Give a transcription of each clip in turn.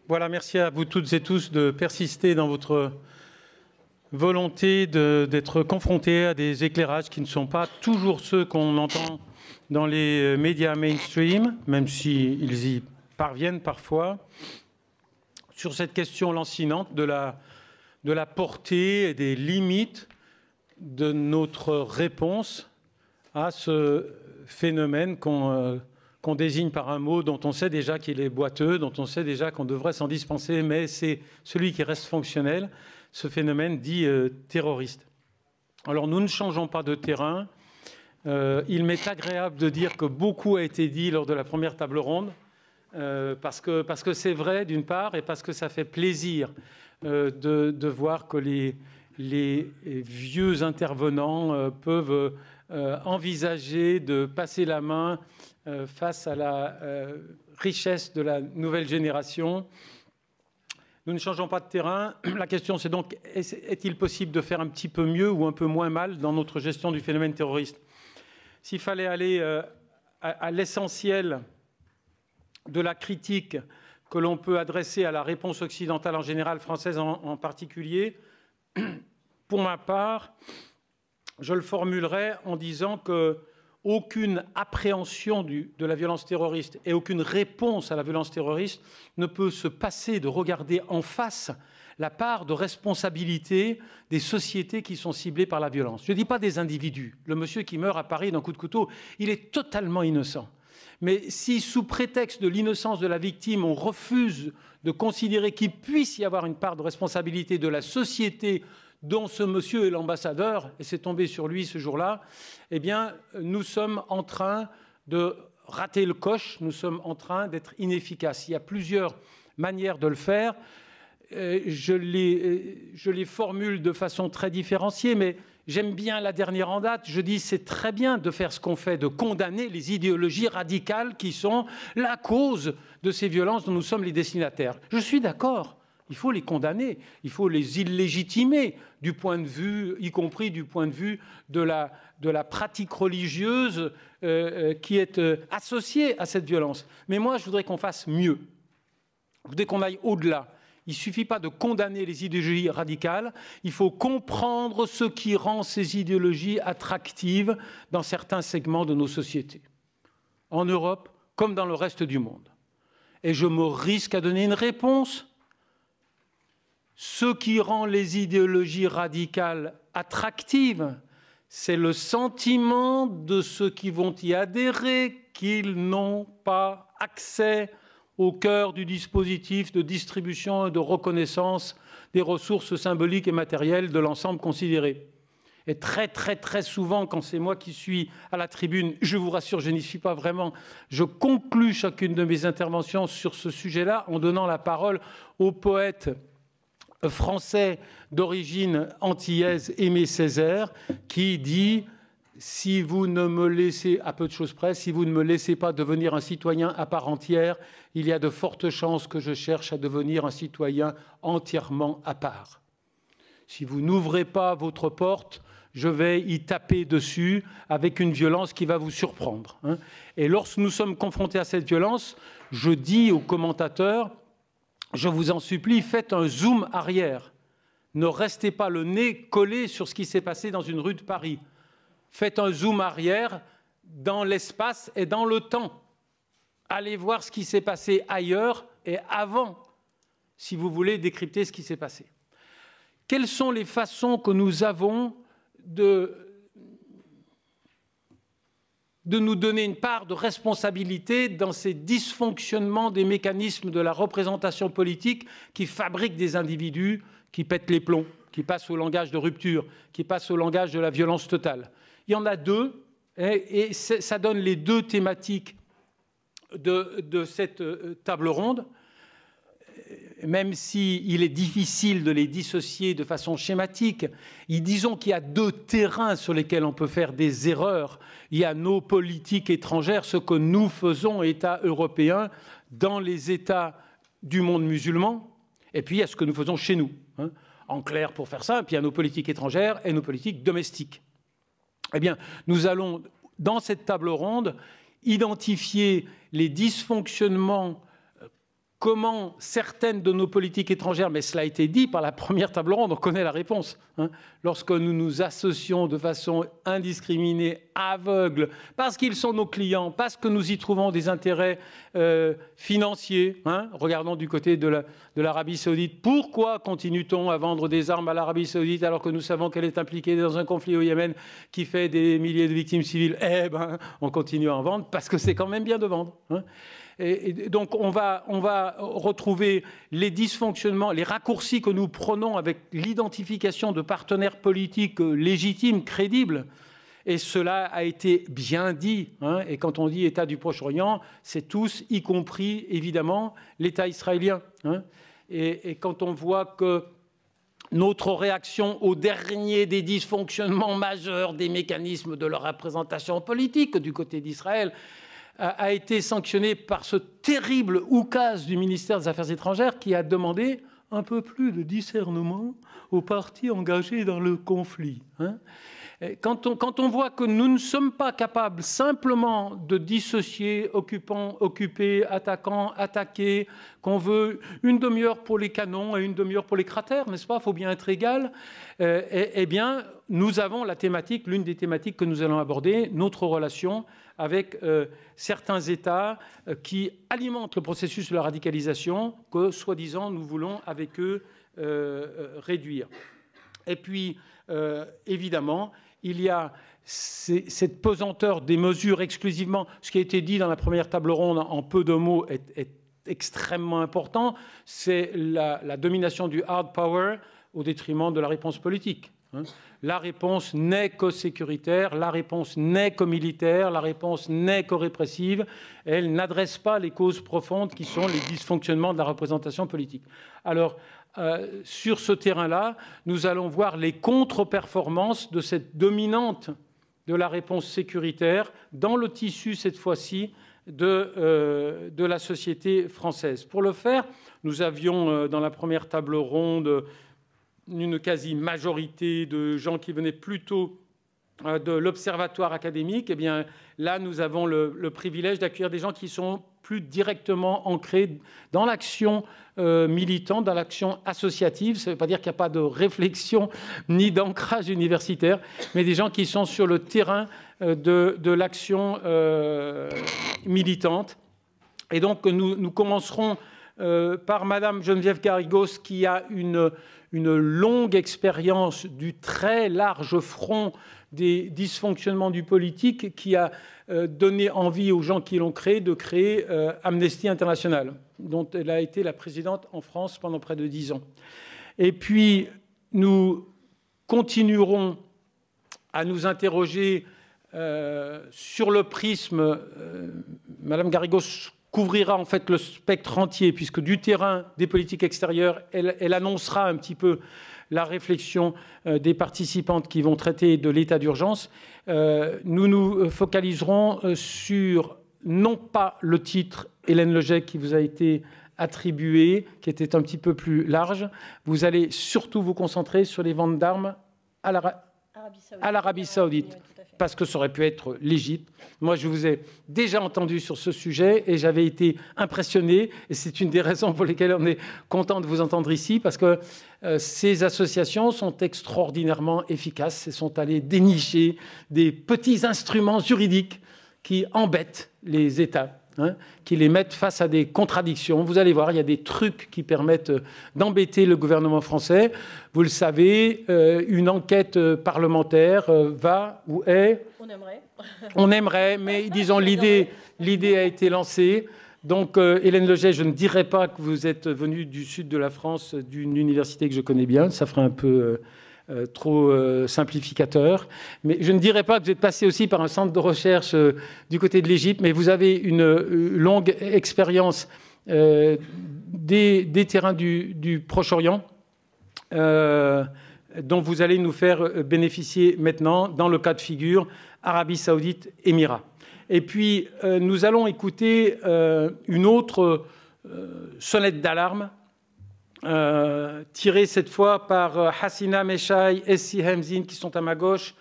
Voilà, merci à vous toutes et tous de persister dans votre volonté d'être confrontés à des éclairages qui ne sont pas toujours ceux qu'on entend dans les médias mainstream, même s'ils y parviennent parfois, sur cette question lancinante de la portée et des limites de notre réponse à ce phénomène qu'on désigne par un mot dont on sait déjà qu'il est boiteux, dont on sait déjà qu'on devrait s'en dispenser, mais c'est celui qui reste fonctionnel, ce phénomène dit terroriste. Alors nous ne changeons pas de terrain. Il m'est agréable de dire que beaucoup a été dit lors de la première table ronde, parce que c'est vrai d'une part, et parce que ça fait plaisir de voir que les vieux intervenants peuvent envisager de passer la main face à la richesse de la nouvelle génération. Nous ne changeons pas de terrain. La question, c'est donc, est-il possible de faire un petit peu mieux ou un peu moins mal dans notre gestion du phénomène terroriste? S'il fallait aller à l'essentiel de la critique que l'on peut adresser à la réponse occidentale en général, française en particulier, pour ma part, je le formulerai en disant qu'aucune appréhension de la violence terroriste et aucune réponse à la violence terroriste ne peut se passer de regarder en face la part de responsabilité des sociétés qui sont ciblées par la violence. Je ne dis pas des individus. Le monsieur qui meurt à Paris d'un coup de couteau, il est totalement innocent. Mais si, sous prétexte de l'innocence de la victime, on refuse de considérer qu'il puisse y avoir une part de responsabilité de la société dont ce monsieur est l'ambassadeur, et c'est tombé sur lui ce jour-là, eh bien, nous sommes en train de rater le coche, nous sommes en train d'être inefficaces. Il y a plusieurs manières de le faire. Je les formule de façon très différenciée, mais j'aime bien la dernière en date. Je dis c'est très bien de faire ce qu'on fait, de condamner les idéologies radicales qui sont la cause de ces violences dont nous sommes les destinataires. Je suis d'accord. Il faut les condamner, il faut les illégitimer du point de vue, y compris du point de vue de la pratique religieuse qui est associée à cette violence. Mais moi, je voudrais qu'on fasse mieux. Je voudrais qu'on aille au-delà. Il ne suffit pas de condamner les idéologies radicales, il faut comprendre ce qui rend ces idéologies attractives dans certains segments de nos sociétés, en Europe comme dans le reste du monde. Et je me risque à donner une réponse. Ce qui rend les idéologies radicales attractives, c'est le sentiment de ceux qui vont y adhérer qu'ils n'ont pas accès au cœur du dispositif de distribution et de reconnaissance des ressources symboliques et matérielles de l'ensemble considéré. Et très, très, très souvent, quand c'est moi qui suis à la tribune, je vous rassure, je n'y suis pas vraiment, je conclus chacune de mes interventions sur ce sujet-là en donnant la parole au poète français d'origine antillaise Aimé Césaire, qui dit « Si vous ne me laissez, à peu de choses près, si vous ne me laissez pas devenir un citoyen à part entière, il y a de fortes chances que je cherche à devenir un citoyen entièrement à part. Si vous n'ouvrez pas votre porte, je vais y taper dessus avec une violence qui va vous surprendre. » Et lorsque nous sommes confrontés à cette violence, je dis aux commentateurs, je vous en supplie, faites un zoom arrière. Ne restez pas le nez collé sur ce qui s'est passé dans une rue de Paris. Faites un zoom arrière dans l'espace et dans le temps. Allez voir ce qui s'est passé ailleurs et avant, si vous voulez décrypter ce qui s'est passé. Quelles sont les façons que nous avons de nous donner une part de responsabilité dans ces dysfonctionnements des mécanismes de la représentation politique qui fabriquent des individus qui pètent les plombs, qui passent au langage de rupture, qui passent au langage de la violence totale. Il y en a deux, et ça donne les deux thématiques de cette table ronde, même s'il est difficile de les dissocier de façon schématique. Disons qu'il y a deux terrains sur lesquels on peut faire des erreurs. Il y a nos politiques étrangères, ce que nous faisons, États européens, dans les États du monde musulman, et puis il y a ce que nous faisons chez nous. En clair, pour faire ça, et puis il y a nos politiques étrangères et nos politiques domestiques. Eh bien, nous allons, dans cette table ronde, identifier les dysfonctionnements comment certaines de nos politiques étrangères, mais cela a été dit par la première table ronde, on connaît la réponse, hein, lorsque nous nous associons de façon indiscriminée, aveugle, parce qu'ils sont nos clients, parce que nous y trouvons des intérêts financiers. Hein, regardons du côté de l'Arabie saoudite. Pourquoi continue-t-on à vendre des armes à l'Arabie saoudite alors que nous savons qu'elle est impliquée dans un conflit au Yémen qui fait des milliers de victimes civiles? Eh bien, on continue à en vendre parce que c'est quand même bien de vendre. Hein. Et donc, on va retrouver les dysfonctionnements, les raccourcis que nous prenons avec l'identification de partenaires politiques légitimes, crédibles. Et cela a été bien dit. Hein, et quand on dit État du Proche-Orient, c'est tous, y compris, évidemment, l'État israélien. Hein. Et quand on voit que notre réaction au dernier des dysfonctionnements majeurs des mécanismes de leur représentation politique du côté d'Israël a été sanctionné par ce terrible oukase du ministère des Affaires étrangères qui a demandé un peu plus de discernement aux partis engagés dans le conflit. Hein. Quand on voit que nous ne sommes pas capables simplement de dissocier occupants, occupés, attaquants, attaqués, qu'on veut une demi-heure pour les canons et une demi-heure pour les cratères, n'est-ce pas? Il faut bien être égal. Eh bien, nous avons la thématique, l'une des thématiques que nous allons aborder, notre relation avec certains États qui alimentent le processus de la radicalisation que, soi-disant, nous voulons avec eux réduire. Et puis, évidemment, il y a cette pesanteur des mesures exclusivement. Ce qui a été dit dans la première table ronde en peu de mots est extrêmement important. C'est la domination du hard power au détriment de la réponse politique. Hein. La réponse n'est que sécuritaire, la réponse n'est que militaire, la réponse n'est que répressive. Elle n'adresse pas les causes profondes qui sont les dysfonctionnements de la représentation politique. Alors, sur ce terrain-là, nous allons voir les contre-performances de cette dominante de la réponse sécuritaire dans le tissu, cette fois-ci, de la société française. Pour le faire, nous avions, dans la première table ronde, une quasi-majorité de gens qui venaient plutôt de l'observatoire académique. Eh bien, là, nous avons le privilège d'accueillir des gens qui sont plus directement ancrés dans l'action militante, dans l'action associative. Ça ne veut pas dire qu'il n'y a pas de réflexion ni d'ancrage universitaire, mais des gens qui sont sur le terrain de l'action militante. Et donc, nous commencerons par Madame Geneviève Garrigos, qui a une longue expérience du très large front des dysfonctionnements du politique, qui a donné envie aux gens qui l'ont créé de créer Amnesty International, dont elle a été la présidente en France pendant près de 10 ans. Et puis, nous continuerons à nous interroger sur le prisme. Madame Garrigos couvrira en fait le spectre entier, puisque du terrain des politiques extérieures, elle annoncera un petit peu la réflexion des participantes qui vont traiter de l'état d'urgence. Nous nous focaliserons sur, non pas le titre Hélène Legec qui vous a été attribué, qui était un petit peu plus large. Vous allez surtout vous concentrer sur les ventes d'armes à l'Arabie Saoudite. Parce que ça aurait pu être l'Égypte. Moi, je vous ai déjà entendu sur ce sujet et j'avais été impressionné. Et c'est une des raisons pour lesquelles on est content de vous entendre ici, parce que ces associations sont extraordinairement efficaces et sont allées dénicher des petits instruments juridiques qui embêtent les États, hein, qui les mettent face à des contradictions. Vous allez voir, il y a des trucs qui permettent d'embêter le gouvernement français. Vous le savez, une enquête parlementaire va ou est... On aimerait. On aimerait, mais disons, l'idée a été lancée. Donc, Hélène Legec, je ne dirais pas que vous êtes venue du sud de la France, d'une université que je connais bien. Ça ferait un peu trop simplificateur. Mais je ne dirais pas que vous êtes passé aussi par un centre de recherche du côté de l'Égypte, mais vous avez une longue expérience des terrains du Proche-Orient, dont vous allez nous faire bénéficier maintenant dans le cas de figure Arabie Saoudite, Émirats. Et puis, nous allons écouter une autre sonnette d'alarme, tirée cette fois par Hassina Meshaï et Essi Hemzin, qui sont à ma gauche,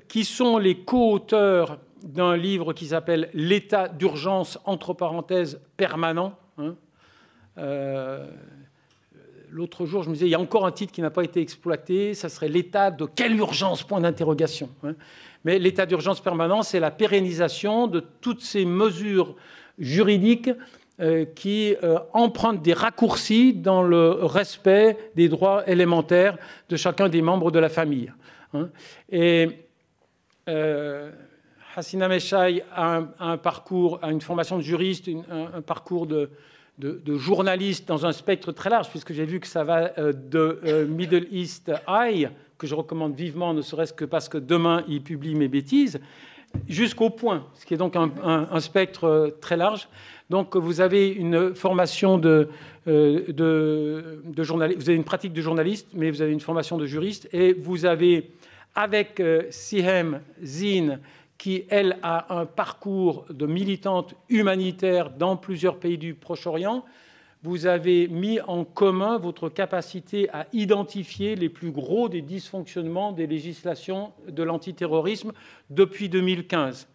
qui sont les co-auteurs d'un livre qui s'appelle « L'état d'urgence, entre parenthèses, permanent ». hein. L'autre jour, je me disais, il y a encore un titre qui n'a pas été exploité, ça serait l'état de quelle urgence, point d'interrogation, hein. Mais l'état d'urgence permanent, c'est la pérennisation de toutes ces mesures juridiques qui empruntent des raccourcis dans le respect des droits élémentaires de chacun des membres de la famille, hein. Et Hassina Meshaï a un parcours, a une formation de juriste, un parcours de journaliste dans un spectre très large, puisque j'ai vu que ça va de Middle East Eye, que je recommande vivement, ne serait-ce que parce que demain, il publie mes bêtises, jusqu'au Point, ce qui est donc un spectre très large. Donc, vous avez une formation de journaliste, vous avez une pratique de journaliste, mais vous avez une formation de juriste, et vous avez, avec Sihem Zine, qui, elle, a un parcours de militante humanitaire dans plusieurs pays du Proche-Orient, vous avez mis en commun votre capacité à identifier les plus gros des dysfonctionnements des législations de l'antiterrorisme depuis 2015,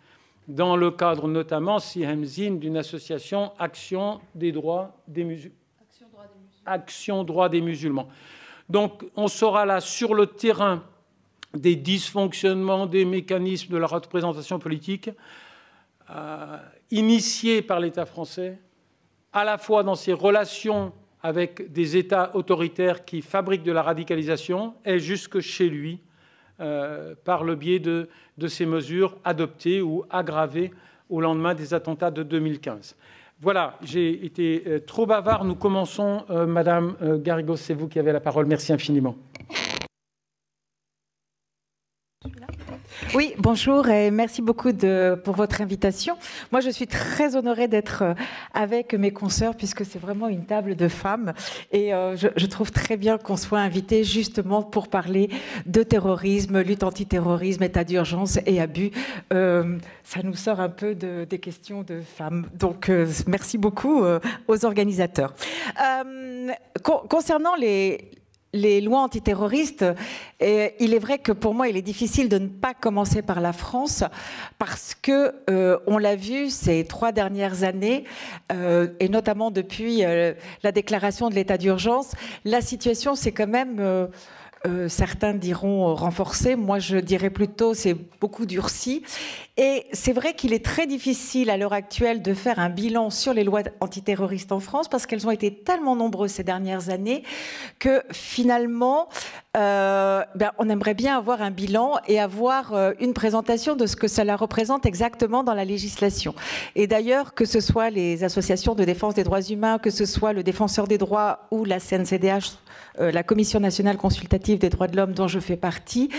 dans le cadre notamment, Sihem Zine, d'une association Action Droits des Musulmans. Donc, on sera là sur le terrain des dysfonctionnements des mécanismes de la représentation politique initiés par l'État français, à la fois dans ses relations avec des États autoritaires qui fabriquent de la radicalisation et jusque chez lui, par le biais de ces mesures adoptées ou aggravées au lendemain des attentats de 2015. Voilà, j'ai été trop bavard. Nous commençons. Madame Garrigos, c'est vous qui avez la parole. Merci infiniment. Oui, bonjour et merci beaucoup pour votre invitation. Moi, je suis très honorée d'être avec mes consoeurs puisque c'est vraiment une table de femmes et je trouve très bien qu'on soit invité justement pour parler de terrorisme, lutte antiterrorisme, état d'urgence et abus. Ça nous sort un peu des questions de femmes. Donc, merci beaucoup aux organisateurs. Concernant les lois antiterroristes, il est vrai que pour moi, il est difficile de ne pas commencer par la France parce que, on l'a vu ces 3 dernières années, et notamment depuis la déclaration de l'état d'urgence, la situation s'est quand même... certains diront renforcée, moi je dirais plutôt c'est beaucoup durci. Et c'est vrai qu'il est très difficile à l'heure actuelle de faire un bilan sur les lois antiterroristes en France parce qu'elles ont été tellement nombreuses ces dernières années que finalement on aimerait bien avoir un bilan et avoir une présentation de ce que cela représente exactement dans la législation. Et d'ailleurs, que ce soit les associations de défense des droits humains, que ce soit le Défenseur des droits ou la CNCDH, la Commission nationale consultative des droits de l'homme dont je fais partie,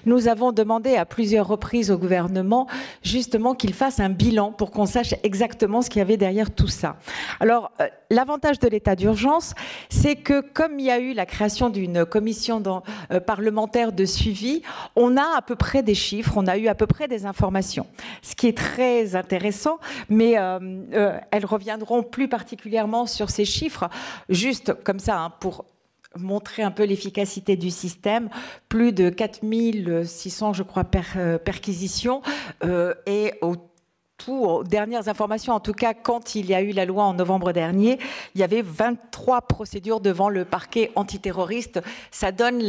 nous avons demandé à plusieurs reprises au gouvernement justement qu'il fasse un bilan pour qu'on sache exactement ce qu'il y avait derrière tout ça. Alors, l'avantage de l'état d'urgence, c'est que comme il y a eu la création d'une commission parlementaire de suivi, on a à peu près des chiffres, on a eu à peu près des informations. Ce qui est très intéressant, mais elles reviendront plus particulièrement sur ces chiffres, juste comme ça, hein, pour montrer un peu l'efficacité du système. Plus de 4600, je crois, perquisitions et aux dernières informations, en tout cas quand il y a eu la loi en novembre dernier, il y avait 23 procédures devant le parquet antiterroriste. Ça donne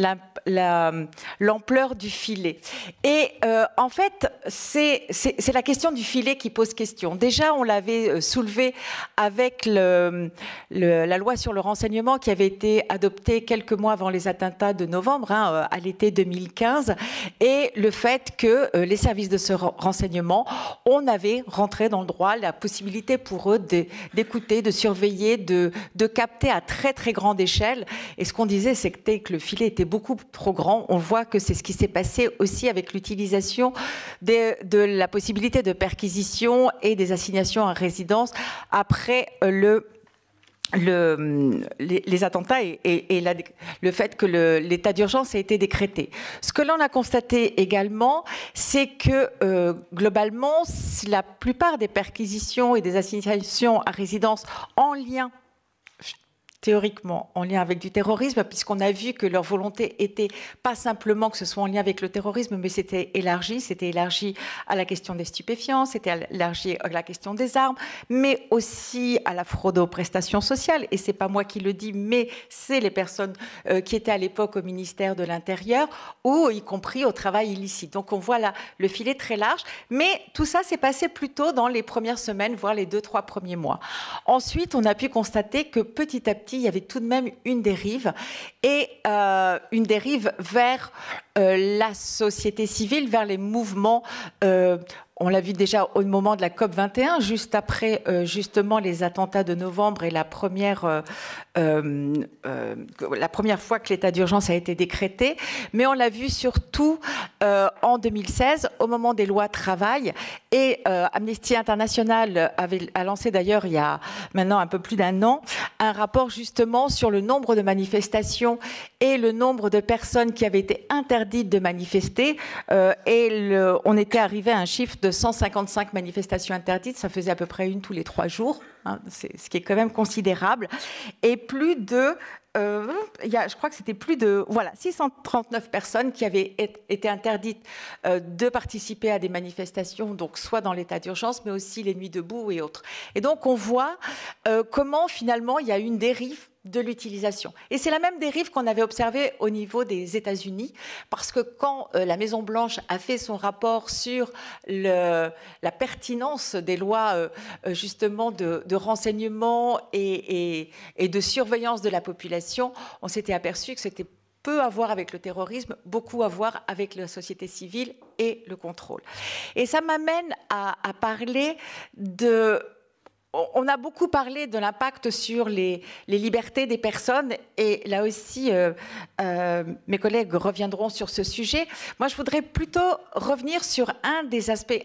l'ampleur du filet. Et en fait, c'est la question du filet qui pose question. Déjà, on l'avait soulevé avec la loi sur le renseignement qui avait été adoptée quelques mois avant les attentats de novembre, hein, à l'été 2015, et le fait que les services de ce renseignement, on avait rentré dans le droit la possibilité pour eux d'écouter, de surveiller, de capter à très très grande échelle. Et ce qu'on disait, c'était que le filet était beaucoup trop grand. On voit que c'est ce qui s'est passé aussi avec l'utilisation de la possibilité de perquisition et des assignations à résidence après les attentats et le fait que l'état d'urgence a été décrété. Ce que l'on a constaté également, c'est que globalement, la plupart des perquisitions et des assignations à résidence en lien théoriquement en lien avec du terrorisme, puisqu'on a vu que leur volonté était pas simplement que ce soit en lien avec le terrorisme, mais c'était élargi à la question des stupéfiants, c'était élargi à la question des armes, mais aussi à la fraude aux prestations sociales. Et c'est pas moi qui le dis, mais c'est les personnes qui étaient à l'époque au ministère de l'Intérieur, ou y compris au travail illicite. Donc on voit là le filet très large, mais tout ça s'est passé plutôt dans les premières semaines, voire les 2-3 premiers mois. Ensuite, on a pu constater que petit à petit, il y avait tout de même une dérive, et une dérive vers la société civile, vers les mouvements. On l'a vu déjà au moment de la COP21, juste après justement les attentats de novembre et la première fois que l'état d'urgence a été décrété. Mais on l'a vu surtout en 2016, au moment des lois travail. Et Amnesty International a lancé d'ailleurs il y a maintenant un peu plus d'un an un rapport justement sur le nombre de manifestations et le nombre de personnes qui avaient été interdites de manifester. On était arrivé à un chiffre de 155 manifestations interdites, ça faisait à peu près une tous les 3 jours, hein, ce qui est quand même considérable. Et plus de, je crois que c'était plus de 639 personnes qui avaient été interdites de participer à des manifestations, donc soit dans l'état d'urgence, mais aussi les nuits debout et autres. Et donc on voit comment finalement il y a une dérive de l'utilisation. Et c'est la même dérive qu'on avait observée au niveau des États-Unis, parce que quand la Maison-Blanche a fait son rapport sur la pertinence des lois justement de renseignement et de surveillance de la population, on s'était aperçu que c'était peu à voir avec le terrorisme, beaucoup à voir avec la société civile et le contrôle. Et ça m'amène à parler de... On a beaucoup parlé de l'impact sur les libertés des personnes, et là aussi, mes collègues reviendront sur ce sujet. Moi, je voudrais plutôt revenir sur un des aspects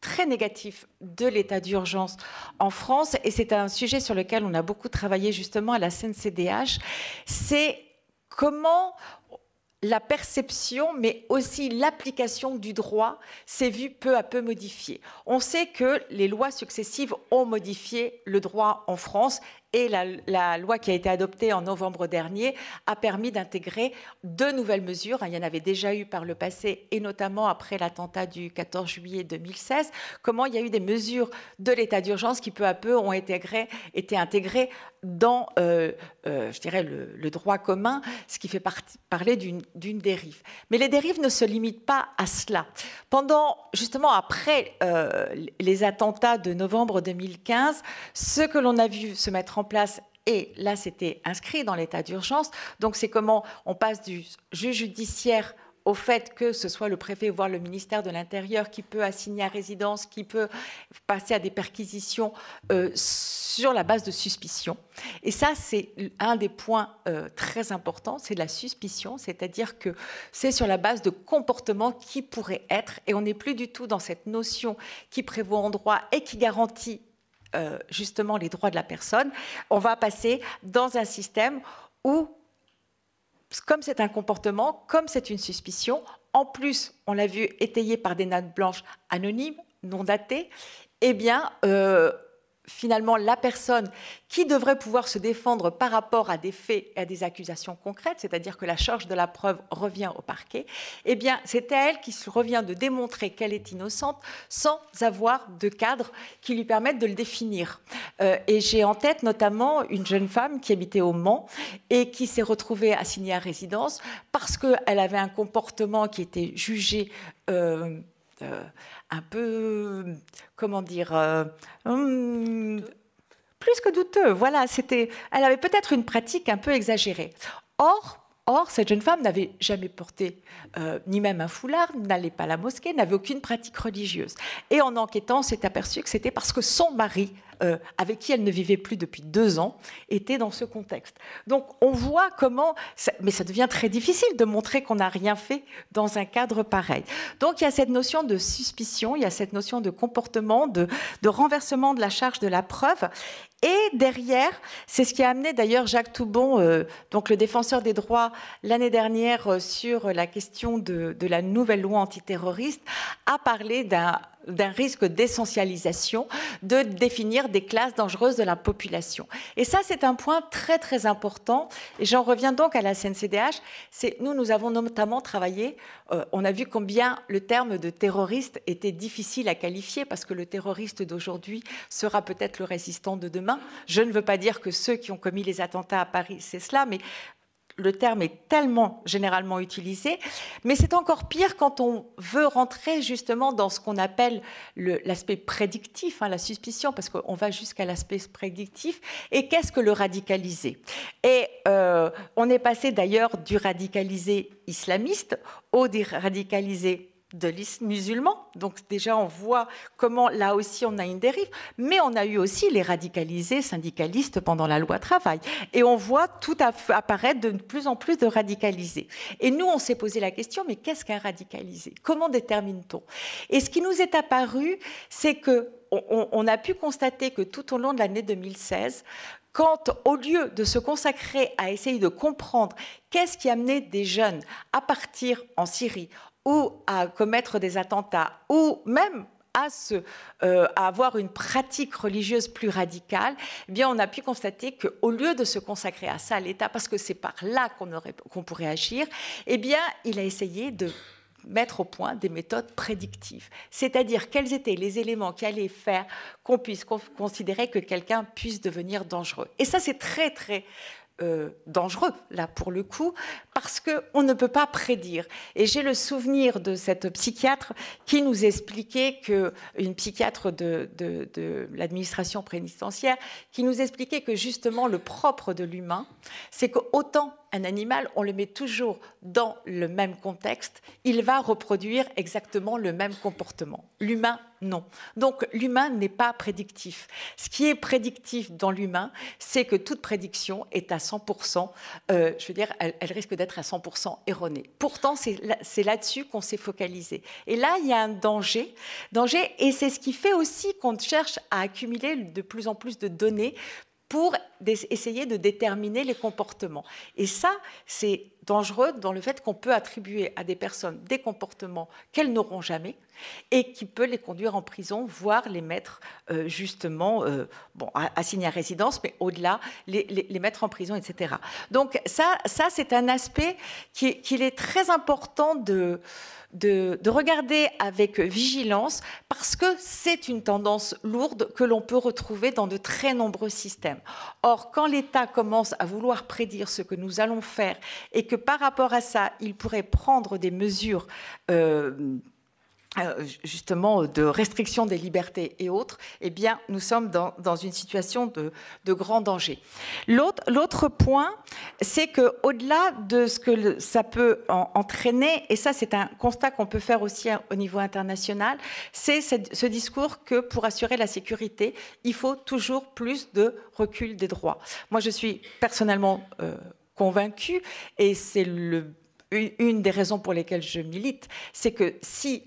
très négatifs de l'état d'urgence en France, et c'est un sujet sur lequel on a beaucoup travaillé justement à la CNCDH, c'est comment la perception, mais aussi l'application du droit s'est vue peu à peu modifiée. On sait que les lois successives ont modifié le droit en France, et la loi qui a été adoptée en novembre dernier a permis d'intégrer de nouvelles mesures. Il y en avait déjà eu par le passé, et notamment après l'attentat du 14 juillet 2016, comment il y a eu des mesures de l'état d'urgence qui peu à peu ont été intégrées dans, je dirais, le droit commun, ce qui fait parler d'une dérive. Mais les dérives ne se limitent pas à cela. Justement, après les attentats de novembre 2015, ce que l'on a vu se mettre en place, et là c'était inscrit dans l'état d'urgence, donc c'est comment on passe du juge judiciaire au fait que ce soit le préfet, voire le ministère de l'Intérieur, qui peut assigner à résidence, qui peut passer à des perquisitions sur la base de suspicion. Et ça, c'est un des points très importants, c'est la suspicion, c'est-à-dire que c'est sur la base de comportements qui pourraient être, et on n'est plus du tout dans cette notion qui prévaut en droit et qui garantit justement les droits de la personne. On va passer dans un système où, comme c'est un comportement, comme c'est une suspicion, en plus, on l'a vu étayé par des notes blanches anonymes, non datées, eh bien, finalement, la personne qui devrait pouvoir se défendre par rapport à des faits et à des accusations concrètes, c'est-à-dire que la charge de la preuve revient au parquet, eh bien, c'est à elle qui revient de démontrer qu'elle est innocente sans avoir de cadre qui lui permette de le définir. Et j'ai en tête notamment une jeune femme qui habitait au Mans et qui s'est retrouvée assignée à résidence parce qu'elle avait un comportement qui était jugé un peu, comment dire, plus que douteux. Voilà, elle avait peut-être une pratique un peu exagérée. Or, cette jeune femme n'avait jamais porté ni même un foulard, n'allait pas à la mosquée, n'avait aucune pratique religieuse. Et en enquêtant, on s'est aperçu que c'était parce que son mari, avec qui elle ne vivait plus depuis 2 ans, était dans ce contexte. Donc on voit comment... Mais ça devient très difficile de montrer qu'on n'a rien fait dans un cadre pareil. Donc il y a cette notion de suspicion, il y a cette notion de comportement, de renversement de la charge de la preuve. Et derrière, c'est ce qui a amené d'ailleurs Jacques Toubon, donc le défenseur des droits, l'année dernière sur la question de la nouvelle loi antiterroriste, à parler d'un risque d'essentialisation, de définir des classes dangereuses de la population. Et ça, c'est un point très, très important. Et j'en reviens donc à la CNCDH. Nous avons notamment travaillé, on a vu combien le terme de terroriste était difficile à qualifier, parce que le terroriste d'aujourd'hui sera peut-être le résistant de demain. Je ne veux pas dire que ceux qui ont commis les attentats à Paris, c'est cela, mais le terme est tellement généralement utilisé, mais c'est encore pire quand on veut rentrer justement dans ce qu'on appelle l'aspect prédictif, la suspicion, parce qu'on va jusqu'à l'aspect prédictif. Et qu'est-ce que le radicalisé? Et on est passé d'ailleurs du radicalisé islamiste au radicalisé de l'islam musulman. Donc déjà, on voit comment, là aussi, on a une dérive. Mais on a eu aussi les radicalisés syndicalistes pendant la loi travail. Et on voit tout apparaître de plus en plus de radicalisés. Et nous, on s'est posé la question, mais qu'est-ce qu'un radicalisé? Comment détermine-t-on? Et ce qui nous est apparu, c'est qu'on a pu constater que tout au long de l'année 2016, quand, au lieu de se consacrer à essayer de comprendre qu'est-ce qui amenait des jeunes à partir en Syrie, ou à commettre des attentats, ou même à avoir une pratique religieuse plus radicale, eh bien, on a pu constater qu'au lieu de se consacrer à ça, l'État, parce que c'est par là qu'on pourrait agir, eh bien, il a essayé de mettre au point des méthodes prédictives. C'est-à-dire quels étaient les éléments qui allaient faire qu'on puisse considérer que quelqu'un puisse devenir dangereux. Et ça, c'est très, très dangereux, là, pour le coup, parce qu'on ne peut pas prédire. Et j'ai le souvenir de cette psychiatre qui nous expliquait une psychiatre de l'administration pénitentiaire, qui nous expliquait que justement le propre de l'humain, c'est qu'autant un animal, on le met toujours dans le même contexte, il va reproduire exactement le même comportement. L'humain, non. Donc l'humain n'est pas prédictif. Ce qui est prédictif dans l'humain, c'est que toute prédiction est à 100%, je veux dire, elle risque d'être à 100% erronée. Pourtant, c'est là-dessus qu'on s'est focalisé. Et là, il y a un danger, et c'est ce qui fait aussi qu'on cherche à accumuler de plus en plus de données pour essayer de déterminer les comportements. Et ça, c'est dangereux dans le fait qu'on peut attribuer à des personnes des comportements qu'elles n'auront jamais et qui peut les conduire en prison, voire les mettre justement, assignés à résidence, mais au-delà, les mettre en prison, etc. Donc ça c'est un aspect qu'il est très important de regarder avec vigilance, parce que c'est une tendance lourde que l'on peut retrouver dans de très nombreux systèmes. Or, quand l'État commence à vouloir prédire ce que nous allons faire et que par rapport à ça, il pourrait prendre des mesures justement de restriction des libertés et autres, eh bien, nous sommes dans une situation de grand danger. L'autre point, c'est qu'au-delà de ce que ça peut entraîner, et ça c'est un constat qu'on peut faire aussi au niveau international, c'est ce discours que pour assurer la sécurité, il faut toujours plus de recul des droits. Moi, je suis personnellement convaincue, et c'est une des raisons pour lesquelles je milite, c'est que si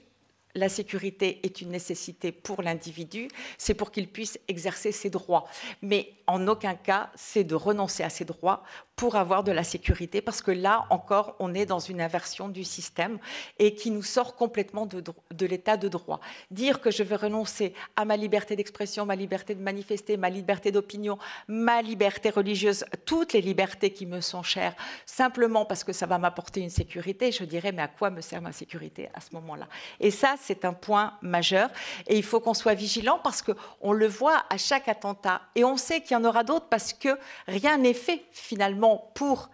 la sécurité est une nécessité pour l'individu, c'est pour qu'il puisse exercer ses droits. Mais en aucun cas, c'est de renoncer à ses droits pour avoir de la sécurité, parce que là encore, on est dans une inversion du système et qui nous sort complètement de l'état de droit. Dire que je vais renoncer à ma liberté d'expression, ma liberté de manifester, ma liberté d'opinion, ma liberté religieuse, toutes les libertés qui me sont chères, simplement parce que ça va m'apporter une sécurité, je dirais, mais à quoi me sert ma sécurité à ce moment-là? Et ça, c'est un point majeur. Et il faut qu'on soit vigilant, parce qu'on le voit à chaque attentat. Et on sait qu'il y en aura d'autres, parce que rien n'est fait finalement pour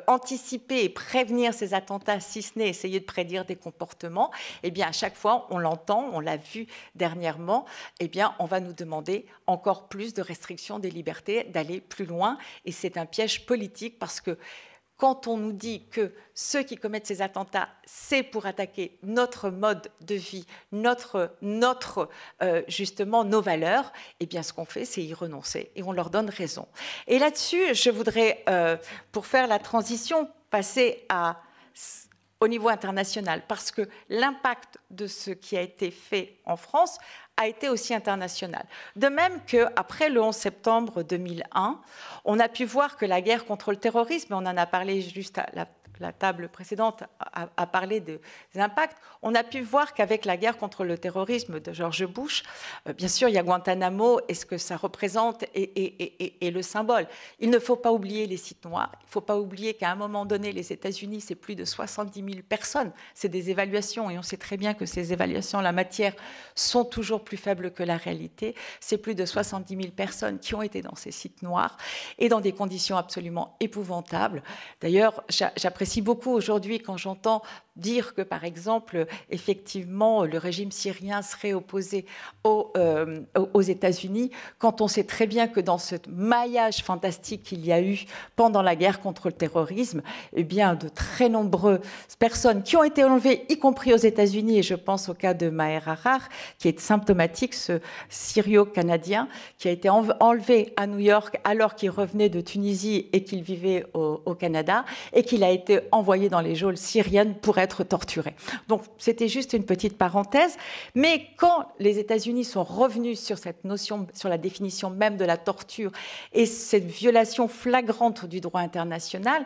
anticiper et prévenir ces attentats, si ce n'est essayer de prédire des comportements. Eh bien, à chaque fois, on l'entend, on l'a vu dernièrement, eh bien, on va nous demander encore plus de restrictions des libertés, d'aller plus loin. Et c'est un piège politique, parce que quand on nous dit que ceux qui commettent ces attentats, c'est pour attaquer notre mode de vie, justement nos valeurs, eh bien ce qu'on fait, c'est y renoncer, et on leur donne raison. Et là-dessus, je voudrais, pour faire la transition, passer au niveau international, parce que l'impact de ce qui a été fait en France a été aussi international. De même qu'après le 11 septembre 2001, on a pu voir que la guerre contre le terrorisme, on en a parlé juste la table précédente a parlé des impacts. On a pu voir qu'avec la guerre contre le terrorisme de George Bush, bien sûr, il y a Guantanamo et ce que ça représente et le symbole. Il ne faut pas oublier les sites noirs. Il ne faut pas oublier qu'à un moment donné, les États-Unis, c'est plus de 70 000 personnes. C'est des évaluations et on sait très bien que ces évaluations, la matière, sont toujours plus faibles que la réalité. C'est plus de 70 000 personnes qui ont été dans ces sites noirs et dans des conditions absolument épouvantables. D'ailleurs, j'apprécie beaucoup aujourd'hui quand j'entends dire que, par exemple, effectivement, le régime syrien serait opposé aux États-Unis, quand on sait très bien que dans ce maillage fantastique qu'il y a eu pendant la guerre contre le terrorisme, eh bien, de très nombreuses personnes qui ont été enlevées, y compris aux États-Unis, et je pense au cas de Maher Arar, qui est symptomatique, ce Syrio-Canadien, qui a été enlevé à New York alors qu'il revenait de Tunisie et qu'il vivait au Canada, et qu'il a été envoyé dans les geôles syriennes pour être torturé. Donc, c'était juste une petite parenthèse. Mais quand les États-Unis sont revenus sur cette notion, sur la définition même de la torture et cette violation flagrante du droit international,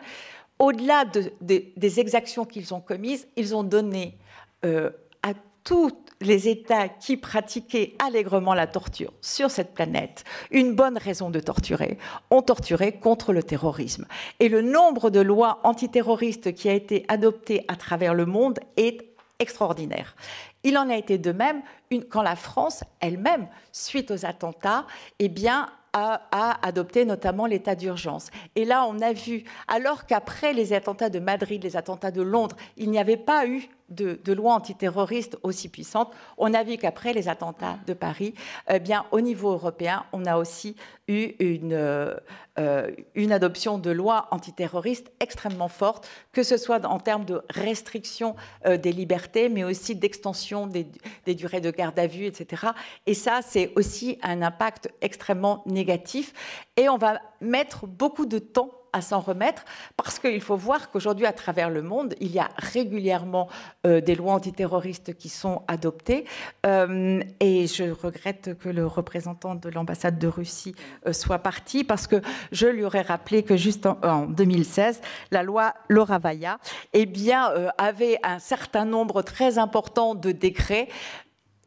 au-delà des exactions qu'ils ont commises, ils ont donné à tous les États qui pratiquaient allègrement la torture sur cette planète une bonne raison de torturer, ont torturé contre le terrorisme. Et le nombre de lois antiterroristes qui a été adopté à travers le monde est extraordinaire. Il en a été de même quand la France elle-même, suite aux attentats, eh bien, a adopté notamment l'état d'urgence. Et là, on a vu, alors qu'après les attentats de Madrid, les attentats de Londres, il n'y avait pas eu de loi antiterroriste aussi puissante, on a vu qu'après les attentats de Paris, eh bien, au niveau européen, on a aussi eu une adoption de lois antiterroristes extrêmement forte, que ce soit en termes de restriction des libertés, mais aussi d'extension des durées de garde à vue, etc. Et ça, c'est aussi un impact extrêmement négatif. Et on va mettre beaucoup de temps à s'en remettre, parce qu'il faut voir qu'aujourd'hui, à travers le monde, il y a régulièrement des lois antiterroristes qui sont adoptées. Et je regrette que le représentant de l'ambassade de Russie soit parti, parce que je lui aurais rappelé que juste en 2016, la loi Loravaya, eh bien, avait un certain nombre très important de décrets,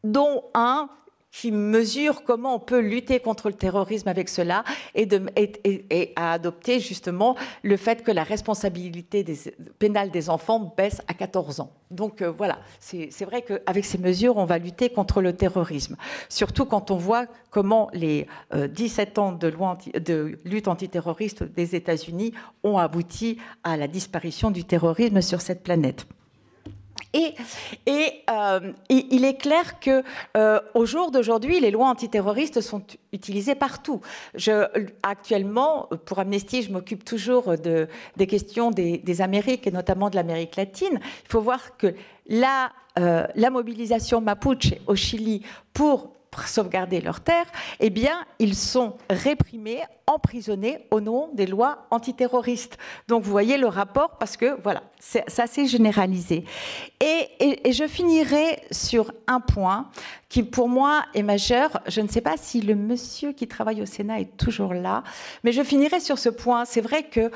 dont un qui mesure comment on peut lutter contre le terrorisme avec cela et a adopté justement le fait que la responsabilité pénale des enfants baisse à 14 ans. Donc voilà, c'est vrai qu'avec ces mesures, on va lutter contre le terrorisme. Surtout quand on voit comment les 17 ans de lutte antiterroriste des États-Unis ont abouti à la disparition du terrorisme sur cette planète. Et il est clair qu'au jour d'aujourd'hui, les lois antiterroristes sont utilisées partout. Actuellement, pour Amnesty, je m'occupe toujours des questions des Amériques et notamment de l'Amérique latine. Il faut voir que la mobilisation mapuche au Chili pour sauvegarder leurs terres, eh bien, ils sont réprimés, emprisonnés au nom des lois antiterroristes. Donc, vous voyez le rapport, parce que, voilà, ça s'est généralisé. Et je finirai sur un point qui, pour moi, est majeur. Je ne sais pas si le monsieur qui travaille au Sénat est toujours là, mais je finirai sur ce point. C'est vrai que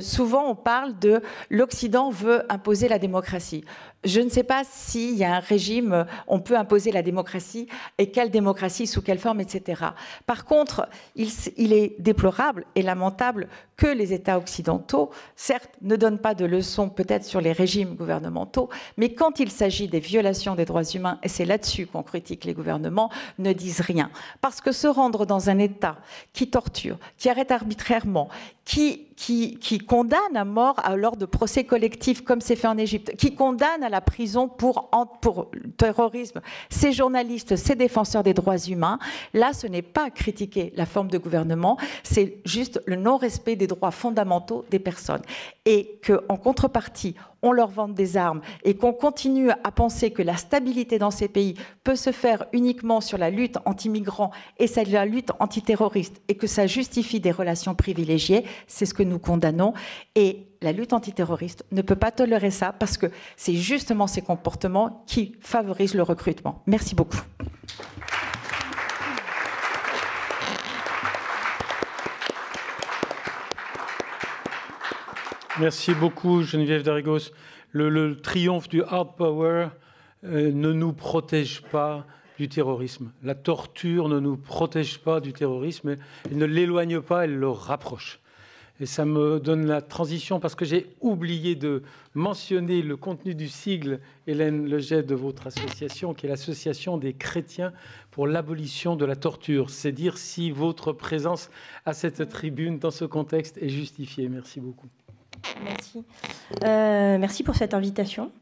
souvent, on parle de l'Occident veut imposer la démocratie. Je ne sais pas s'il y a un régime, on peut imposer la démocratie, et quelle démocratie, sous quelle forme, etc. Par contre, il est déplorable et lamentable que les États occidentaux, certes, ne donnent pas de leçons peut-être sur les régimes gouvernementaux, mais quand il s'agit des violations des droits humains, et c'est là-dessus qu'on critique les gouvernements, ne disent rien. Parce que se rendre dans un État qui torture, qui arrête arbitrairement, qui condamne à mort lors de procès collectifs comme c'est fait en Égypte, qui condamne à la prison pour terrorisme ces journalistes, ces défenseurs des droits humains, là ce n'est pas critiquer la forme de gouvernement, c'est juste le non-respect des droits fondamentaux des personnes. Et qu'en contrepartie, on leur vende des armes et qu'on continue à penser que la stabilité dans ces pays peut se faire uniquement sur la lutte anti-migrants et sur la lutte antiterroriste et que ça justifie des relations privilégiées, c'est ce que nous condamnons. Et la lutte antiterroriste ne peut pas tolérer ça parce que c'est justement ces comportements qui favorisent le recrutement. Merci beaucoup. Merci beaucoup, Geneviève Darrigos. Le triomphe du hard power ne nous protège pas du terrorisme. La torture ne nous protège pas du terrorisme. Elle ne l'éloigne pas, elle le rapproche. Et ça me donne la transition parce que j'ai oublié de mentionner le contenu du sigle, Hélène Leget, de votre association, qui est l'Association des chrétiens pour l'abolition de la torture. C'est dire si votre présence à cette tribune, dans ce contexte, est justifiée. Merci beaucoup. Merci. Merci pour cette invitation.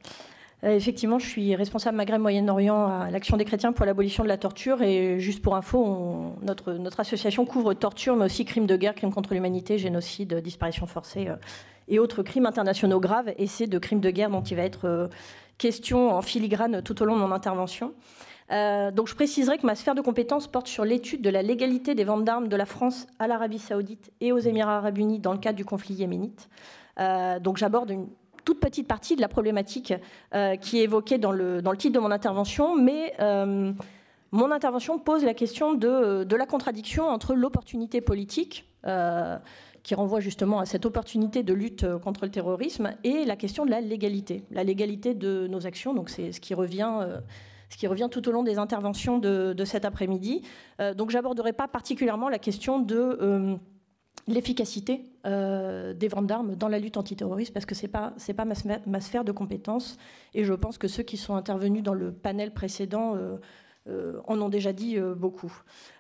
Effectivement, je suis responsable Maghreb-Moyen-Orient à l'Action des chrétiens pour l'abolition de la torture. Et juste pour info, notre association couvre torture, mais aussi crimes de guerre, crimes contre l'humanité, génocide, disparition forcée et autres crimes internationaux graves. Et c'est de crimes de guerre dont il va être question en filigrane tout au long de mon intervention. Donc je préciserai que ma sphère de compétences porte sur l'étude de la légalité des ventes d'armes de la France à l'Arabie Saoudite et aux Émirats Arabes Unis dans le cadre du conflit yéménite. Donc j'aborde une toute petite partie de la problématique qui est évoquée dans le titre de mon intervention, mais mon intervention pose la question de la contradiction entre l'opportunité politique, qui renvoie justement à cette opportunité de lutte contre le terrorisme, et la question de la légalité de nos actions. Donc c'est ce qui revient tout au long des interventions de cet après-midi. Donc j'aborderai pas particulièrement la question de l'efficacité des ventes d'armes dans la lutte antiterroriste, parce que c'est pas ma sphère de compétences, et je pense que ceux qui sont intervenus dans le panel précédent en ont déjà dit beaucoup.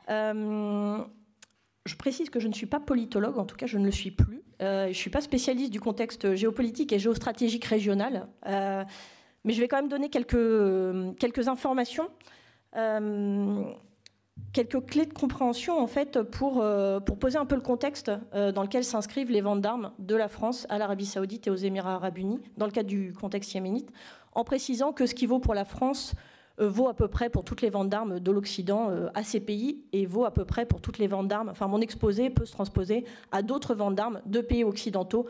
Je précise que je ne suis pas politologue, en tout cas je ne le suis plus. Je ne suis pas spécialiste du contexte géopolitique et géostratégique régional, mais je vais quand même donner quelques informations, quelques clés de compréhension en fait pour poser un peu le contexte dans lequel s'inscrivent les ventes d'armes de la France à l'Arabie Saoudite et aux Émirats Arabes Unis dans le cadre du contexte yéménite, en précisant que ce qui vaut pour la France vaut à peu près pour toutes les ventes d'armes de l'Occident à ces pays, et vaut à peu près pour toutes les ventes d'armes. Enfin, mon exposé peut se transposer à d'autres ventes d'armes de pays occidentaux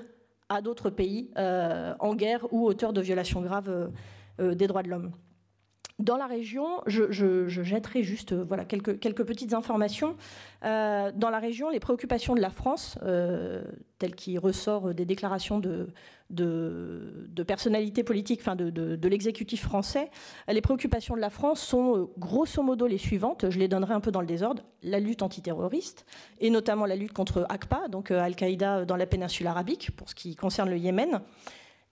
à d'autres pays en guerre ou auteurs de violations graves des droits de l'homme. Dans la région, je jetterai juste voilà, quelques petites informations. Dans la région, les préoccupations de la France, telles qu'il ressort des déclarations de personnalités politiques, enfin de l'exécutif français, les préoccupations de la France sont grosso modo les suivantes. Je les donnerai un peu dans le désordre. La lutte antiterroriste, et notamment la lutte contre AQPA, donc Al-Qaïda dans la péninsule arabique, pour ce qui concerne le Yémen.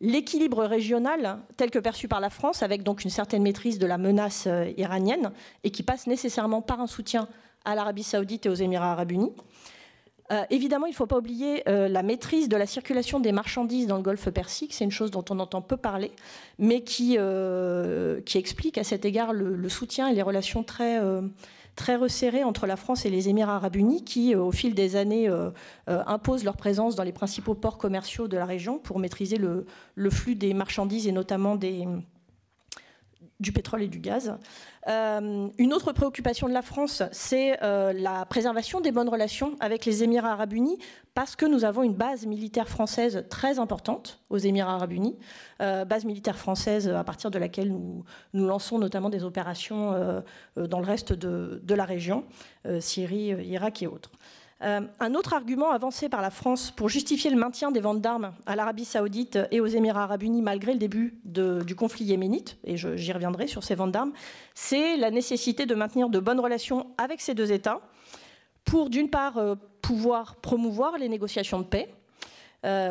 L'équilibre régional tel que perçu par la France, avec donc une certaine maîtrise de la menace iranienne, et qui passe nécessairement par un soutien à l'Arabie Saoudite et aux Émirats Arabes Unis. Évidemment, il ne faut pas oublier la maîtrise de la circulation des marchandises dans le Golfe Persique. C'est une chose dont on entend peu parler, mais qui explique à cet égard le soutien et les relations très resserrées entre la France et les Émirats Arabes Unis, qui, au fil des années, imposent leur présence dans les principaux ports commerciaux de la région pour maîtriser le flux des marchandises et notamment du pétrole et du gaz. Une autre préoccupation de la France, c'est la préservation des bonnes relations avec les Émirats Arabes Unis, parce que nous avons une base militaire française très importante aux Émirats Arabes Unis, base militaire française à partir de laquelle nous lançons notamment des opérations dans le reste de la région, Syrie, Irak et autres. Un autre argument avancé par la France pour justifier le maintien des ventes d'armes à l'Arabie Saoudite et aux Émirats Arabes Unis malgré le début du conflit yéménite, et j'y reviendrai sur ces ventes d'armes, c'est la nécessité de maintenir de bonnes relations avec ces deux États pour, d'une part, pouvoir promouvoir les négociations de paix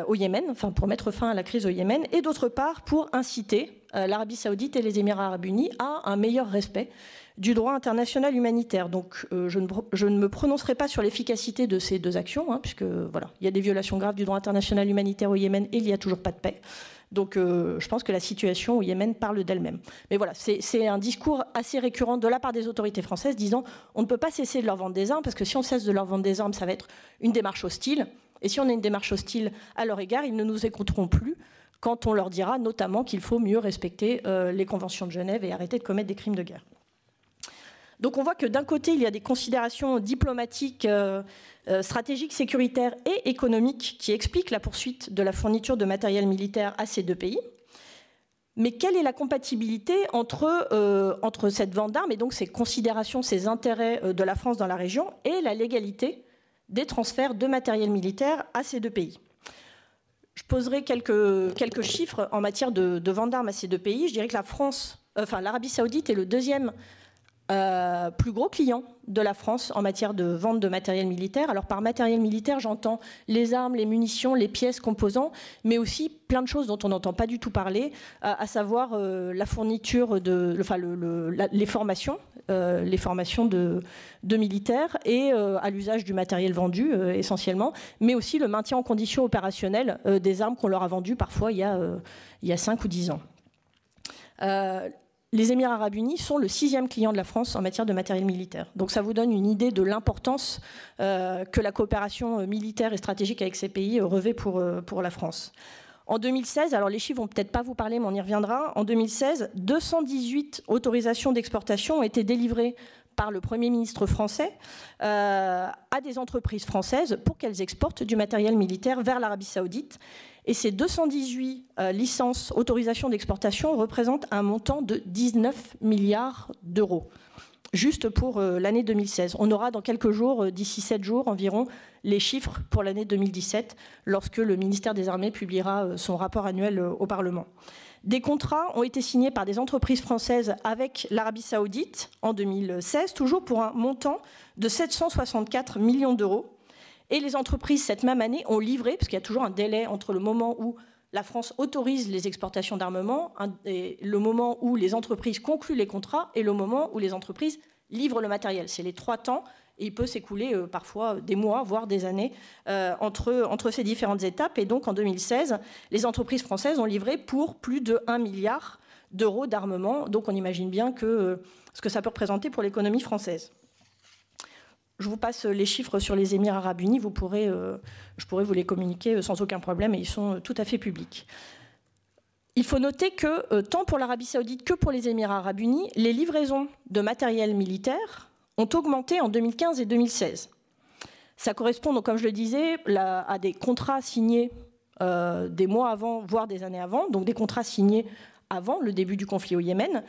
au Yémen, enfin pour mettre fin à la crise au Yémen, et d'autre part pour inciter l'Arabie Saoudite et les Émirats Arabes Unis à un meilleur respect du droit international humanitaire. Donc je ne me prononcerai pas sur l'efficacité de ces deux actions, puisque voilà, il y a des violations graves du droit international humanitaire au Yémen et il n'y a toujours pas de paix. Donc je pense que la situation au Yémen parle d'elle-même. Mais voilà, c'est un discours assez récurrent de la part des autorités françaises disant on ne peut pas cesser de leur vendre des armes, parce que si on cesse de leur vendre des armes, ça va être une démarche hostile. Et si on a une démarche hostile à leur égard, ils ne nous écouteront plus quand on leur dira notamment qu'il faut mieux respecter les conventions de Genève et arrêter de commettre des crimes de guerre. Donc on voit que d'un côté, il y a des considérations diplomatiques, stratégiques, sécuritaires et économiques qui expliquent la poursuite de la fourniture de matériel militaire à ces deux pays. Mais quelle est la compatibilité entre cette vente d'armes et donc ces considérations, ces intérêts de la France dans la région et la légalité des transferts de matériel militaire à ces deux pays ? Je poserai quelques chiffres en matière de vente d'armes à ces deux pays. Je dirais que l'Arabie Saoudite est le deuxième plus gros client de la France en matière de vente de matériel militaire. Alors par matériel militaire, j'entends les armes, les munitions, les pièces, composants, mais aussi plein de choses dont on n'entend pas du tout parler, à savoir la fourniture les formations de militaires et à l'usage du matériel vendu essentiellement, mais aussi le maintien en condition opérationnelle des armes qu'on leur a vendues parfois il y a 5 ou 10 ans. Les Émirats arabes unis sont le 6e client de la France en matière de matériel militaire. Donc ça vous donne une idée de l'importance que la coopération militaire et stratégique avec ces pays revêt pour la France. En 2016, alors les chiffres vont peut-être pas vous parler, mais on y reviendra. En 2016, 218 autorisations d'exportation ont été délivrées par le Premier ministre français à des entreprises françaises pour qu'elles exportent du matériel militaire vers l'Arabie Saoudite. Et ces 218 licences, autorisations d'exportation représentent un montant de 19 milliards d'euros, juste pour l'année 2016. On aura dans quelques jours, d'ici 7 jours environ, les chiffres pour l'année 2017, lorsque le ministère des Armées publiera son rapport annuel au Parlement. Des contrats ont été signés par des entreprises françaises avec l'Arabie Saoudite en 2016, toujours pour un montant de 764 millions d'euros. Et les entreprises, cette même année, ont livré, parce qu'il y a toujours un délai entre le moment où la France autorise les exportations d'armement, et le moment où les entreprises concluent les contrats, et le moment où les entreprises livrent le matériel. C'est les 3 temps, et il peut s'écouler parfois des mois, voire des années, entre ces différentes étapes. Et donc, en 2016, les entreprises françaises ont livré pour plus de 1 milliard d'euros d'armement. Donc, on imagine bien ce que ça peut représenter pour l'économie française. Je vous passe les chiffres sur les Émirats arabes unis. Je pourrais vous les communiquer sans aucun problème et ils sont tout à fait publics. Il faut noter que tant pour l'Arabie Saoudite que pour les Émirats arabes unis, les livraisons de matériel militaire ont augmenté en 2015 et 2016. Ça correspond, donc, comme je le disais, à des contrats signés des mois avant, voire des années avant, donc des contrats signés avant le début du conflit au Yémen.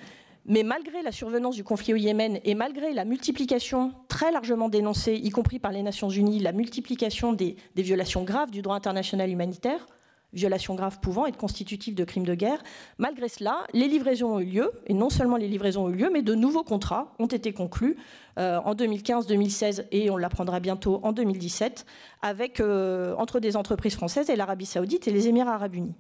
Mais malgré la survenance du conflit au Yémen et malgré la multiplication très largement dénoncée, y compris par les Nations Unies, la multiplication des violations graves du droit international humanitaire, violations graves pouvant être constitutives de crimes de guerre, malgré cela, les livraisons ont eu lieu, et non seulement les livraisons ont eu lieu, mais de nouveaux contrats ont été conclus en 2015, 2016 et on l'apprendra bientôt en 2017, entre des entreprises françaises et l'Arabie Saoudite et les Émirats arabes unis.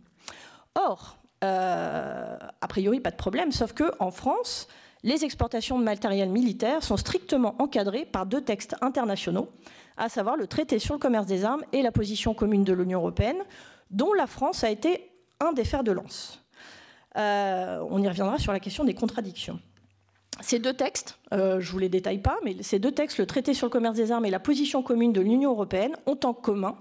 Or, a priori, pas de problème, sauf qu'en France, les exportations de matériel militaire sont strictement encadrées par 2 textes internationaux, à savoir le traité sur le commerce des armes et la position commune de l'Union européenne, dont la France a été un des fers de lance. On y reviendra sur la question des contradictions. Ces 2 textes, je ne vous les détaille pas, mais ces 2 textes, le traité sur le commerce des armes et la position commune de l'Union européenne, ont en commun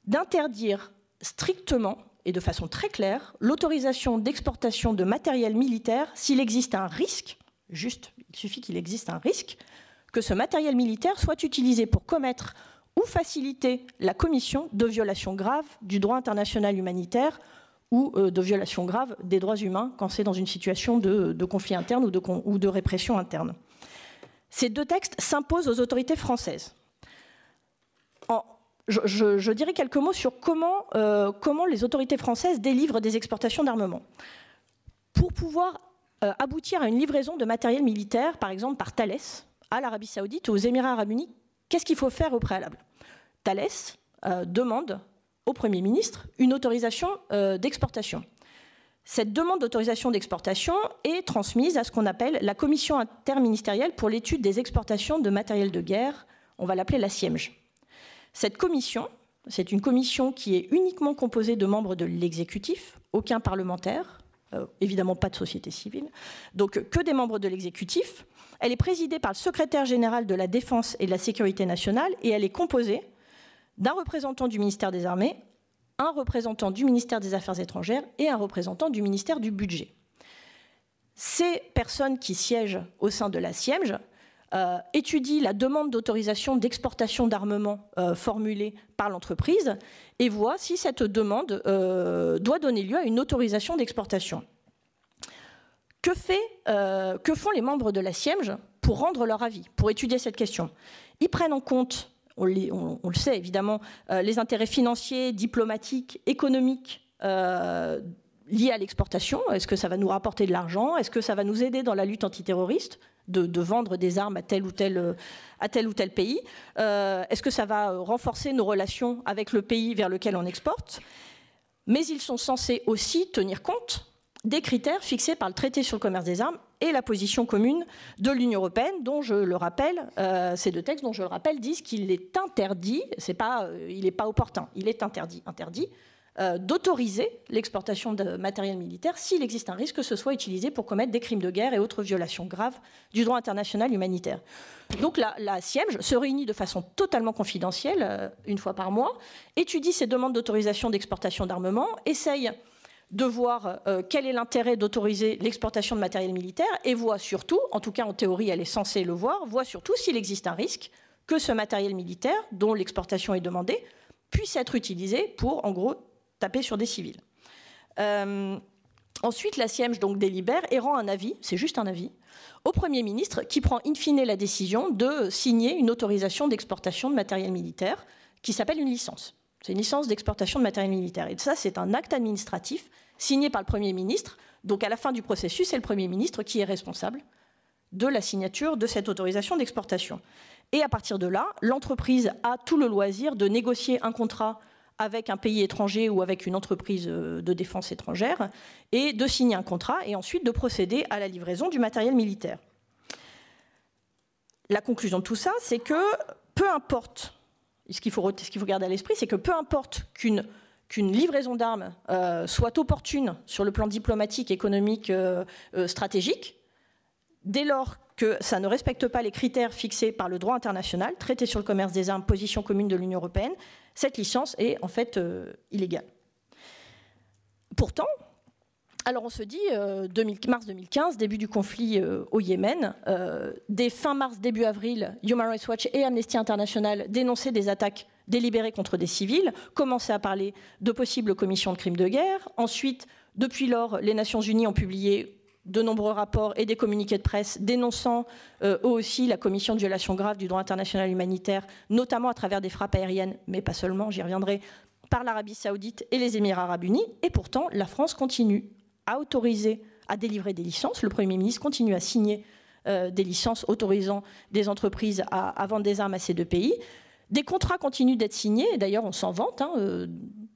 d'interdire strictement et de façon très claire l'autorisation d'exportation de matériel militaire s'il existe un risque, juste, il suffit qu'il existe un risque, que ce matériel militaire soit utilisé pour commettre ou faciliter la commission de violations graves du droit international humanitaire ou de violations graves des droits humains quand c'est dans une situation de conflit interne ou de répression interne. Ces 2 textes s'imposent aux autorités françaises. Je dirais quelques mots sur comment les autorités françaises délivrent des exportations d'armement. Pour pouvoir aboutir à une livraison de matériel militaire, par exemple par Thales, à l'Arabie Saoudite ou aux Émirats arabes unis, qu'est-ce qu'il faut faire au préalable? Thales demande au Premier ministre une autorisation d'exportation. Cette demande d'autorisation d'exportation est transmise à ce qu'on appelle la Commission interministérielle pour l'étude des exportations de matériel de guerre, on va l'appeler la CIEMG. Cette commission, c'est une commission qui est uniquement composée de membres de l'exécutif, aucun parlementaire, évidemment pas de société civile, donc que des membres de l'exécutif. Elle est présidée par le secrétaire général de la Défense et de la Sécurité nationale et elle est composée d'un représentant du ministère des Armées, un représentant du ministère des Affaires étrangères et un représentant du ministère du Budget. Ces personnes qui siègent au sein de la CIEMG étudie la demande d'autorisation d'exportation d'armement formulée par l'entreprise et voit si cette demande doit donner lieu à une autorisation d'exportation. Que font les membres de la CIEMG pour rendre leur avis, pour étudier cette question? Ils prennent en compte on le sait évidemment, les intérêts financiers, diplomatiques, économiques liés à l'exportation. Est-ce que ça va nous rapporter de l'argent? Est-ce que ça va nous aider dans la lutte antiterroriste de vendre des armes à tel ou tel pays? Est-ce que ça va renforcer nos relations avec le pays vers lequel on exporte? Mais ils sont censés aussi tenir compte des critères fixés par le traité sur le commerce des armes et la position commune de l'Union européenne, dont je le rappelle, ces deux textes, dont je le rappelle, disent qu'il est interdit, il n'est pas opportun, il est interdit d'autoriser l'exportation de matériel militaire s'il existe un risque que ce soit utilisé pour commettre des crimes de guerre et autres violations graves du droit international humanitaire. Donc la CIEMJ se réunit de façon totalement confidentielle, une fois par mois, étudie ces demandes d'autorisation d'exportation d'armement, essaye de voir quel est l'intérêt d'autoriser l'exportation de matériel militaire et voit surtout, en tout cas en théorie elle est censée le voir, voit surtout s'il existe un risque que ce matériel militaire dont l'exportation est demandée puisse être utilisé pour, en gros, taper sur des civils. Ensuite, la CIEMJ donc délibère et rend un avis, c'est juste un avis, au Premier ministre qui prend in fine la décision de signer une autorisation d'exportation de matériel militaire qui s'appelle une licence. C'est une licence d'exportation de matériel militaire. Et ça, c'est un acte administratif signé par le Premier ministre. Donc à la fin du processus, c'est le Premier ministre qui est responsable de la signature de cette autorisation d'exportation. Et à partir de là, l'entreprise a tout le loisir de négocier un contrat avec un pays étranger ou avec une entreprise de défense étrangère et de signer un contrat et ensuite de procéder à la livraison du matériel militaire. La conclusion de tout ça, c'est que peu importe, ce qu'il faut garder à l'esprit, c'est que peu importe qu'une livraison d'armes soit opportune sur le plan diplomatique, économique, stratégique, dès lors que ça ne respecte pas les critères fixés par le droit international, traité sur le commerce des armes, position commune de l'Union européenne, cette licence est en fait illégale. Pourtant, alors on se dit, mars 2015, début du conflit au Yémen, dès fin mars, début avril, Human Rights Watch et Amnesty International dénonçaient des attaques délibérées contre des civils, commençaient à parler de possibles commissions de crimes de guerre. Ensuite, depuis lors, les Nations Unies ont publié de nombreux rapports et des communiqués de presse dénonçant eux aussi la commission de violations graves du droit international humanitaire, notamment à travers des frappes aériennes, mais pas seulement, j'y reviendrai, par l'Arabie Saoudite et les Émirats Arabes Unis. Et pourtant, la France continue à autoriser, à délivrer des licences. Le Premier ministre continue à signer des licences autorisant des entreprises à vendre des armes à ces deux pays. Des contrats continuent d'être signés, et d'ailleurs on s'en vante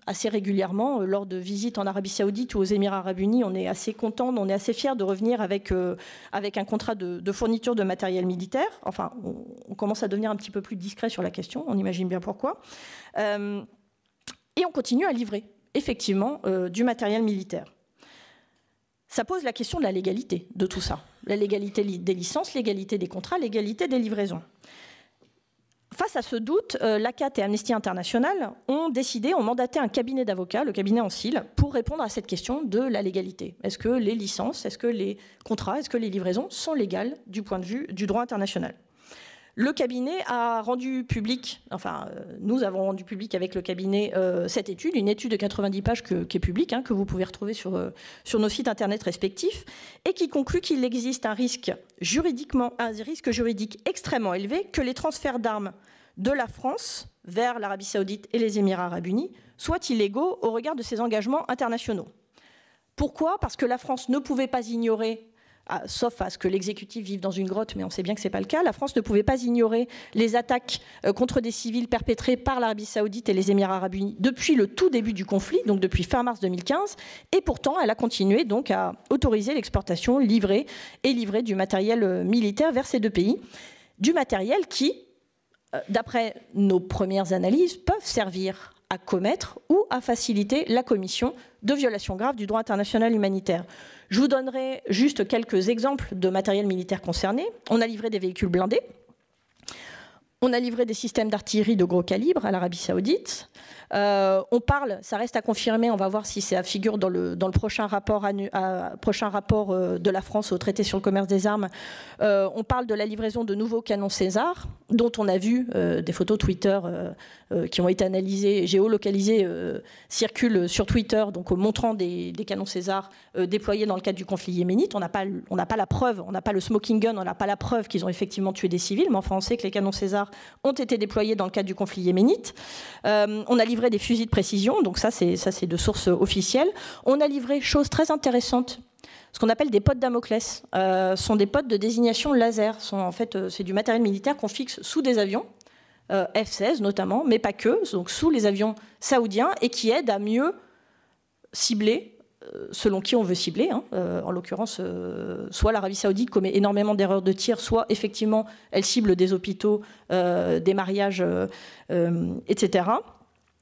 assez régulièrement lors de visites en Arabie Saoudite ou aux Émirats Arabes Unis. On est assez content, on est assez fiers de revenir avec un contrat de fourniture de matériel militaire. Enfin, on commence à devenir un petit peu plus discret sur la question, on imagine bien pourquoi. Et on continue à livrer, effectivement, du matériel militaire. Ça pose la question de la légalité de tout ça. La légalité des licences, l'égalité des contrats, l'égalité des livraisons. Face à ce doute, l'ACAT et Amnesty International ont mandaté un cabinet d'avocats, le cabinet Ancil, pour répondre à cette question de la légalité. Est-ce que les licences, est-ce que les contrats, est-ce que les livraisons sont légales du point de vue du droit international? Le cabinet a rendu public, nous avons rendu public avec le cabinet cette étude, une étude de 90 pages qui est publique, que vous pouvez retrouver sur nos sites internet respectifs, et qui conclut qu'il existe un risque juridique extrêmement élevé que les transferts d'armes de la France vers l'Arabie Saoudite et les Émirats Arabes Unis soient illégaux au regard de ses engagements internationaux. Pourquoi? Parce que la France ne pouvait pas ignorer, sauf à ce que l'exécutif vive dans une grotte, mais on sait bien que ce n'est pas le cas, la France ne pouvait pas ignorer les attaques contre des civils perpétrées par l'Arabie Saoudite et les Émirats Arabes Unis depuis le tout début du conflit, donc depuis fin mars 2015, et pourtant elle a continué donc à autoriser l'exportation, livrer du matériel militaire vers ces deux pays, du matériel qui, d'après nos premières analyses, peuvent servir à commettre ou à faciliter la commission de violations graves du droit international humanitaire. Je vous donnerai juste quelques exemples de matériel militaire concerné. On a livré des véhicules blindés. On a livré des systèmes d'artillerie de gros calibre à l'Arabie Saoudite. On parle, ça reste à confirmer, on va voir si ça figure dans le prochain rapport de la France au traité sur le commerce des armes. On parle de la livraison de nouveaux canons César, dont on a vu des photos Twitter qui ont été analysées, géolocalisées, circulent sur Twitter, donc montrant des canons César déployés dans le cadre du conflit yéménite. On n'a pas la preuve, on n'a pas le smoking gun, on n'a pas la preuve qu'ils ont effectivement tué des civils, mais enfin on sait que les canons César ont été déployés dans le cadre du conflit yéménite. On a livré des fusils de précision, donc ça c'est de sources officielles. On a livré, chose très intéressante, ce qu'on appelle des potes Damoclès. Sont des potes de désignation laser. En fait, c'est du matériel militaire qu'on fixe sous des avions, F-16 notamment, mais pas que, donc sous les avions saoudiens, et qui aident à mieux cibler selon qui on veut cibler. En l'occurrence, soit l'Arabie Saoudite commet énormément d'erreurs de tir, soit effectivement elle cible des hôpitaux, des mariages, etc.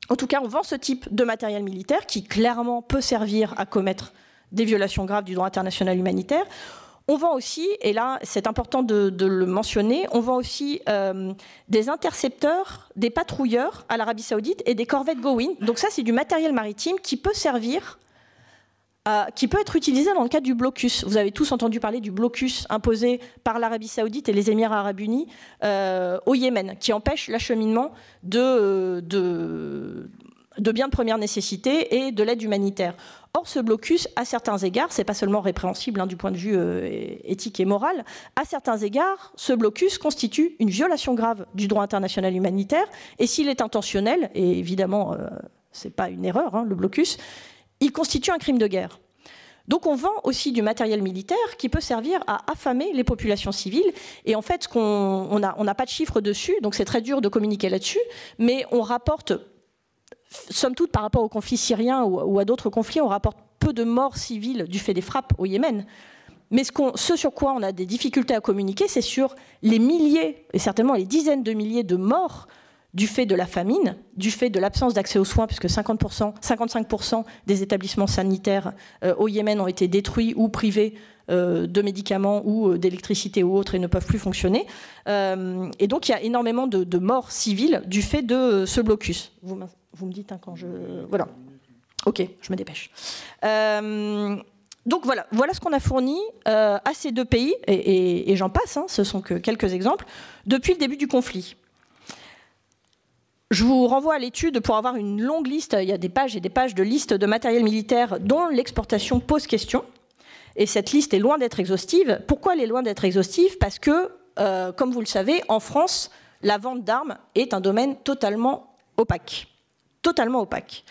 En tout cas, on vend ce type de matériel militaire qui clairement peut servir à commettre des violations graves du droit international humanitaire. On vend aussi, et là c'est important de le mentionner, on vend aussi des intercepteurs, des patrouilleurs à l'Arabie Saoudite et des corvettes Gowin. Donc ça c'est du matériel maritime qui peut servir, qui peut être utilisé dans le cadre du blocus. Vous avez tous entendu parler du blocus imposé par l'Arabie Saoudite et les Émirats Arabes Unis au Yémen, qui empêche l'acheminement de biens de première nécessité et de l'aide humanitaire. Or, ce blocus, à certains égards, c'est pas seulement répréhensible du point de vue éthique et moral, à certains égards, ce blocus constitue une violation grave du droit international humanitaire, et s'il est intentionnel, et évidemment, c'est pas une erreur, le blocus, il constitue un crime de guerre. Donc on vend aussi du matériel militaire qui peut servir à affamer les populations civiles. Et en fait, on n'a pas de chiffres dessus, donc c'est très dur de communiquer là-dessus, mais on rapporte, somme toute, par rapport au conflit syrien ou à d'autres conflits, on rapporte peu de morts civiles du fait des frappes au Yémen. Mais ce sur quoi on a des difficultés à communiquer, c'est sur les milliers, et certainement les dizaines de milliers de morts du fait de la famine, du fait de l'absence d'accès aux soins, puisque 55% des établissements sanitaires au Yémen ont été détruits ou privés de médicaments ou d'électricité ou autres et ne peuvent plus fonctionner. Et donc il y a énormément de morts civiles du fait de ce blocus. Vous me dites quand je... Voilà. Ok, je me dépêche. Donc voilà ce qu'on a fourni à ces deux pays, et j'en passe, ce sont que quelques exemples, depuis le début du conflit. Je vous renvoie à l'étude pour avoir une longue liste, il y a des pages et des pages de listes de matériel militaire dont l'exportation pose question. Et cette liste est loin d'être exhaustive. Pourquoi elle est loin d'être exhaustive? Parce que, comme vous le savez, en France, la vente d'armes est un domaine totalement opaque. Totalement opaque.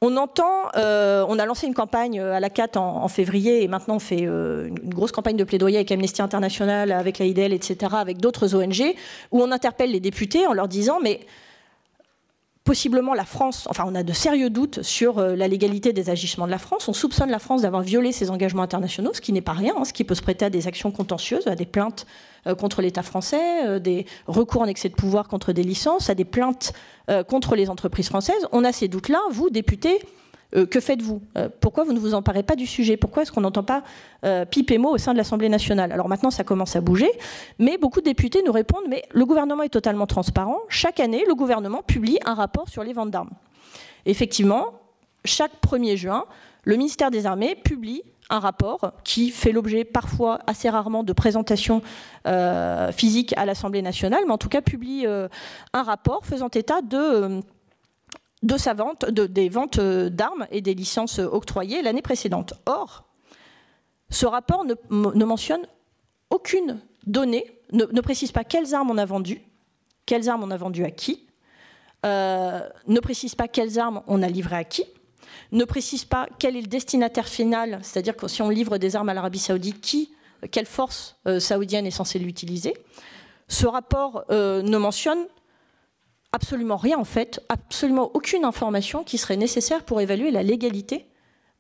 On a lancé une campagne à la CAT en février, et maintenant on fait une grosse campagne de plaidoyer avec Amnesty International, avec l'AIDL, etc., avec d'autres ONG, où on interpelle les députés en leur disant « mais possiblement la France, enfin on a de sérieux doutes sur la légalité des agissements de la France, on soupçonne la France d'avoir violé ses engagements internationaux, ce qui n'est pas rien, ce qui peut se prêter à des actions contentieuses, à des plaintes contre l'État français, des recours en excès de pouvoir contre des licences, à des plaintes contre les entreprises françaises. On a ces doutes-là, vous, députés, que faites-vous? Pourquoi vous ne vous emparez pas du sujet? Pourquoi est-ce qu'on n'entend pas pipe et mot au sein de l'Assemblée nationale? Alors maintenant, ça commence à bouger, mais beaucoup de députés nous répondent « mais le gouvernement est totalement transparent. Chaque année, le gouvernement publie un rapport sur les ventes d'armes. » Effectivement, chaque 1er juin, le ministère des Armées publie un rapport qui fait l'objet parfois, assez rarement, de présentations physiques à l'Assemblée nationale, mais en tout cas publie un rapport faisant état de sa vente, des ventes d'armes et des licences octroyées l'année précédente. Or, ce rapport ne mentionne aucune donnée, ne précise pas quelles armes on a vendues à qui, ne précise pas quelles armes on a livrées à qui, ne précise pas quel est le destinataire final, c'est-à-dire que si on livre des armes à l'Arabie Saoudite, quelle force saoudienne est censée l'utiliser. Ce rapport ne mentionne absolument rien en fait, absolument aucune information qui serait nécessaire pour évaluer la légalité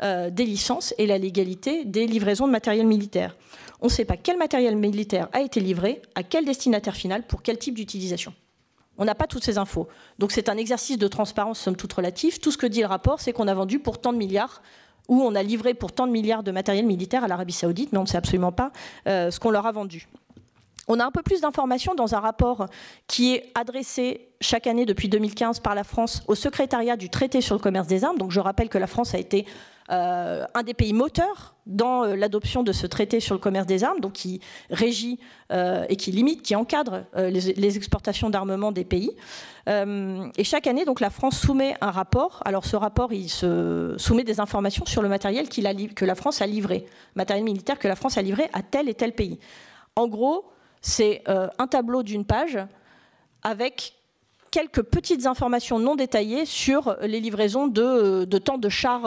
des licences et la légalité des livraisons de matériel militaire. On ne sait pas quel matériel militaire a été livré, à quel destinataire final, pour quel type d'utilisation. On n'a pas toutes ces infos. Donc c'est un exercice de transparence somme toute relatif. Tout ce que dit le rapport, c'est qu'on a vendu pour tant de milliards, ou on a livré pour tant de milliards de matériel militaire à l'Arabie Saoudite, mais on ne sait absolument pas ce qu'on leur a vendu. On a un peu plus d'informations dans un rapport qui est adressé chaque année depuis 2015 par la France au secrétariat du traité sur le commerce des armes. Donc je rappelle que la France a été un des pays moteurs dans l'adoption de ce traité sur le commerce des armes, donc qui régit et qui limite, qui encadre les exportations d'armement des pays. Et chaque année, donc, la France soumet un rapport. Alors ce rapport, il se soumet des informations sur le matériel que la France a livré, matériel militaire que la France a livré à tel et tel pays. En gros, c'est un tableau d'une page avec quelques petites informations non détaillées sur les livraisons de tanks de chars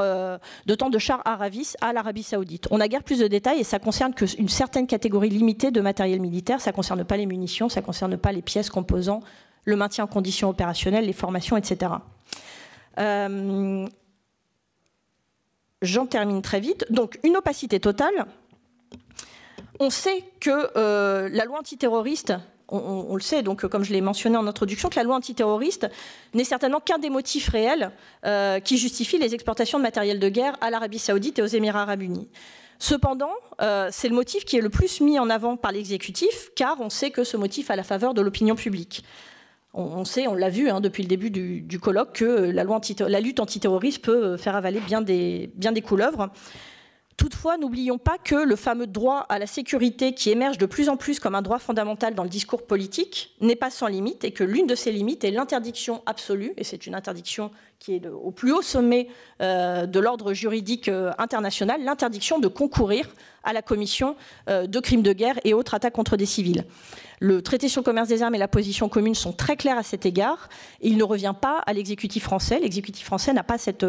Aravis à l'Arabie Saoudite. On n'a guère plus de détails et ça concerne qu'une certaine catégorie limitée de matériel militaire. Ça ne concerne pas les munitions, ça ne concerne pas les pièces composant le maintien en conditions opérationnelles, les formations, etc. J'en termine très vite. Donc, une opacité totale. On sait que la loi antiterroriste... On le sait, donc, comme je l'ai mentionné en introduction, que la loi antiterroriste n'est certainement qu'un des motifs réels qui justifie les exportations de matériel de guerre à l'Arabie Saoudite et aux Émirats Arabes Unis. Cependant, c'est le motif qui est le plus mis en avant par l'exécutif, car on sait que ce motif a la faveur de l'opinion publique. On sait, on l'a vu depuis le début du colloque, que la lutte antiterroriste peut faire avaler bien des couleuvres. Toutefois, n'oublions pas que le fameux droit à la sécurité qui émerge de plus en plus comme un droit fondamental dans le discours politique n'est pas sans limite et que l'une de ces limites est l'interdiction absolue, et c'est une interdiction qui est au plus haut sommet de l'ordre juridique international, l'interdiction de concourir à la commission de crimes de guerre et autres attaques contre des civils. Le traité sur le commerce des armes et la position commune sont très clairs à cet égard. Il ne revient pas à l'exécutif français. L'exécutif français n'a pas cette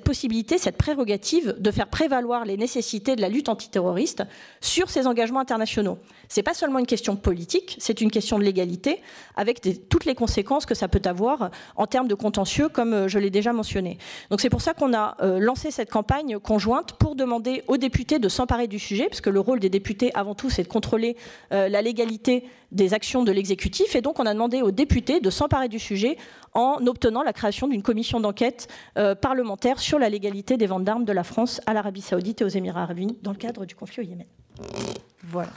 possibilité, cette prérogative de faire prévaloir les nécessités de la lutte antiterroriste sur ses engagements internationaux. Ce n'est pas seulement une question politique, c'est une question de légalité, avec toutes les conséquences que ça peut avoir en termes de contentieux, comme je l'ai déjà mentionné. Donc c'est pour ça qu'on a lancé cette campagne conjointe pour demander aux députés de s'emparer du sujet, parce que le rôle des députés, avant tout, c'est de contrôler la légalité des actions de l'exécutif. Et donc, on a demandé aux députés de s'emparer du sujet en obtenant la création d'une commission d'enquête parlementaire sur la légalité des ventes d'armes de la France à l'Arabie Saoudite et aux Émirats Arabes Unis dans le cadre du conflit au Yémen. Voilà.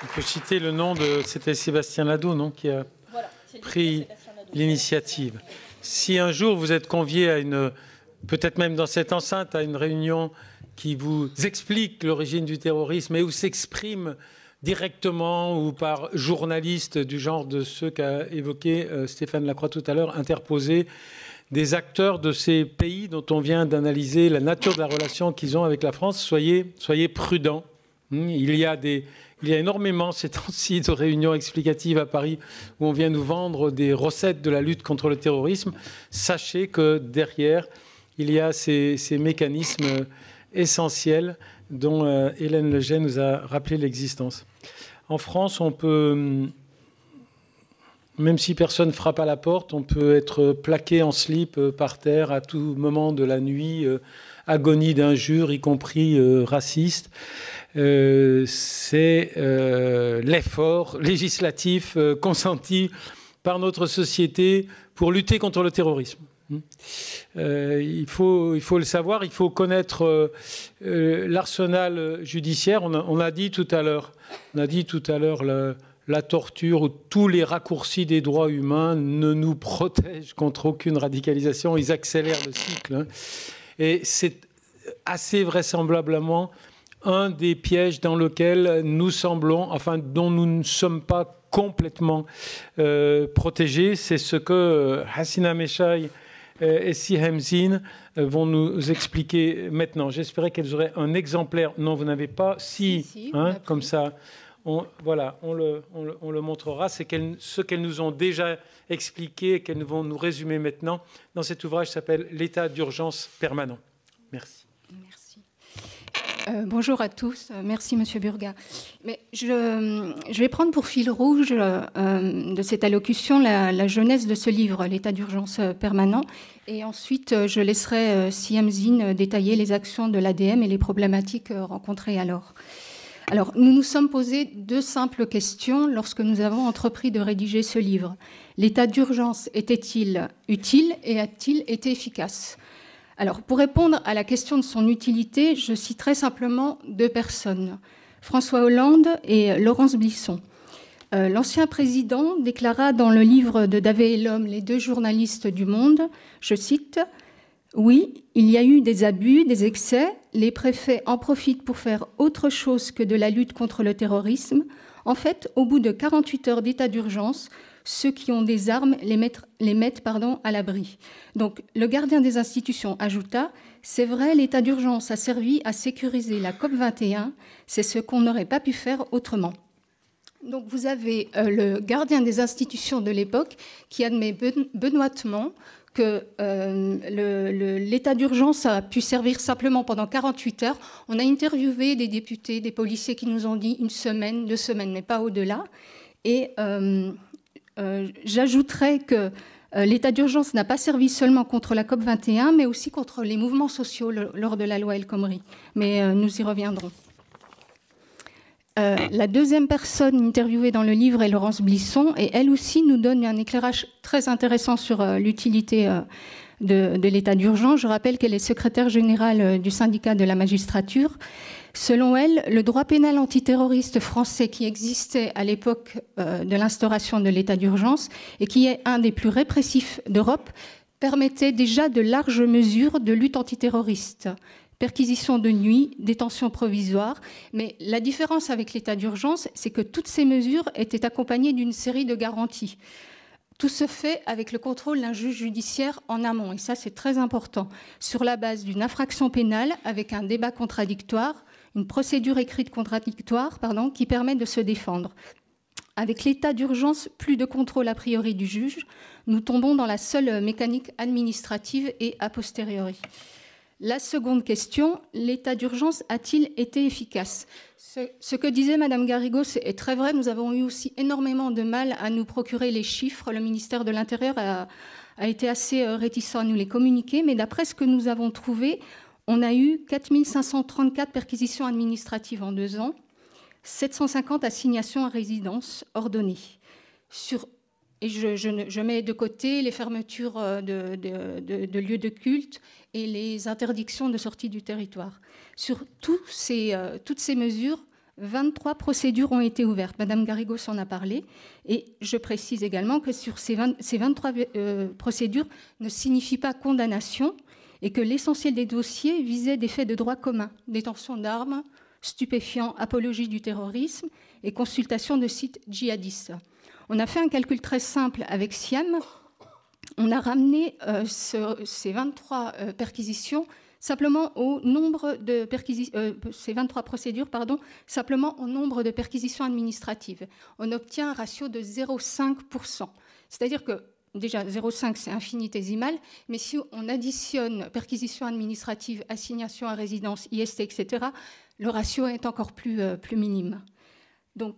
On peut citer le nom de... C'était Sébastien Nadeau, non, qui a pris l'initiative. Si un jour vous êtes convié à une... peut-être même dans cette enceinte, à une réunion qui vous explique l'origine du terrorisme et où s'exprime directement ou par journalistes du genre de ceux qu'a évoqué Stéphane Lacroix tout à l'heure, interposer des acteurs de ces pays dont on vient d'analyser la nature de la relation qu'ils ont avec la France, soyez prudents. Il y a énormément ces temps-ci de réunions explicatives à Paris où on vient nous vendre des recettes de la lutte contre le terrorisme. Sachez que derrière, il y a ces mécanismes essentiels dont Hélène Leget nous a rappelé l'existence. En France, on peut, même si personne ne frappe à la porte, on peut être plaqué en slip par terre à tout moment de la nuit, agonie d'injures, y compris racistes. C'est l'effort législatif consenti par notre société pour lutter contre le terrorisme. Il faut le savoir, il faut connaître l'arsenal judiciaire. On a dit tout à l'heure la torture ou tous les raccourcis des droits humains ne nous protègent contre aucune radicalisation, ils accélèrent le cycle. Et c'est assez vraisemblablement un des pièges dans lequel nous semblons, enfin dont nous ne sommes pas complètement protégés. C'est ce que Hassina Meshaï et Si Hemzine vont nous expliquer maintenant. J'espérais qu'elles auraient un exemplaire. Non, vous n'avez pas. Si comme ça, on le montrera. C'est ce qu'elles nous ont déjà expliqué et qu'elles vont nous résumer maintenant dans cet ouvrage qui s'appelle « L'état d'urgence permanent ». Merci. Merci. Bonjour à tous. Merci, Monsieur Burga. Mais je vais prendre pour fil rouge de cette allocution la genèse de ce livre, L'état d'urgence permanent. Et ensuite, je laisserai Si Hemzine détailler les actions de l'ADM et les problématiques rencontrées alors. Alors, nous nous sommes posé deux simples questions lorsque nous avons entrepris de rédiger ce livre. L'état d'urgence était-il utile et a-t-il été efficace ? Alors, pour répondre à la question de son utilité, je citerai simplement deux personnes, François Hollande et Laurence Blisson. L'ancien président déclara dans le livre de Davé et l'Homme, les deux journalistes du Monde, je cite, « Oui, il y a eu des abus, des excès, les préfets en profitent pour faire autre chose que de la lutte contre le terrorisme. En fait, au bout de 48 heures d'état d'urgence, ceux qui ont des armes les mettent à l'abri. » Donc, le gardien des institutions ajouta c'est vrai, l'état d'urgence a servi à sécuriser la COP21. C'est ce qu'on n'aurait pas pu faire autrement. Donc vous avez le gardien des institutions de l'époque qui admet benoîtement que l'état d'urgence a pu servir simplement pendant 48 heures. On a interviewé des députés, des policiers qui nous ont dit 1 semaine, 2 semaines, mais pas au-delà. Et j'ajouterais que l'état d'urgence n'a pas servi seulement contre la COP21, mais aussi contre les mouvements sociaux lors de la loi El Khomri. Mais nous y reviendrons. La deuxième personne interviewée dans le livre est Laurence Blisson, et elle aussi nous donne un éclairage très intéressant sur l'utilité de l'état d'urgence. Je rappelle qu'elle est secrétaire générale du syndicat de la magistrature. Selon elle, le droit pénal antiterroriste français qui existait à l'époque de l'instauration de l'état d'urgence et qui est un des plus répressifs d'Europe permettait déjà de larges mesures de lutte antiterroriste. Perquisition de nuit, détention provisoire. Mais la différence avec l'état d'urgence, c'est que toutes ces mesures étaient accompagnées d'une série de garanties. Tout se fait avec le contrôle d'un juge judiciaire en amont, et ça c'est très important, sur la base d'une infraction pénale avec un débat contradictoire, une procédure écrite contradictoire, qui permet de se défendre. Avec l'état d'urgence, plus de contrôle a priori du juge, nous tombons dans la seule mécanique administrative et a posteriori. La seconde question, l'état d'urgence a-t-il été efficace ? Ce que disait Madame Garrigos est très vrai. Nous avons eu aussi énormément de mal à nous procurer les chiffres. Le ministère de l'Intérieur a été assez réticent à nous les communiquer. Mais d'après ce que nous avons trouvé, on a eu 4 534 perquisitions administratives en 2 ans, 750 assignations à résidence ordonnées. Et je mets de côté les fermetures de lieux de culte et les interdictions de sortie du territoire. Sur toutes ces mesures, 23 procédures ont été ouvertes. Madame Garrigos en a parlé. Et je précise également que sur ces 23 procédures ne signifient pas condamnation et que l'essentiel des dossiers visait des faits de droit commun, détention d'armes, stupéfiants, apologie du terrorisme et consultation de sites djihadistes. On a fait un calcul très simple avec SIAM. On a ramené ces 23 perquisitions simplement au nombre de ces 23 procédures, simplement au nombre de perquisitions administratives. On obtient un ratio de 0,5%. C'est-à-dire que, déjà, 0,5, c'est infinitésimal, mais si on additionne perquisitions administratives, assignation à résidence, IST, etc., le ratio est encore plus minime. Donc,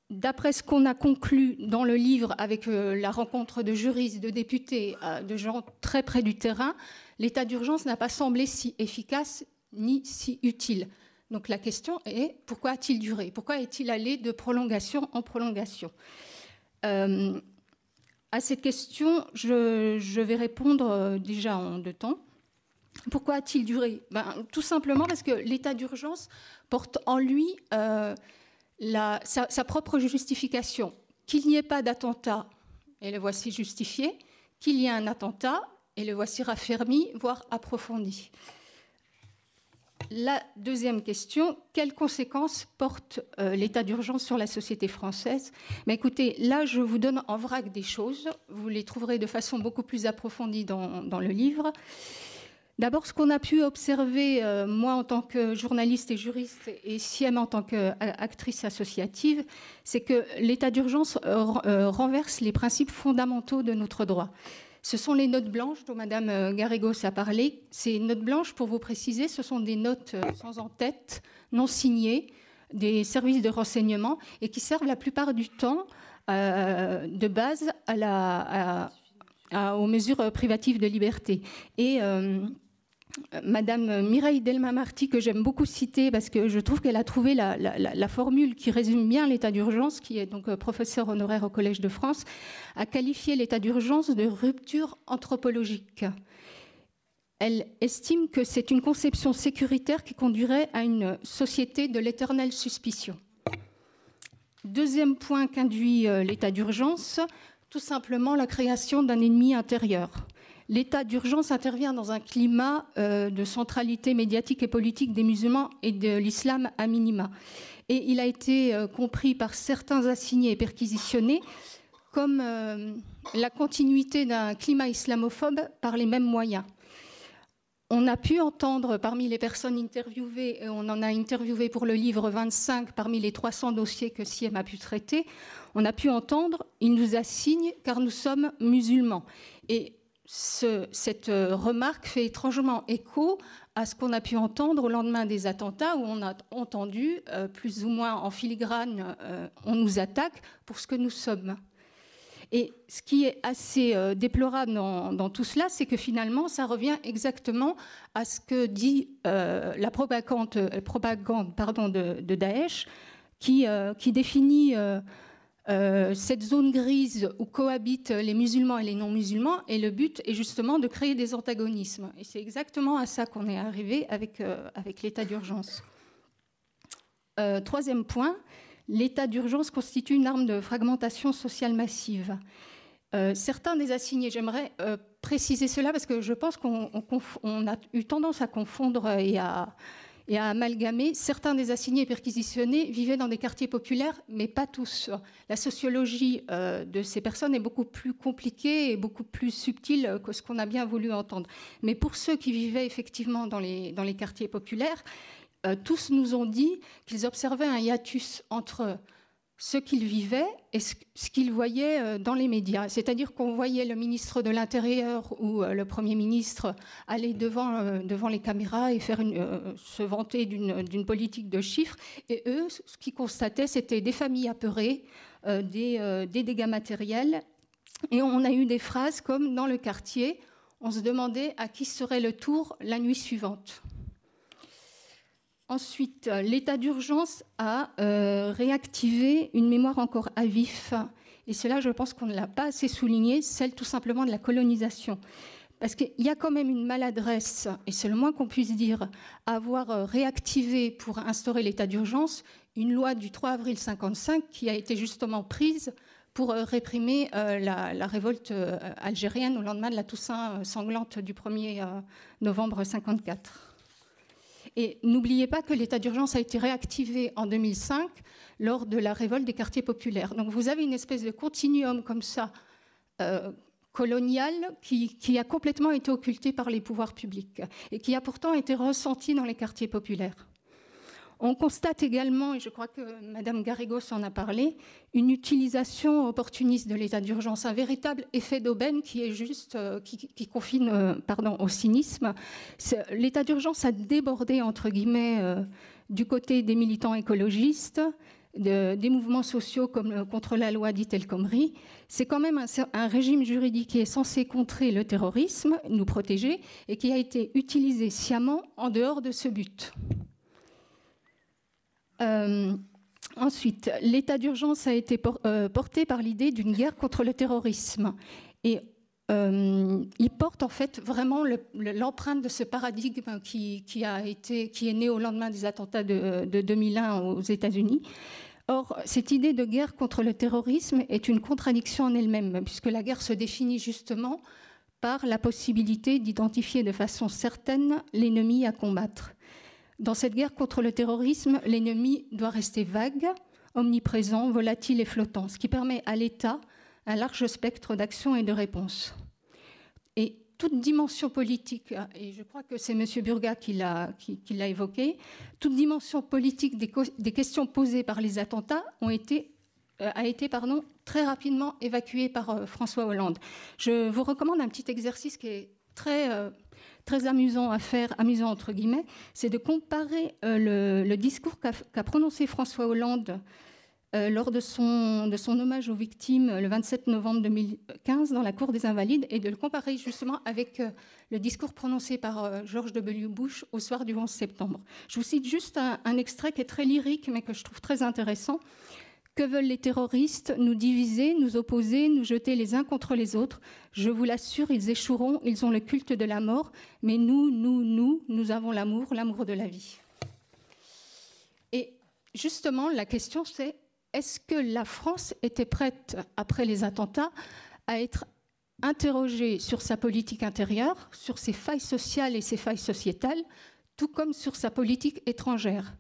d'après ce qu'on a conclu dans le livre avec la rencontre de juristes, de députés, de gens très près du terrain, l'état d'urgence n'a pas semblé si efficace ni si utile. Donc la question est, pourquoi a-t-il duré ? Pourquoi est-il allé de prolongation en prolongation ? À cette question, je vais répondre déjà en 2 temps. Pourquoi a-t-il duré ? Tout simplement parce que l'état d'urgence porte en lui sa propre justification. Qu'il n'y ait pas d'attentat, et le voici justifié. Qu'il y ait un attentat, et le voici raffermi, voire approfondi. La deuxième question, quelles conséquences porte l'état d'urgence sur la société française ? Mais écoutez, là, je vous donne en vrac des choses. Vous les trouverez de façon beaucoup plus approfondie dans le livre. D'abord, ce qu'on a pu observer, moi en tant que journaliste et juriste, et Siem en tant qu'actrice associative, c'est que l'état d'urgence renverse les principes fondamentaux de notre droit. Ce sont les notes blanches dont Madame Garrigos a parlé. Ces notes blanches, pour vous préciser, ce sont des notes sans en-tête, non signées, des services de renseignement, et qui servent la plupart du temps de base aux mesures privatives de liberté. Et Madame Mireille Delma-Marty, que j'aime beaucoup citer parce que je trouve qu'elle a trouvé la formule qui résume bien l'état d'urgence, qui est donc professeure honoraire au Collège de France, a qualifié l'état d'urgence de rupture anthropologique. Elle estime que c'est une conception sécuritaire qui conduirait à une société de l'éternelle suspicion. Deuxième point qu'induit l'état d'urgence, tout simplement la création d'un ennemi intérieur. L'état d'urgence intervient dans un climat de centralité médiatique et politique des musulmans et de l'islam à minima. Et il a été compris par certains assignés et perquisitionnés comme la continuité d'un climat islamophobe par les mêmes moyens. On a pu entendre parmi les personnes interviewées, et on en a interviewé pour le livre 25 parmi les 300 dossiers que SIEM a pu traiter, on a pu entendre « il nous assigne car nous sommes musulmans ». Et cette remarque fait étrangement écho à ce qu'on a pu entendre au lendemain des attentats, où on a entendu, plus ou moins en filigrane, on nous attaque pour ce que nous sommes. Et ce qui est assez déplorable dans tout cela, c'est que finalement, ça revient exactement à ce que dit la propagande de Daesh, qui définit cette zone grise où cohabitent les musulmans et les non-musulmans, et le but est justement de créer des antagonismes. Et c'est exactement à ça qu'on est arrivé avec l'état d'urgence. Troisième point, l'état d'urgence constitue une arme de fragmentation sociale massive. Certains des assignés, j'aimerais préciser cela parce que je pense qu'on a eu tendance à confondre et à amalgamer. Certains des assignés perquisitionnés vivaient dans des quartiers populaires, mais pas tous. La sociologie de ces personnes est beaucoup plus compliquée et beaucoup plus subtile que ce qu'on a bien voulu entendre. Mais pour ceux qui vivaient effectivement dans les quartiers populaires, tous nous ont dit qu'ils observaient un hiatus entre ce qu'ils vivaient et ce qu'ils voyaient dans les médias. C'est-à-dire qu'on voyait le ministre de l'Intérieur ou le Premier ministre aller devant les caméras et se vanter d'une politique de chiffres. Et eux, ce qu'ils constataient, c'était des familles apeurées, des dégâts matériels. Et on a eu des phrases comme « dans le quartier, on se demandait à qui serait le tour la nuit suivante ». Ensuite, l'état d'urgence a réactivé une mémoire encore à vif. Et cela, je pense qu'on ne l'a pas assez souligné, celle tout simplement de la colonisation. Parce qu'il y a quand même une maladresse, et c'est le moins qu'on puisse dire, à avoir réactivé pour instaurer l'état d'urgence une loi du 3 avril 1955 qui a été justement prise pour réprimer la révolte algérienne au lendemain de la Toussaint sanglante du 1er novembre 1954. Et n'oubliez pas que l'état d'urgence a été réactivé en 2005 lors de la révolte des quartiers populaires. Donc vous avez une espèce de continuum comme ça, colonial, qui a complètement été occulté par les pouvoirs publics et qui a pourtant été ressenti dans les quartiers populaires. On constate également, et je crois que Mme Garrigos en a parlé, une utilisation opportuniste de l'état d'urgence, un véritable effet d'aubaine qui est juste, qui confine au cynisme. L'état d'urgence a débordé, entre guillemets, du côté des militants écologistes, des mouvements sociaux comme contre la loi dite El Khomri. C'est quand même un régime juridique qui est censé contrer le terrorisme, nous protéger, et qui a été utilisé sciemment en dehors de ce but. Ensuite, l'état d'urgence a été porté par l'idée d'une guerre contre le terrorisme. Et il porte en fait vraiment l'empreinte de ce paradigme qui est né au lendemain des attentats de 2001 aux États-Unis. Or, cette idée de guerre contre le terrorisme est une contradiction en elle-même, puisque la guerre se définit justement par la possibilité d'identifier de façon certaine l'ennemi à combattre. Dans cette guerre contre le terrorisme, l'ennemi doit rester vague, omniprésent, volatile et flottant, ce qui permet à l'État un large spectre d'actions et de réponses. Et toute dimension politique, et je crois que c'est M. Burga qui l'a évoqué, toute dimension politique des questions posées par les attentats a été très rapidement évacuée par François Hollande. Je vous recommande un petit exercice qui est très amusant à faire, amusant entre guillemets, c'est de comparer le discours qu'a prononcé François Hollande lors de son hommage aux victimes le 27 novembre 2015 dans la Cour des Invalides et de le comparer justement avec le discours prononcé par George W. Bush au soir du 11 septembre. Je vous cite juste un extrait qui est très lyrique mais que je trouve très intéressant. Que veulent les terroristes? Nous diviser, nous opposer, nous jeter les uns contre les autres. Je vous l'assure, ils échoueront, ils ont le culte de la mort, mais nous avons l'amour de la vie. Et justement, la question c'est, est-ce que la France était prête, après les attentats, à être interrogée sur sa politique intérieure, sur ses failles sociales et ses failles sociétales, tout comme sur sa politique étrangère?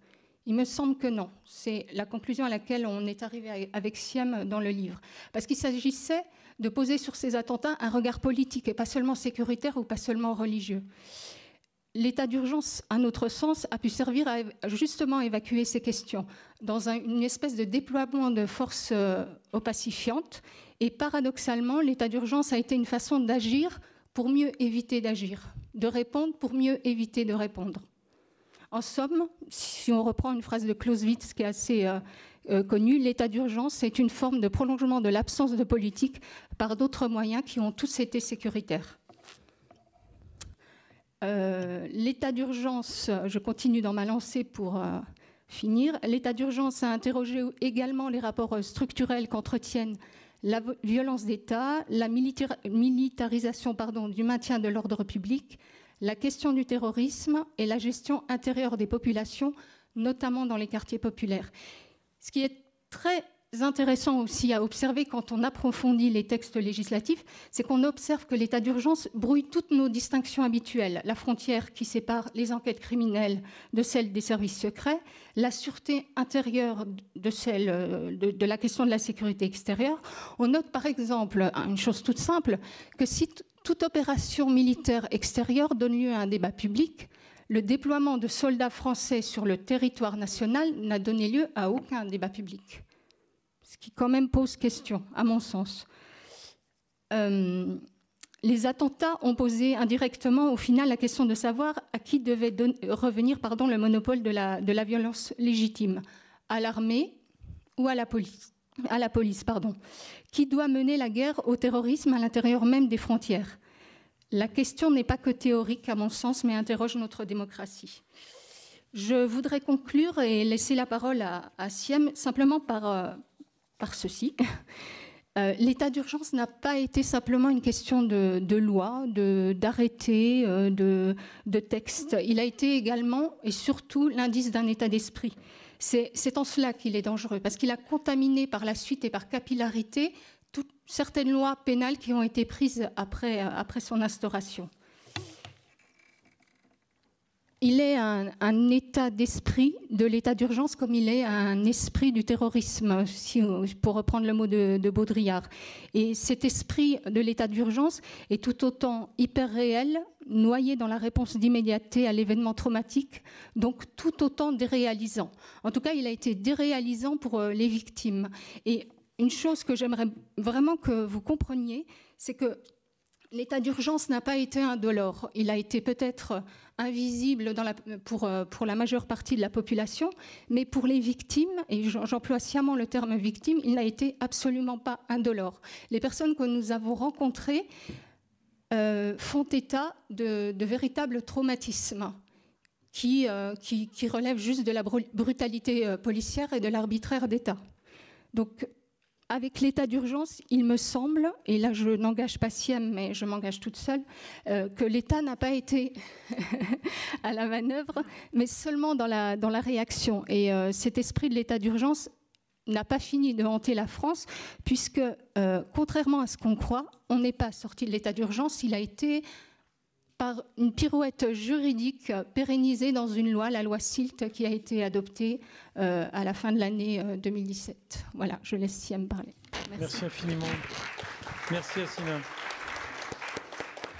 Il me semble que non. C'est la conclusion à laquelle on est arrivé avec SIEM dans le livre. Parce qu'il s'agissait de poser sur ces attentats un regard politique et pas seulement sécuritaire ou pas seulement religieux. l'état d'urgence, à notre sens, a pu servir à justement évacuer ces questions dans une espèce de déploiement de forces opacifiantes. Et paradoxalement, l'état d'urgence a été une façon d'agir pour mieux éviter d'agir, de répondre pour mieux éviter de répondre. En somme, si on reprend une phrase de Clausewitz qui est assez connue, l'état d'urgence est une forme de prolongement de l'absence de politique par d'autres moyens qui ont tous été sécuritaires. L'état d'urgence, je continue dans ma lancée pour finir, l'état d'urgence a interrogé également les rapports structurels qu'entretiennent la violence d'État, la militarisation du maintien de l'ordre public, la question du terrorisme et la gestion intérieure des populations, notamment dans les quartiers populaires. Ce qui est très intéressant aussi à observer quand on approfondit les textes législatifs, c'est qu'on observe que l'état d'urgence brouille toutes nos distinctions habituelles. La frontière qui sépare les enquêtes criminelles de celles des services secrets, la sûreté intérieure de celle de la question de la sécurité extérieure. On note par exemple une chose toute simple, que si toute opération militaire extérieure donne lieu à un débat public, le déploiement de soldats français sur le territoire national n'a donné lieu à aucun débat public. Ce qui quand même pose question, à mon sens. Les attentats ont posé indirectement, au final, la question de savoir à qui devait revenir le monopole de la violence légitime, à l'armée ou à la police. Qui doit mener la guerre au terrorisme à l'intérieur même des frontières? La question n'est pas que théorique, à mon sens, mais interroge notre démocratie. Je voudrais conclure et laisser la parole à Siem, simplement par ceci. L'état d'urgence n'a pas été simplement une question de loi, d'arrêté, de texte. Il a été également et surtout l'indice d'un état d'esprit. C'est en cela qu'il est dangereux, parce qu'il a contaminé par la suite et par capillarité certaines lois pénales qui ont été prises après son instauration. Il est un état d'esprit de l'état d'urgence comme il est un esprit du terrorisme, pour reprendre le mot de Baudrillard. Et cet esprit de l'état d'urgence est tout autant hyper réel, noyé dans la réponse d'immédiateté à l'événement traumatique, donc tout autant déréalisant. En tout cas, il a été déréalisant pour les victimes. Et une chose que j'aimerais vraiment que vous compreniez, c'est que l'état d'urgence n'a pas été indolore. Il a été peut-être invisible pour la majeure partie de la population, mais pour les victimes, et j'emploie sciemment le terme victime, il n'a été absolument pas indolore. Les personnes que nous avons rencontrées font état de véritables traumatismes qui relèvent juste de la brutalité policière et de l'arbitraire d'État. Donc, avec l'état d'urgence, il me semble, et là je n'engage pas Siem, mais je m'engage toute seule, que l'État n'a pas été à la manœuvre, mais seulement dans la réaction. Et cet esprit de l'état d'urgence n'a pas fini de hanter la France, puisque, contrairement à ce qu'on croit, on n'est pas sorti de l'état d'urgence, il a été, par une pirouette juridique, pérennisé dans une loi, la loi SILT, qui a été adoptée à la fin de l'année 2017. Voilà, je laisse Siem parler. Merci infiniment. Merci Assina.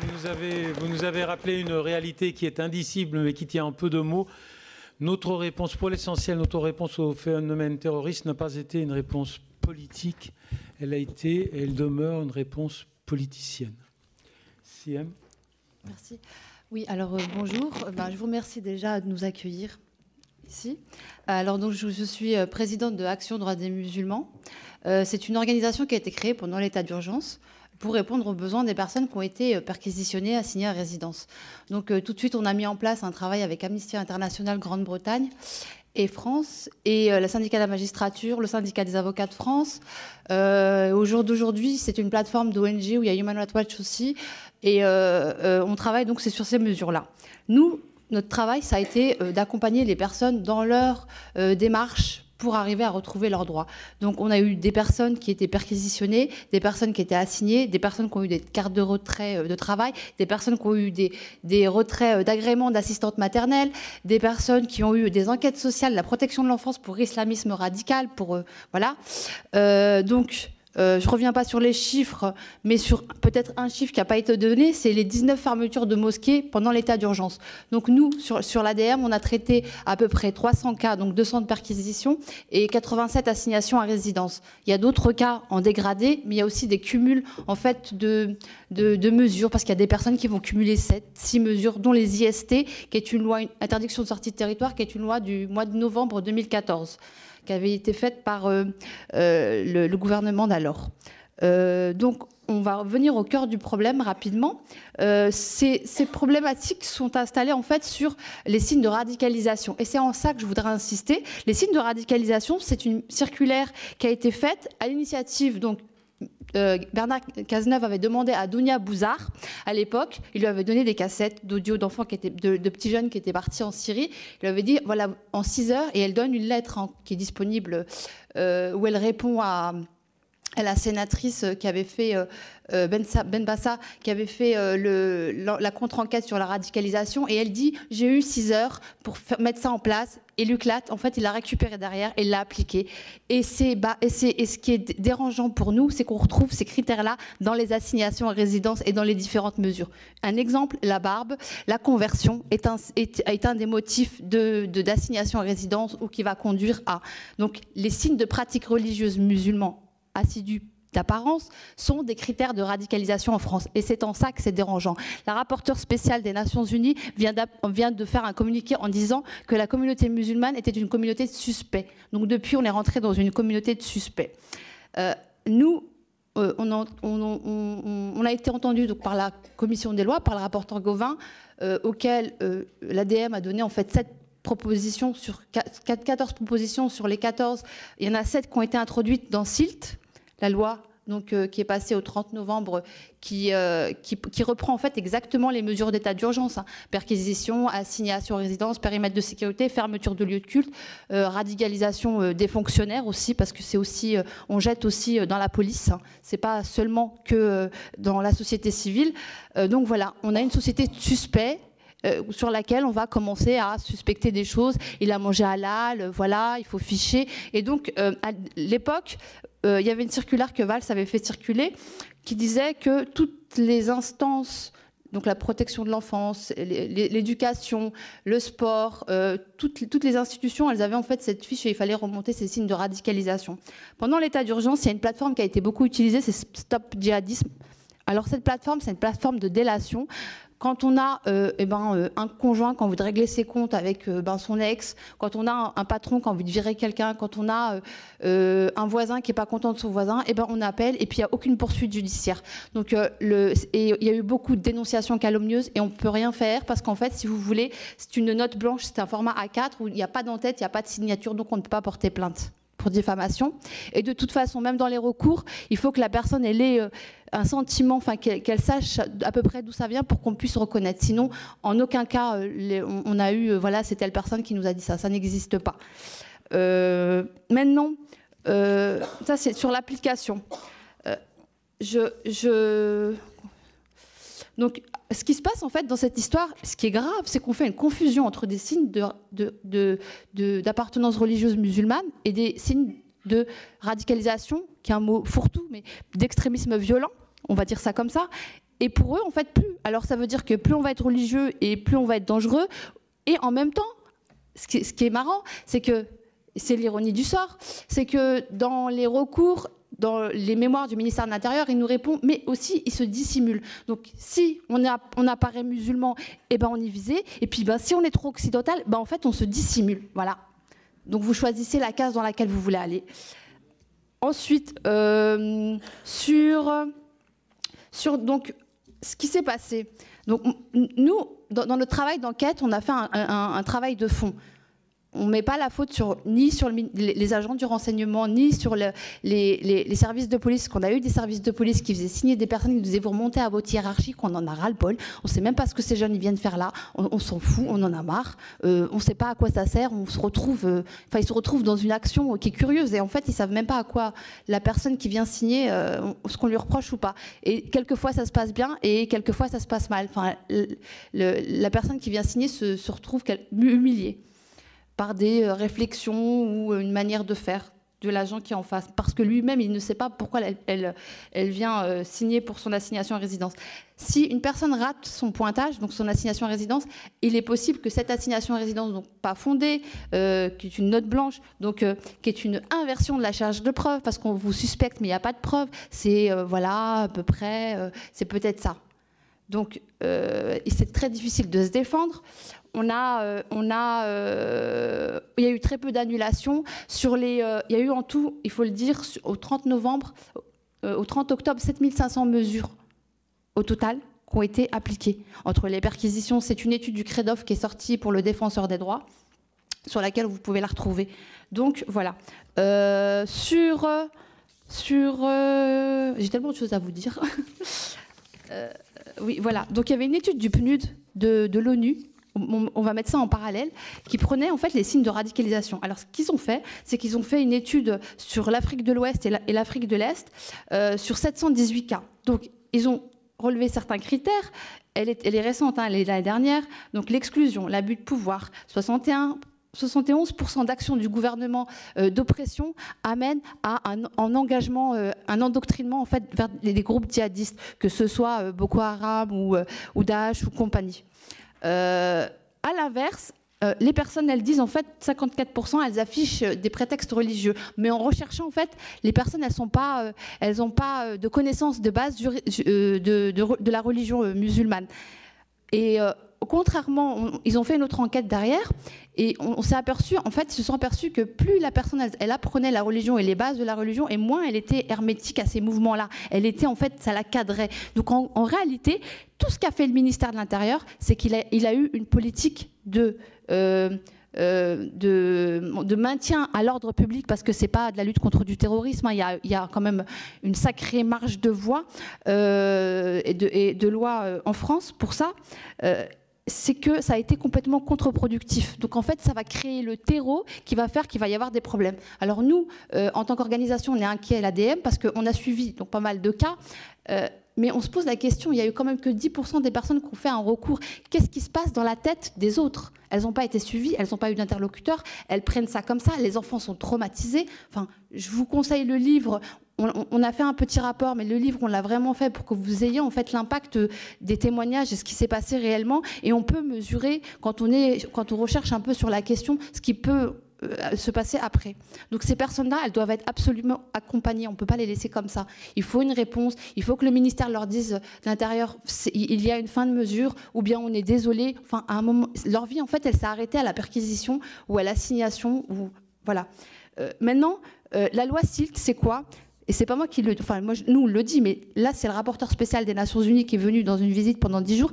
Vous nous avez rappelé une réalité qui est indicible, mais qui tient en peu de mots. Notre réponse, pour l'essentiel, notre réponse au phénomène terroriste n'a pas été une réponse politique. Elle a été, et elle demeure une réponse politicienne. Siem. Merci. Oui, alors bonjour. Je vous remercie déjà de nous accueillir ici. Alors donc je suis présidente de Action Droits des Musulmans. C'est une organisation qui a été créée pendant l'état d'urgence pour répondre aux besoins des personnes qui ont été perquisitionnées, assignées à résidence. Donc tout de suite, on a mis en place un travail avec Amnesty International Grande-Bretagne et France, et le syndicat de la magistrature, le syndicat des avocats de France. Au jour d'aujourd'hui, c'est une plateforme d'ONG où il y a Human Rights Watch aussi, et on travaille donc sur ces mesures-là. Nous, notre travail, ça a été d'accompagner les personnes dans leur démarche pour arriver à retrouver leurs droits. Donc on a eu des personnes qui étaient perquisitionnées, des personnes qui étaient assignées, des personnes qui ont eu des cartes de retrait de travail, des personnes qui ont eu des retraits d'agrément d'assistante maternelle, des personnes qui ont eu des enquêtes sociales, la protection de l'enfance pour islamisme radical, pour voilà. Donc je ne reviens pas sur les chiffres, mais sur peut-être un chiffre qui n'a pas été donné, c'est les 19 fermetures de mosquées pendant l'état d'urgence. Donc nous, sur l'ADM, on a traité à peu près 300 cas, donc 200 de perquisitions et 87 assignations à résidence. Il y a d'autres cas en dégradé, mais il y a aussi des cumuls en fait, de mesures, parce qu'il y a des personnes qui vont cumuler 6 mesures, dont les IST, qui est une loi, une interdiction de sortie de territoire, qui est une loi du mois de novembre 2014. Qui avait été faite par le gouvernement d'alors. Donc, on va revenir au cœur du problème rapidement. Ces problématiques sont installées en fait sur les signes de radicalisation. Et c'est en ça que je voudrais insister. Les signes de radicalisation, c'est une circulaire qui a été faite à l'initiative donc Bernard Cazeneuve avait demandé à Dounia Bouzard, à l'époque, il lui avait donné des cassettes d'audio d'enfants de petits jeunes qui étaient partis en Syrie. Il lui avait dit, voilà, en 6 heures, et elle donne une lettre qui est disponible, où elle répond à la sénatrice qui avait fait, Ben Bassa, qui avait fait la contre-enquête sur la radicalisation, et elle dit, j'ai eu 6 heures pour mettre ça en place, et l'UCLAT, en fait, il l'a récupéré derrière et l'a appliqué. Et ce qui est dérangeant pour nous, c'est qu'on retrouve ces critères-là dans les assignations à résidence et dans les différentes mesures. Un exemple, la barbe, la conversion est un des motifs d'assignation à résidence ou qui va conduire à. Donc, les signes de pratique religieuse musulmans assidus d'apparence sont des critères de radicalisation en France. Et c'est en ça que c'est dérangeant. La rapporteure spéciale des Nations Unies vient de faire un communiqué en disant que la communauté musulmane était une communauté de suspects. Donc depuis, on est rentré dans une communauté de suspects. Nous, on a été entendus donc, par la commission des lois, par le rapporteur Gauvin, auquel l'ADM a donné en fait 7 propositions sur 14 propositions sur les 14. Il y en a 7 qui ont été introduites dans SILT, la loi donc, qui est passée au 30 novembre, qui reprend en fait exactement les mesures d'état d'urgence. Hein. Perquisition, assignation à résidence, périmètre de sécurité, fermeture de lieux de culte, radicalisation des fonctionnaires aussi, parce que c'est aussi, on jette aussi dans la police. Hein. C'est pas seulement que dans la société civile. Donc voilà, on a une société de suspects. Sur laquelle on va commencer à suspecter des choses. Il a mangé halal, voilà, il faut ficher. Et donc, à l'époque, il y avait une circulaire que Valls avait fait circuler qui disait que toutes les instances, donc la protection de l'enfance, l'éducation, le sport, toutes les institutions, elles avaient en fait cette fiche et il fallait remonter ces signes de radicalisation. Pendant l'état d'urgence, il y a une plateforme qui a été beaucoup utilisée, c'est Stop Djihadisme. Alors cette plateforme, c'est une plateforme de délation. Quand on a un conjoint qui a envie de régler ses comptes avec son ex, quand on a un patron qui a envie de virer quelqu'un, quand on a un voisin qui n'est pas content de son voisin, on appelle et puis il n'y a aucune poursuite judiciaire. Donc il y a eu beaucoup de dénonciations calomnieuses et on ne peut rien faire parce qu'en fait, si vous voulez, c'est une note blanche, c'est un format A4 où il n'y a pas d'entête, il n'y a pas de signature, donc on ne peut pas porter plainte pour diffamation. Et de toute façon, même dans les recours, il faut que la personne ait un sentiment, enfin qu'elle sache à peu près d'où ça vient pour qu'on puisse reconnaître. Sinon, en aucun cas, on a eu, voilà, c'est telle personne qui nous a dit ça. Ça n'existe pas. Maintenant, ça c'est sur l'application. Donc, ce qui se passe en fait dans cette histoire, ce qui est grave, c'est qu'on fait une confusion entre des signes d'appartenance religieuse musulmane et des signes de radicalisation, qui est un mot fourre-tout, mais d'extrémisme violent, on va dire ça comme ça. Et pour eux, en fait, plus. Alors, ça veut dire que plus on va être religieux et plus on va être dangereux. Et en même temps, ce qui est marrant, c'est que, c'est l'ironie du sort, c'est que dans les recours, dans les mémoires du ministère de l'Intérieur, il nous répond, mais aussi, il se dissimule. Donc, si on apparaît musulman, on est visé. Et puis, si on est trop occidental, en fait, on se dissimule. Voilà. Donc, vous choisissez la case dans laquelle vous voulez aller. Ensuite, sur donc, ce qui s'est passé. Donc, nous, dans notre travail d'enquête, on a fait un travail de fond. On ne met pas la faute ni sur les agents du renseignement, ni sur les services de police. Qu'on a eu des services de police qui faisaient signer des personnes qui nous disaient vous remontez à votre hiérarchie, qu'on en a ras-le-bol. On ne sait même pas ce que ces jeunes ils viennent faire là. On s'en fout, on en a marre. On ne sait pas à quoi ça sert. Ils se retrouvent dans une action qui est curieuse. Et en fait, ils ne savent même pas à quoi la personne qui vient signer, ce qu'on lui reproche ou pas. Et quelquefois, ça se passe bien et quelquefois, ça se passe mal. Enfin, la personne qui vient signer se retrouve humiliée par des réflexions ou une manière de faire. de l'agent qui est en face, parce que lui-même, il ne sait pas pourquoi elle vient signer pour son assignation à résidence. Si une personne rate son pointage, donc son assignation à résidence, il est possible que cette assignation à résidence, donc pas fondée, qui est une note blanche, donc qui est une inversion de la charge de preuve, parce qu'on vous suspecte, mais il n'y a pas de preuve, c'est voilà, à peu près, c'est peut-être ça. Donc, c'est très difficile de se défendre. Il y a eu très peu d'annulations. Il y a eu en tout, il faut le dire, au 30 octobre, 7500 mesures au total qui ont été appliquées. Entre les perquisitions, c'est une étude du CREDOF qui est sortie pour le défenseur des droits, sur laquelle vous pouvez la retrouver. Donc, voilà. J'ai tellement de choses à vous dire. Oui, voilà. Donc, il y avait une étude du PNUD de l'ONU, on va mettre ça en parallèle, qui prenait en fait les signes de radicalisation. Alors, ce qu'ils ont fait, c'est qu'ils ont fait une étude sur l'Afrique de l'Ouest et l'Afrique de l'Est sur 718 cas. Donc, ils ont relevé certains critères. Elle est récente, hein, elle est l'année dernière. Donc, l'exclusion, l'abus de pouvoir, 71% d'actions du gouvernement d'oppression amènent à un engagement, un endoctrinement en fait, vers des groupes djihadistes, que ce soit Boko Haram ou Daesh ou compagnie. À l'inverse, les personnes, elles disent en fait 54%, elles affichent des prétextes religieux. Mais en recherchant, en fait, les personnes, elles n'ont pas de connaissance de base de la religion musulmane. Et contrairement, ils ont fait une autre enquête derrière et on s'est aperçu, en fait, ils se sont aperçus que plus la personne elle apprenait la religion et les bases de la religion, et moins elle était hermétique à ces mouvements-là. Elle était, en fait, ça la cadrait. Donc en réalité, tout ce qu'a fait le ministère de l'Intérieur, c'est qu'il a eu une politique de maintien à l'ordre public, parce que c'est pas de la lutte contre du terrorisme, hein. Il y a quand même une sacrée marge de voix et de loi en France pour ça. C'est que ça a été complètement contre-productif. Donc en fait, ça va créer le terreau qui va faire qu'il va y avoir des problèmes. Alors nous, en tant qu'organisation, on est inquiets à l'ADM parce qu'on a suivi donc, pas mal de cas. Mais on se pose la question, il n'y a eu quand même que 10% des personnes qui ont fait un recours. Qu'est-ce qui se passe dans la tête des autres? Elles n'ont pas été suivies, elles n'ont pas eu d'interlocuteur, elles prennent ça comme ça, les enfants sont traumatisés. Enfin, je vous conseille le livre. On a fait un petit rapport, mais le livre, on l'a vraiment fait pour que vous ayez en fait l'impact des témoignages et ce qui s'est passé réellement. Et on peut mesurer, quand on recherche un peu sur la question, ce qui peut se passer après. Donc ces personnes-là, elles doivent être absolument accompagnées. On ne peut pas les laisser comme ça. Il faut une réponse. Il faut que le ministère leur dise de l'Intérieur, il y a une fin de mesure, ou bien on est désolé. Enfin, à un moment, leur vie, en fait, elle s'est arrêtée à la perquisition ou à l'assignation. Voilà. Maintenant, la loi SILT, c'est quoi ? Et c'est pas moi qui le... Enfin, nous, on le dit, mais là, c'est le rapporteur spécial des Nations Unies qui est venu dans une visite pendant 10 jours.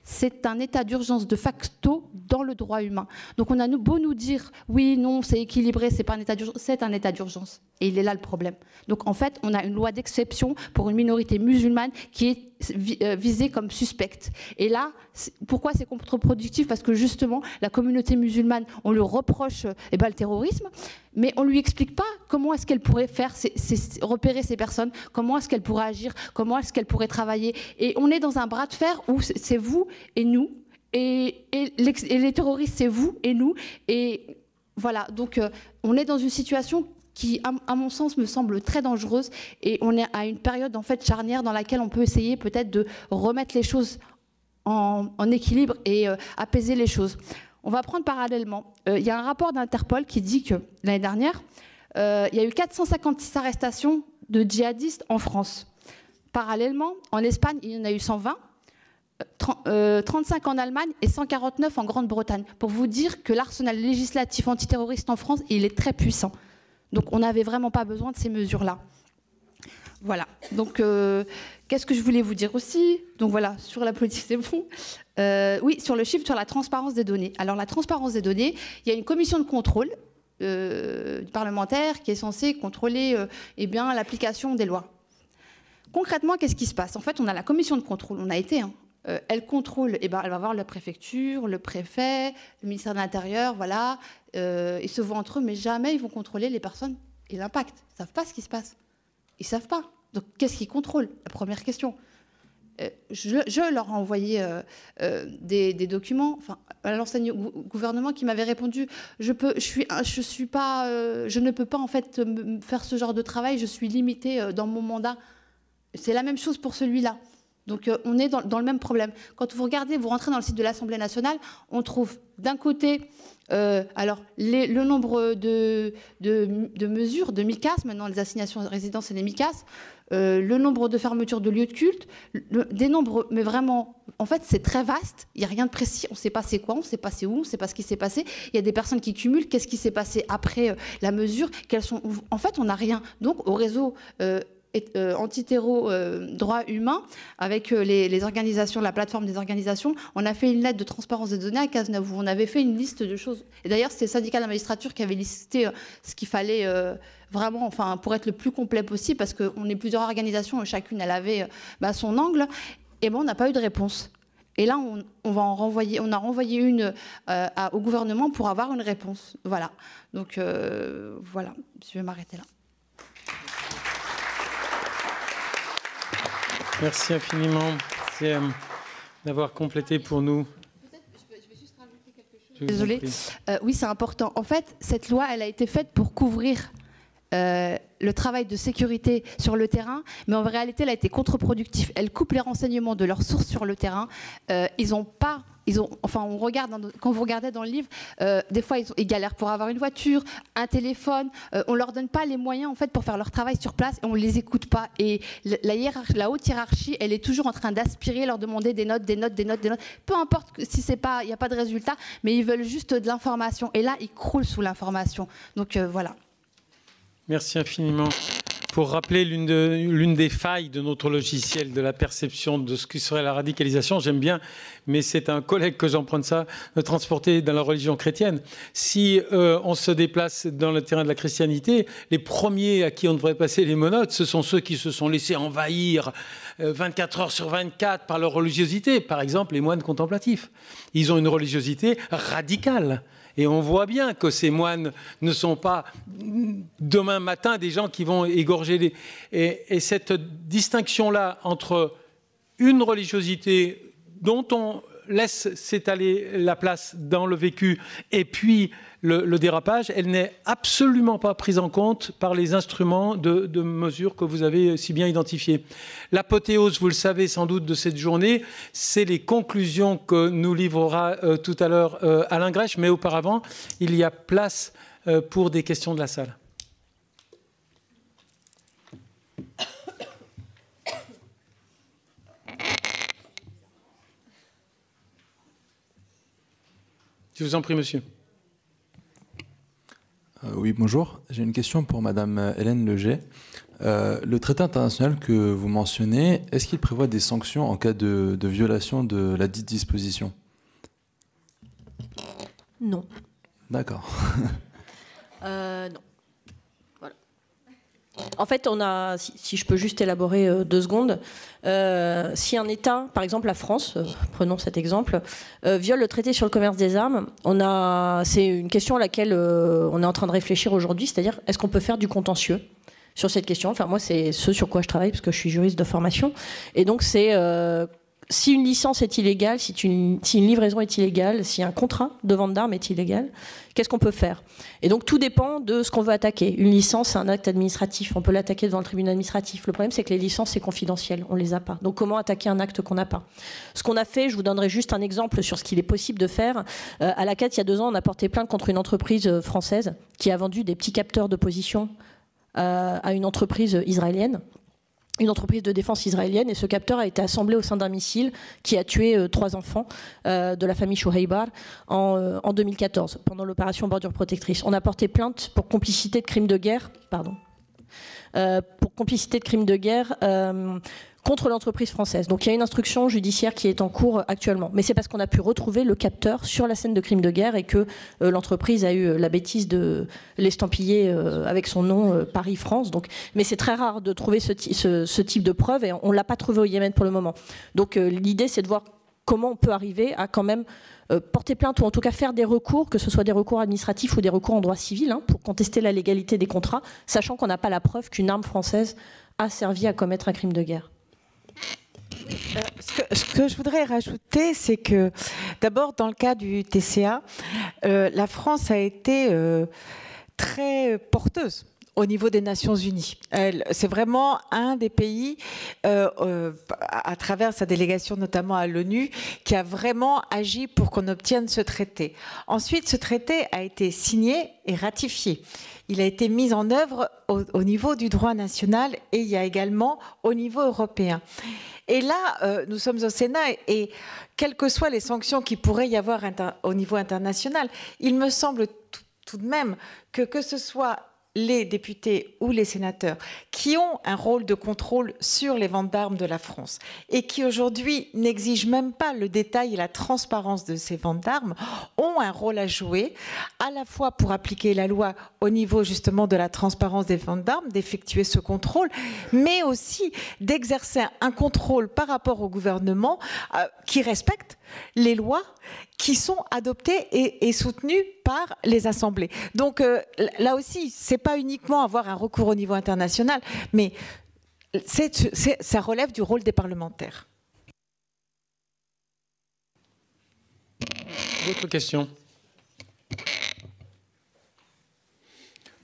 C'est un état d'urgence de facto dans le droit humain. Donc on a beau nous dire, oui, non, c'est équilibré, c'est pas un état d'urgence, c'est un état d'urgence. Et il est là le problème. Donc en fait, on a une loi d'exception pour une minorité musulmane qui est visée comme suspecte. Et là, pourquoi c'est contre-productif? Parce que justement, la communauté musulmane, on lui reproche le terrorisme, mais on ne lui explique pas comment est-ce qu'elle pourrait faire, repérer ces personnes, comment est-ce qu'elle pourrait agir, comment est-ce qu'elle pourrait travailler. Et on est dans un bras de fer où c'est vous et nous, et les terroristes, c'est vous et nous. Et voilà, donc on est dans une situation qui, à mon sens, me semble très dangereuse. Et on est à une période en fait, charnière dans laquelle on peut essayer peut-être de remettre les choses en équilibre et apaiser les choses. On va prendre parallèlement. Il y a un rapport d'Interpol qui dit que l'année dernière, il y a eu 456 arrestations de djihadistes en France. Parallèlement, en Espagne, il y en a eu 120, 35 en Allemagne et 149 en Grande-Bretagne. Pour vous dire que l'arsenal législatif antiterroriste en France, il est très puissant. Donc on n'avait vraiment pas besoin de ces mesures-là. Voilà. Donc, qu'est-ce que je voulais vous dire aussi? Donc voilà, sur la politique, c'est bon. Oui, sur le chiffre, sur la transparence des données. Alors la transparence des données, il y a une commission de contrôle parlementaire qui est censée contrôler l'application des lois. Concrètement, qu'est-ce qui se passe? En fait, on a la commission de contrôle, on a été... elle contrôle, elle va voir la préfecture, le préfet, le ministère de l'Intérieur, voilà. Ils se voient entre eux, mais jamais ils vont contrôler les personnes et l'impact. Ils ne savent pas ce qui se passe. Ils ne savent pas. Donc, qu'est-ce qu'ils contrôlent? La première question. je leur ai envoyé des documents, enfin, à l'ancien gouvernement qui m'avait répondu je ne peux pas en fait faire ce genre de travail, je suis limitée dans mon mandat. C'est la même chose pour celui-là. Donc on est dans le même problème. Quand vous regardez, vous rentrez dans le site de l'Assemblée nationale, on trouve d'un côté le nombre de mesures, de MICAS, maintenant les assignations de résidence et les MICAS, le nombre de fermetures de lieux de culte, des nombres, mais vraiment, en fait, c'est très vaste. Il n'y a rien de précis. On ne sait pas c'est quoi, on ne sait pas c'est où, on ne sait pas ce qui s'est passé. Il y a des personnes qui cumulent. Qu'est-ce qui s'est passé après la mesure? En fait, on n'a rien. Donc, au réseau anti-terreau droits humains, avec les organisations, la plateforme des organisations, on a fait une lettre de transparence des données à Cazeneuve où on avait fait une liste de choses. Et d'ailleurs, c'est le syndicat de la magistrature qui avait listé ce qu'il fallait vraiment, enfin, pour être le plus complet possible, parce qu'on est plusieurs organisations, chacune elle avait son angle, et on n'a pas eu de réponse. Et là, on a renvoyé une au gouvernement pour avoir une réponse. Voilà. Donc voilà, je vais m'arrêter là. Merci infiniment d'avoir complété pour nous. Je vais juste rajouter quelque chose. Désolée. Oui, c'est important. En fait, cette loi, elle a été faite pour couvrir le travail de sécurité sur le terrain, mais en réalité, elle a été contre-productive. Elle coupe les renseignements de leurs sources sur le terrain. On regarde, quand vous regardez dans le livre, des fois ils galèrent pour avoir une voiture, un téléphone, on leur donne pas les moyens en fait pour faire leur travail sur place et on les écoute pas. Et la haute hiérarchie, elle est toujours en train d'aspirer, leur demander des notes. Peu importe si c'est pas, il n'y a pas de résultat, mais ils veulent juste de l'information. Et là, ils croulent sous l'information. Donc voilà. Merci infiniment. Pour rappeler l'une des failles de notre logiciel, de la perception de ce qui serait la radicalisation, j'aime bien, mais c'est un collègue que j'emprunte ça, de transporter dans la religion chrétienne. Si on se déplace dans le terrain de la christianité, les premiers à qui on devrait passer les menottes, ce sont ceux qui se sont laissés envahir 24 heures sur 24 par leur religiosité. Par exemple, les moines contemplatifs. Ils ont une religiosité radicale. Et on voit bien que ces moines ne sont pas demain matin des gens qui vont égorger Et cette distinction-là entre une religiosité dont on laisse s'étaler la place dans le vécu et puis le dérapage, elle n'est absolument pas prise en compte par les instruments de mesure que vous avez si bien identifiés. L'apothéose, vous le savez sans doute, de cette journée, c'est les conclusions que nous livrera tout à l'heure Alain Grèche, mais auparavant, il y a place pour des questions de la salle. Je vous en prie, monsieur. Oui, bonjour. J'ai une question pour Madame Hélène Leger. Le traité international que vous mentionnez, est-ce qu'il prévoit des sanctions en cas de violation de la dite disposition? Non. D'accord. Non. Voilà. En fait, on a, si je peux juste élaborer 2 secondes, si un État, par exemple la France, prenons cet exemple, viole le traité sur le commerce des armes, c'est une question à laquelle on est en train de réfléchir aujourd'hui, c'est-à-dire est-ce qu'on peut faire du contentieux sur cette question? Enfin, moi, c'est ce sur quoi je travaille, parce que je suis juriste de formation. Et donc, c'est si une licence est illégale, si une livraison est illégale, si un contrat de vente d'armes est illégal, qu'est-ce qu'on peut faire? Et donc, tout dépend de ce qu'on veut attaquer. Une licence, c'est un acte administratif. On peut l'attaquer devant le tribunal administratif. Le problème, c'est que les licences, c'est confidentiel. On ne les a pas. Donc, comment attaquer un acte qu'on n'a pas? Ce qu'on a fait, je vous donnerai juste un exemple sur ce qu'il est possible de faire. À la CAT, il y a 2 ans, on a porté plainte contre une entreprise française qui a vendu des petits capteurs de position à une entreprise israélienne, une entreprise de défense israélienne, et ce capteur a été assemblé au sein d'un missile qui a tué 3 enfants de la famille Chouheibar en 2014, pendant l'opération Bordure Protectrice. On a porté plainte pour complicité de crimes de guerre, contre l'entreprise française. Donc il y a une instruction judiciaire qui est en cours actuellement. Mais c'est parce qu'on a pu retrouver le capteur sur la scène de crime de guerre et que l'entreprise a eu la bêtise de l'estampiller avec son nom Paris-France. Mais c'est très rare de trouver ce type de preuve et on ne l'a pas trouvé au Yémen pour le moment. Donc l'idée, c'est de voir comment on peut arriver à quand même porter plainte ou en tout cas faire des recours, que ce soit des recours administratifs ou des recours en droit civil, pour contester la légalité des contrats, sachant qu'on n'a pas la preuve qu'une arme française a servi à commettre un crime de guerre. Ce que je voudrais rajouter, c'est que d'abord, dans le cas du TCA, la France a été très porteuse au niveau des Nations Unies. C'est vraiment un des pays, à travers sa délégation notamment à l'ONU, qui a vraiment agi pour qu'on obtienne ce traité. Ensuite, ce traité a été signé et ratifié. Il a été mis en œuvre au niveau du droit national et il y a également au niveau européen. Et là, nous sommes au Sénat et quelles que soient les sanctions qui pourraient y avoir au niveau international, il me semble tout de même que ce soit les députés ou les sénateurs qui ont un rôle de contrôle sur les ventes d'armes de la France et qui aujourd'hui n'exigent même pas le détail et la transparence de ces ventes d'armes ont un rôle à jouer à la fois pour appliquer la loi au niveau justement de la transparence des ventes d'armes, d'effectuer ce contrôle, mais aussi d'exercer un contrôle par rapport au gouvernement qui respecte les lois qui sont adoptées et soutenues par les assemblées. Donc là aussi, c'est pas uniquement avoir un recours au niveau international, mais ça relève du rôle des parlementaires. D'autres questions?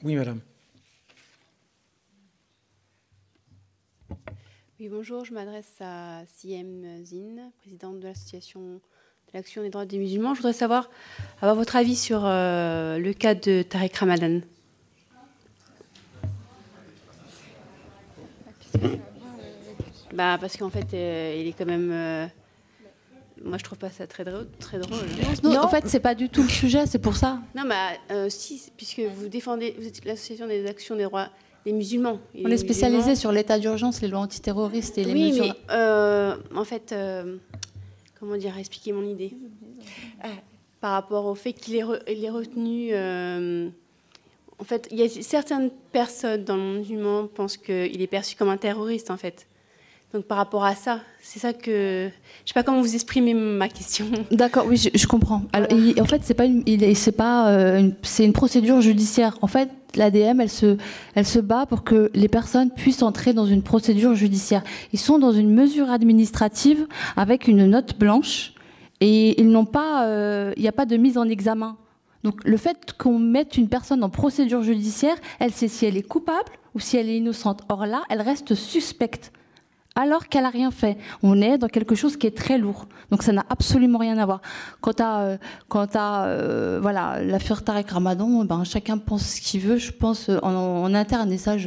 Oui, madame. Oui, bonjour, je m'adresse à Siem Zine, présidente de l'association de l'Action des droits des musulmans. Je voudrais avoir votre avis sur le cas de Tariq Ramadan. Parce qu'en fait, il est quand même... moi, je trouve pas ça très drôle. Non, en fait, c'est pas du tout le sujet, c'est pour ça. Non, si, puisque vous êtes l'association des actions des droits des musulmans. On est spécialisé sur l'état d'urgence, les lois antiterroristes et les mesures... Oui, mais en fait, comment dire, expliquer mon idée par rapport au fait qu'il est retenu... en fait, il y a certaines personnes dans le monde musulman qui pensent qu'il est perçu comme un terroriste, en fait. Donc, par rapport à ça, c'est ça que... Je ne sais pas comment vous exprimer ma question. D'accord, oui, je comprends. Alors, en fait, c'est une procédure judiciaire. En fait, l'ADM, elle se bat pour que les personnes puissent entrer dans une procédure judiciaire. Ils sont dans une mesure administrative avec une note blanche et ils n'ont pas... il n'y a pas de mise en examen. Donc, le fait qu'on mette une personne en procédure judiciaire, elle sait si elle est coupable ou si elle est innocente. Or là, elle reste suspecte, alors qu'elle n'a rien fait. On est dans quelque chose qui est très lourd. Donc ça n'a absolument rien à voir. Quant à voilà, l'affaire Tariq Ramadan, chacun pense ce qu'il veut, je pense, en interne. Et ça,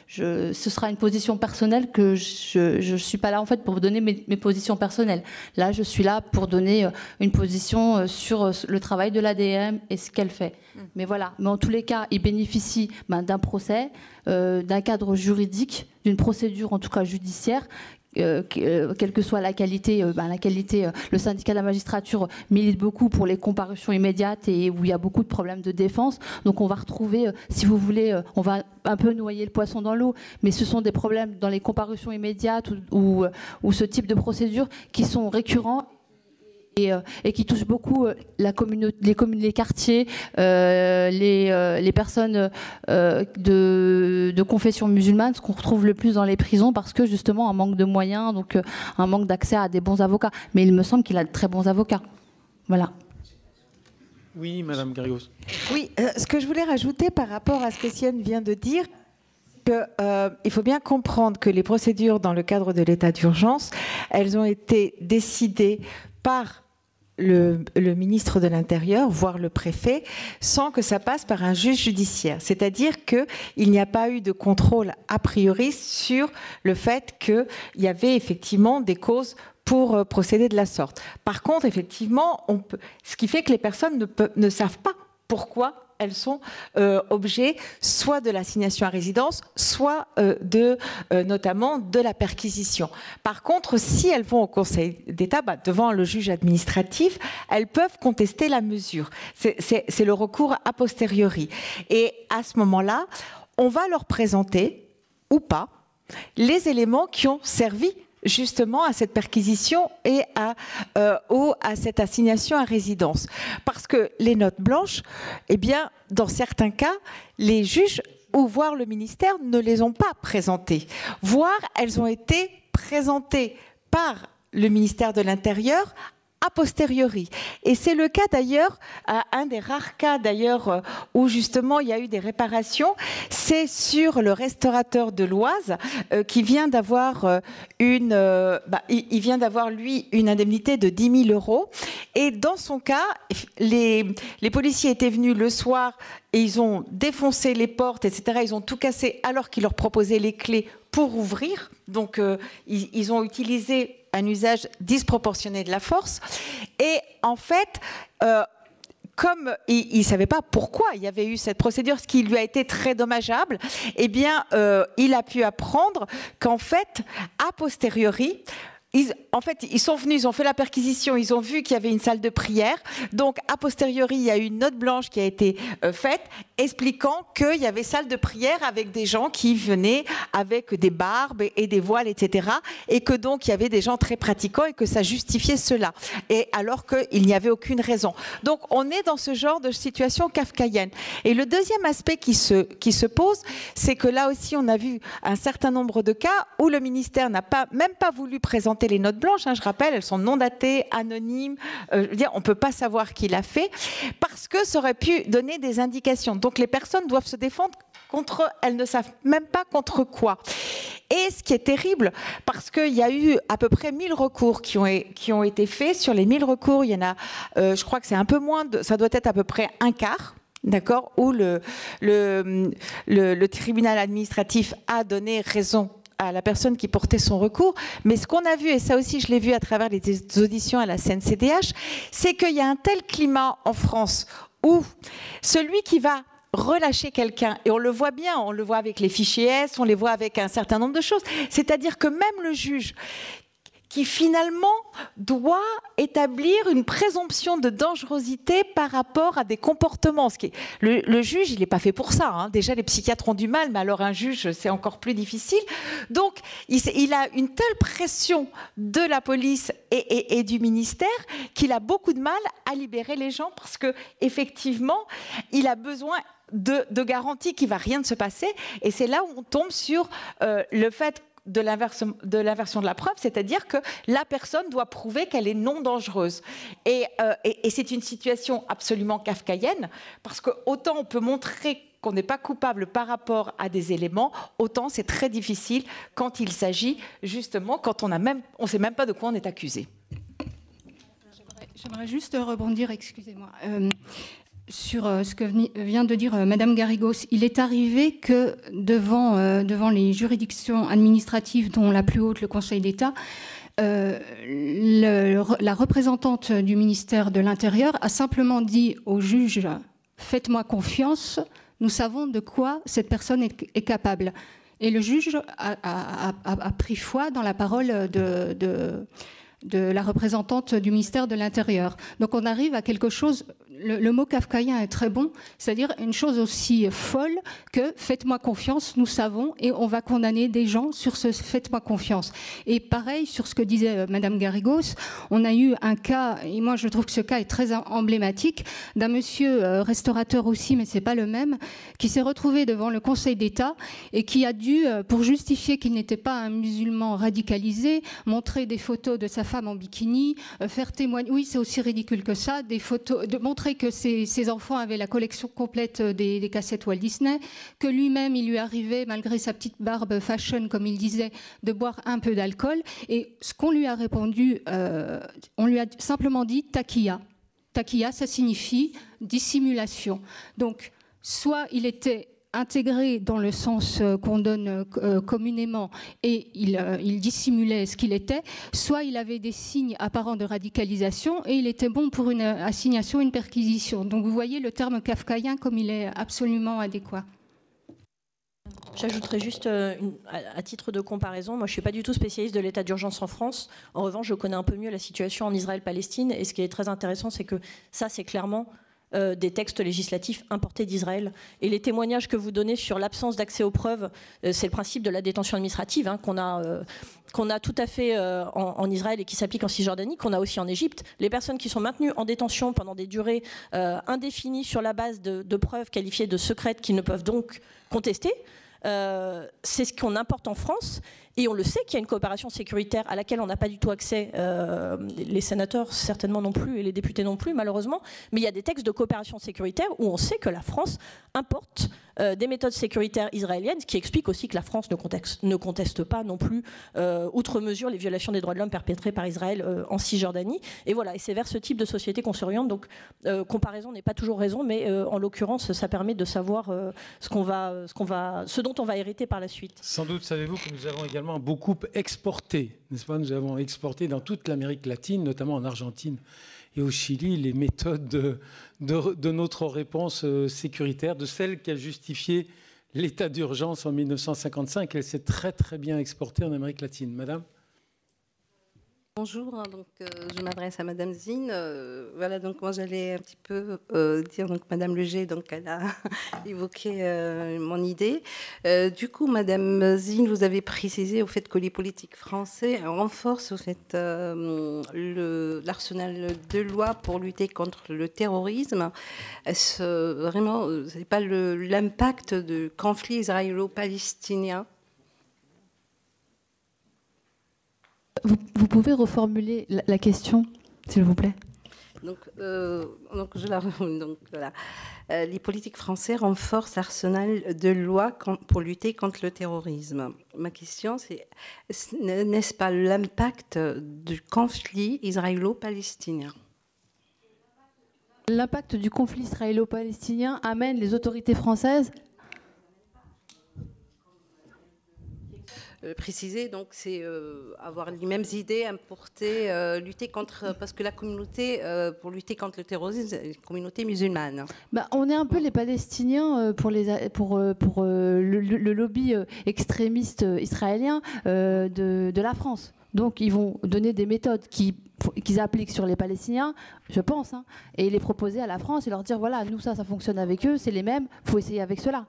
ce sera une position personnelle que je ne suis pas là en fait pour vous donner mes positions personnelles. Là, je suis là pour donner une position sur le travail de l'ADM et ce qu'elle fait. Mais voilà. Mais en tous les cas, il bénéficie d'un procès, d'un cadre juridique, d'une procédure en tout cas judiciaire. Quelle que soit la qualité, le syndicat de la magistrature milite beaucoup pour les comparutions immédiates et où il y a beaucoup de problèmes de défense. Donc on va retrouver, si vous voulez, on va un peu noyer le poisson dans l'eau, mais ce sont des problèmes dans les comparutions immédiates ou ce type de procédures qui sont récurrents et qui touchent beaucoup les quartiers, les personnes de confession musulmane, ce qu'on retrouve le plus dans les prisons parce que justement un manque de moyens, donc un manque d'accès à des bons avocats. Mais il me semble qu'il a de très bons avocats. Voilà. Oui, Madame Garrigos. Oui, ce que je voulais rajouter par rapport à ce que Sienne vient de dire, il faut bien comprendre que les procédures dans le cadre de l'état d'urgence, elles ont été décidées par le ministre de l'Intérieur, voire le préfet, sans que ça passe par un juge judiciaire. C'est-à-dire qu'il n'y a pas eu de contrôle a priori sur le fait qu'il y avait effectivement des causes pour procéder de la sorte. Par contre, effectivement, ce qui fait que les personnes ne savent pas pourquoi elles sont objets soit de l'assignation à résidence, soit notamment de la perquisition. Par contre, si elles vont au Conseil d'État, devant le juge administratif, elles peuvent contester la mesure. C'est le recours a posteriori. Et à ce moment-là, on va leur présenter, ou pas, les éléments qui ont servi justement à cette perquisition et à cette assignation à résidence. Parce que les notes blanches, eh bien, dans certains cas, les juges ou voire le ministère ne les ont pas présentées, voire elles ont été présentées par le ministère de l'Intérieur a posteriori. Et c'est le cas d'ailleurs, un des rares cas d'ailleurs où justement il y a eu des réparations, c'est sur le restaurateur de l'Oise qui vient d'avoir il vient d'avoir lui une indemnité de 10 000 €. Et dans son cas, les policiers étaient venus le soir et ils ont défoncé les portes, etc. Ils ont tout cassé alors qu'ils leur proposaient les clés pour ouvrir. Donc ils ont utilisé un usage disproportionné de la force. Et en fait, comme il ne savait pas pourquoi il y avait eu cette procédure, ce qui lui a été très dommageable, eh bien, il a pu apprendre qu'en fait, a posteriori, ils sont venus, ils ont fait la perquisition, ils ont vu qu'il y avait une salle de prière. Donc, a posteriori, il y a eu une note blanche qui a été faite expliquant qu'il y avait salle de prière avec des gens qui venaient avec des barbes et des voiles, etc. Et que donc, il y avait des gens très pratiquants et que ça justifiait cela. Et alors qu'il n'y avait aucune raison. Donc, on est dans ce genre de situation kafkaïenne. Et le deuxième aspect qui se pose, c'est que là aussi, on a vu un certain nombre de cas où le ministère n'a même pas voulu présenter les notes blanches, je rappelle, elles sont non datées, anonymes, on ne peut pas savoir qui l'a fait, parce que ça aurait pu donner des indications. Donc les personnes doivent se défendre contre, elles ne savent même pas contre quoi. Et ce qui est terrible, parce qu'il y a eu à peu près 1000 recours qui ont été faits. Sur les 1000 recours, il y en a, je crois que c'est un peu moins, ça doit être à peu près un quart. D'accord, où le tribunal administratif a donné raison à la personne qui portait son recours. Mais ce qu'on a vu, et ça aussi je l'ai vu à travers les auditions à la CNCDH, c'est qu'il y a un tel climat en France où celui qui va relâcher quelqu'un, et on le voit bien, on le voit avec les fichiers S, on les voit avec un certain nombre de choses, c'est-à-dire que même le juge qui finalement doit établir une présomption de dangerosité par rapport à des comportements. Le juge, il n'est pas fait pour ça. Hein. Déjà, les psychiatres ont du mal, mais alors un juge, c'est encore plus difficile. Donc, il a une telle pression de la police et du ministère qu'il a beaucoup de mal à libérer les gens parce qu'effectivement, il a besoin de garanties qu'il ne va rien se passer. Et c'est là où on tombe sur le fait de l'inversion de la preuve, c'est-à-dire que la personne doit prouver qu'elle est non dangereuse. Et c'est une situation absolument kafkaïenne, parce que autant on peut montrer qu'on n'est pas coupable par rapport à des éléments, autant c'est très difficile quand il s'agit justement, quand on ne sait même pas de quoi on est accusé. J'aimerais juste rebondir, excusez-moi. Sur ce que vient de dire Madame Garrigos, il est arrivé que devant les juridictions administratives, dont la plus haute, le Conseil d'État, la représentante du ministère de l'Intérieur a simplement dit au juge « Faites-moi confiance, nous savons de quoi cette personne est capable ». Et le juge a pris foi dans la parole de la représentante du ministère de l'Intérieur. Donc on arrive à quelque chose, le mot kafkaïen est très bon, c'est-à-dire une chose aussi folle que « faites-moi confiance, nous savons » et on va condamner des gens sur ce « faites-moi confiance ». Et pareil, sur ce que disait Madame Garrigos, on a eu un cas, et moi je trouve que ce cas est très emblématique, d'un monsieur restaurateur aussi, mais c'est pas le même, qui s'est retrouvé devant le Conseil d'État et qui a dû, pour justifier qu'il n'était pas un musulman radicalisé, montrer des photos de sa femme en bikini, faire témoigner, oui c'est aussi ridicule que ça, des photos, de montrer que ses enfants avaient la collection complète des cassettes Walt Disney, que lui-même il lui arrivait, malgré sa petite barbe fashion comme il disait, de boire un peu d'alcool. Et ce qu'on lui a répondu, on lui a simplement dit taquilla. Taquilla, ça signifie dissimulation. Donc soit il était intégré dans le sens qu'on donne communément et il dissimulait ce qu'il était, soit il avait des signes apparents de radicalisation et il était bon pour une assignation, une perquisition. Donc vous voyez le terme kafkaïen comme il est absolument adéquat. J'ajouterais juste, à titre de comparaison, moi je ne suis pas du tout spécialiste de l'état d'urgence en France. En revanche, je connais un peu mieux la situation en Israël-Palestine et ce qui est très intéressant, c'est que ça, c'est clairement des textes législatifs importés d'Israël. Et les témoignages que vous donnez sur l'absence d'accès aux preuves, c'est le principe de la détention administrative hein, qu'on a tout à fait en Israël et qui s'applique en Cisjordanie, qu'on a aussi en Égypte. Les personnes qui sont maintenues en détention pendant des durées indéfinies sur la base de preuves qualifiées de secrètes qu'ils ne peuvent donc contester, c'est ce qu'on importe en France. Et on le sait qu'il y a une coopération sécuritaire à laquelle on n'a pas du tout accès, les sénateurs certainement non plus et les députés non plus malheureusement, mais il y a des textes de coopération sécuritaire où on sait que la France importe des méthodes sécuritaires israéliennes, ce qui explique aussi que la France ne conteste pas non plus outre mesure les violations des droits de l'homme perpétrées par Israël en Cisjordanie. Et voilà, et c'est vers ce type de société qu'on s'oriente. Donc comparaison n'est pas toujours raison, mais en l'occurrence ça permet de savoir ce dont on va hériter par la suite. Sans doute savez-vous que nous avons également beaucoup exporté, n'est-ce pas? Nous avons exporté dans toute l'Amérique latine, notamment en Argentine et au Chili, les méthodes de notre réponse sécuritaire, de celle qui a justifié l'état d'urgence en 1955. Elle s'est très très bien exportée en Amérique latine. Madame ? Bonjour, donc, je m'adresse à Madame Zine. Voilà, donc moi j'allais un petit peu dire, donc Madame Leger, donc elle a évoqué mon idée. Du coup, Madame Zine, vous avez précisé au fait que les politiques français renforcent au fait l'arsenal de loi pour lutter contre le terrorisme. Est-ce vraiment, c'est pas l'impact du conflit israélo-palestinien? Vous pouvez reformuler la question, s'il vous plaît? Donc voilà. Les politiques français renforcent l'arsenal de lois pour lutter contre le terrorisme. Ma question, c'est n'est-ce pas l'impact du conflit israélo-palestinien? L'impact du conflit israélo-palestinien amène les autorités françaises préciser, donc c'est avoir les mêmes idées, importer, lutter contre, parce que la communauté, pour lutter contre le terrorisme, c'est une communauté musulmane. On est un peu les Palestiniens pour le lobby extrémiste israélien de la France. Donc ils vont donner des méthodes qu'ils appliquent sur les Palestiniens, je pense, hein, et les proposer à la France et leur dire voilà, nous ça fonctionne avec eux, c'est les mêmes, il faut essayer avec cela.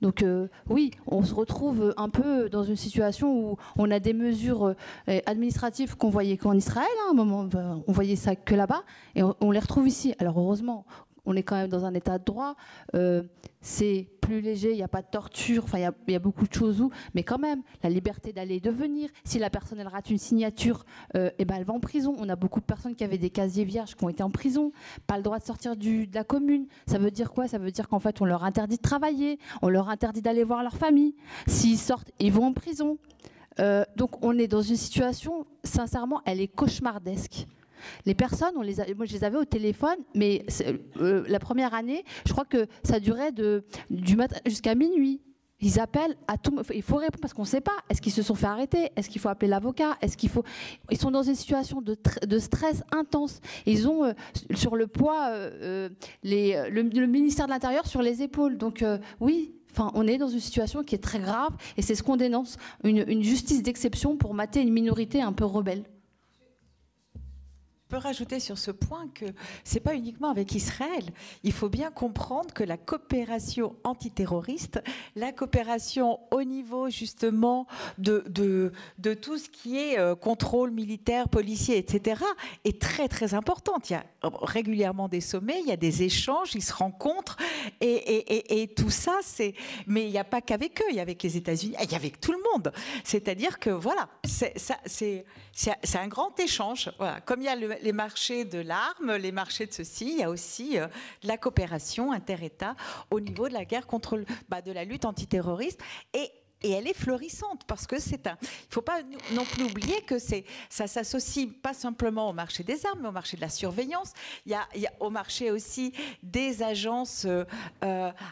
Donc oui, on se retrouve un peu dans une situation où on a des mesures administratives qu'on voyait qu'en Israël, hein, à un moment, on voyait ça que là-bas, et on les retrouve ici. Alors heureusement, on est quand même dans un état de droit, c'est plus léger, il n'y a pas de torture, enfin il y a beaucoup de choses mais quand même, la liberté d'aller et de venir. Si la personne elle rate une signature, elle va en prison. On a beaucoup de personnes qui avaient des casiers vierges qui ont été en prison, pas le droit de sortir de la commune. Ça veut dire quoi? Ça veut dire qu'en fait on leur interdit de travailler, on leur interdit d'aller voir leur famille. S'ils sortent, ils vont en prison. Donc on est dans une situation, sincèrement, elle est cauchemardesque. Les personnes, moi je les avais au téléphone, mais la première année, je crois que ça durait du matin jusqu'à minuit. Ils appellent à tout, il faut répondre parce qu'on ne sait pas. Est-ce qu'ils se sont fait arrêter? Est-ce qu'il faut appeler l'avocat? Ils sont dans une situation de stress intense. Ils ont sur le poids le ministère de l'Intérieur sur les épaules. Donc oui. Enfin, on est dans une situation qui est très grave et c'est ce qu'on dénonce, une justice d'exception pour mater une minorité un peu rebelle. Je peux rajouter sur ce point que ce n'est pas uniquement avec Israël. Il faut bien comprendre que la coopération antiterroriste, la coopération au niveau justement de tout ce qui est contrôle militaire, policier, etc., est très très importante. Il y a régulièrement des sommets, il y a des échanges, ils se rencontrent et tout ça, c'est... Mais il n'y a pas qu'avec eux, il y a avec les États-Unis, il y a avec tout le monde. C'est-à-dire que voilà, c'est un grand échange. Voilà. Comme il y a les marchés de l'arme, les marchés de ceci, il y a aussi de la coopération inter-État au niveau de la guerre contre de la lutte antiterroriste. Et elle est florissante parce que il ne faut pas non plus oublier que ça s'associe pas simplement au marché des armes, mais au marché de la surveillance. Il y a au marché aussi des agences.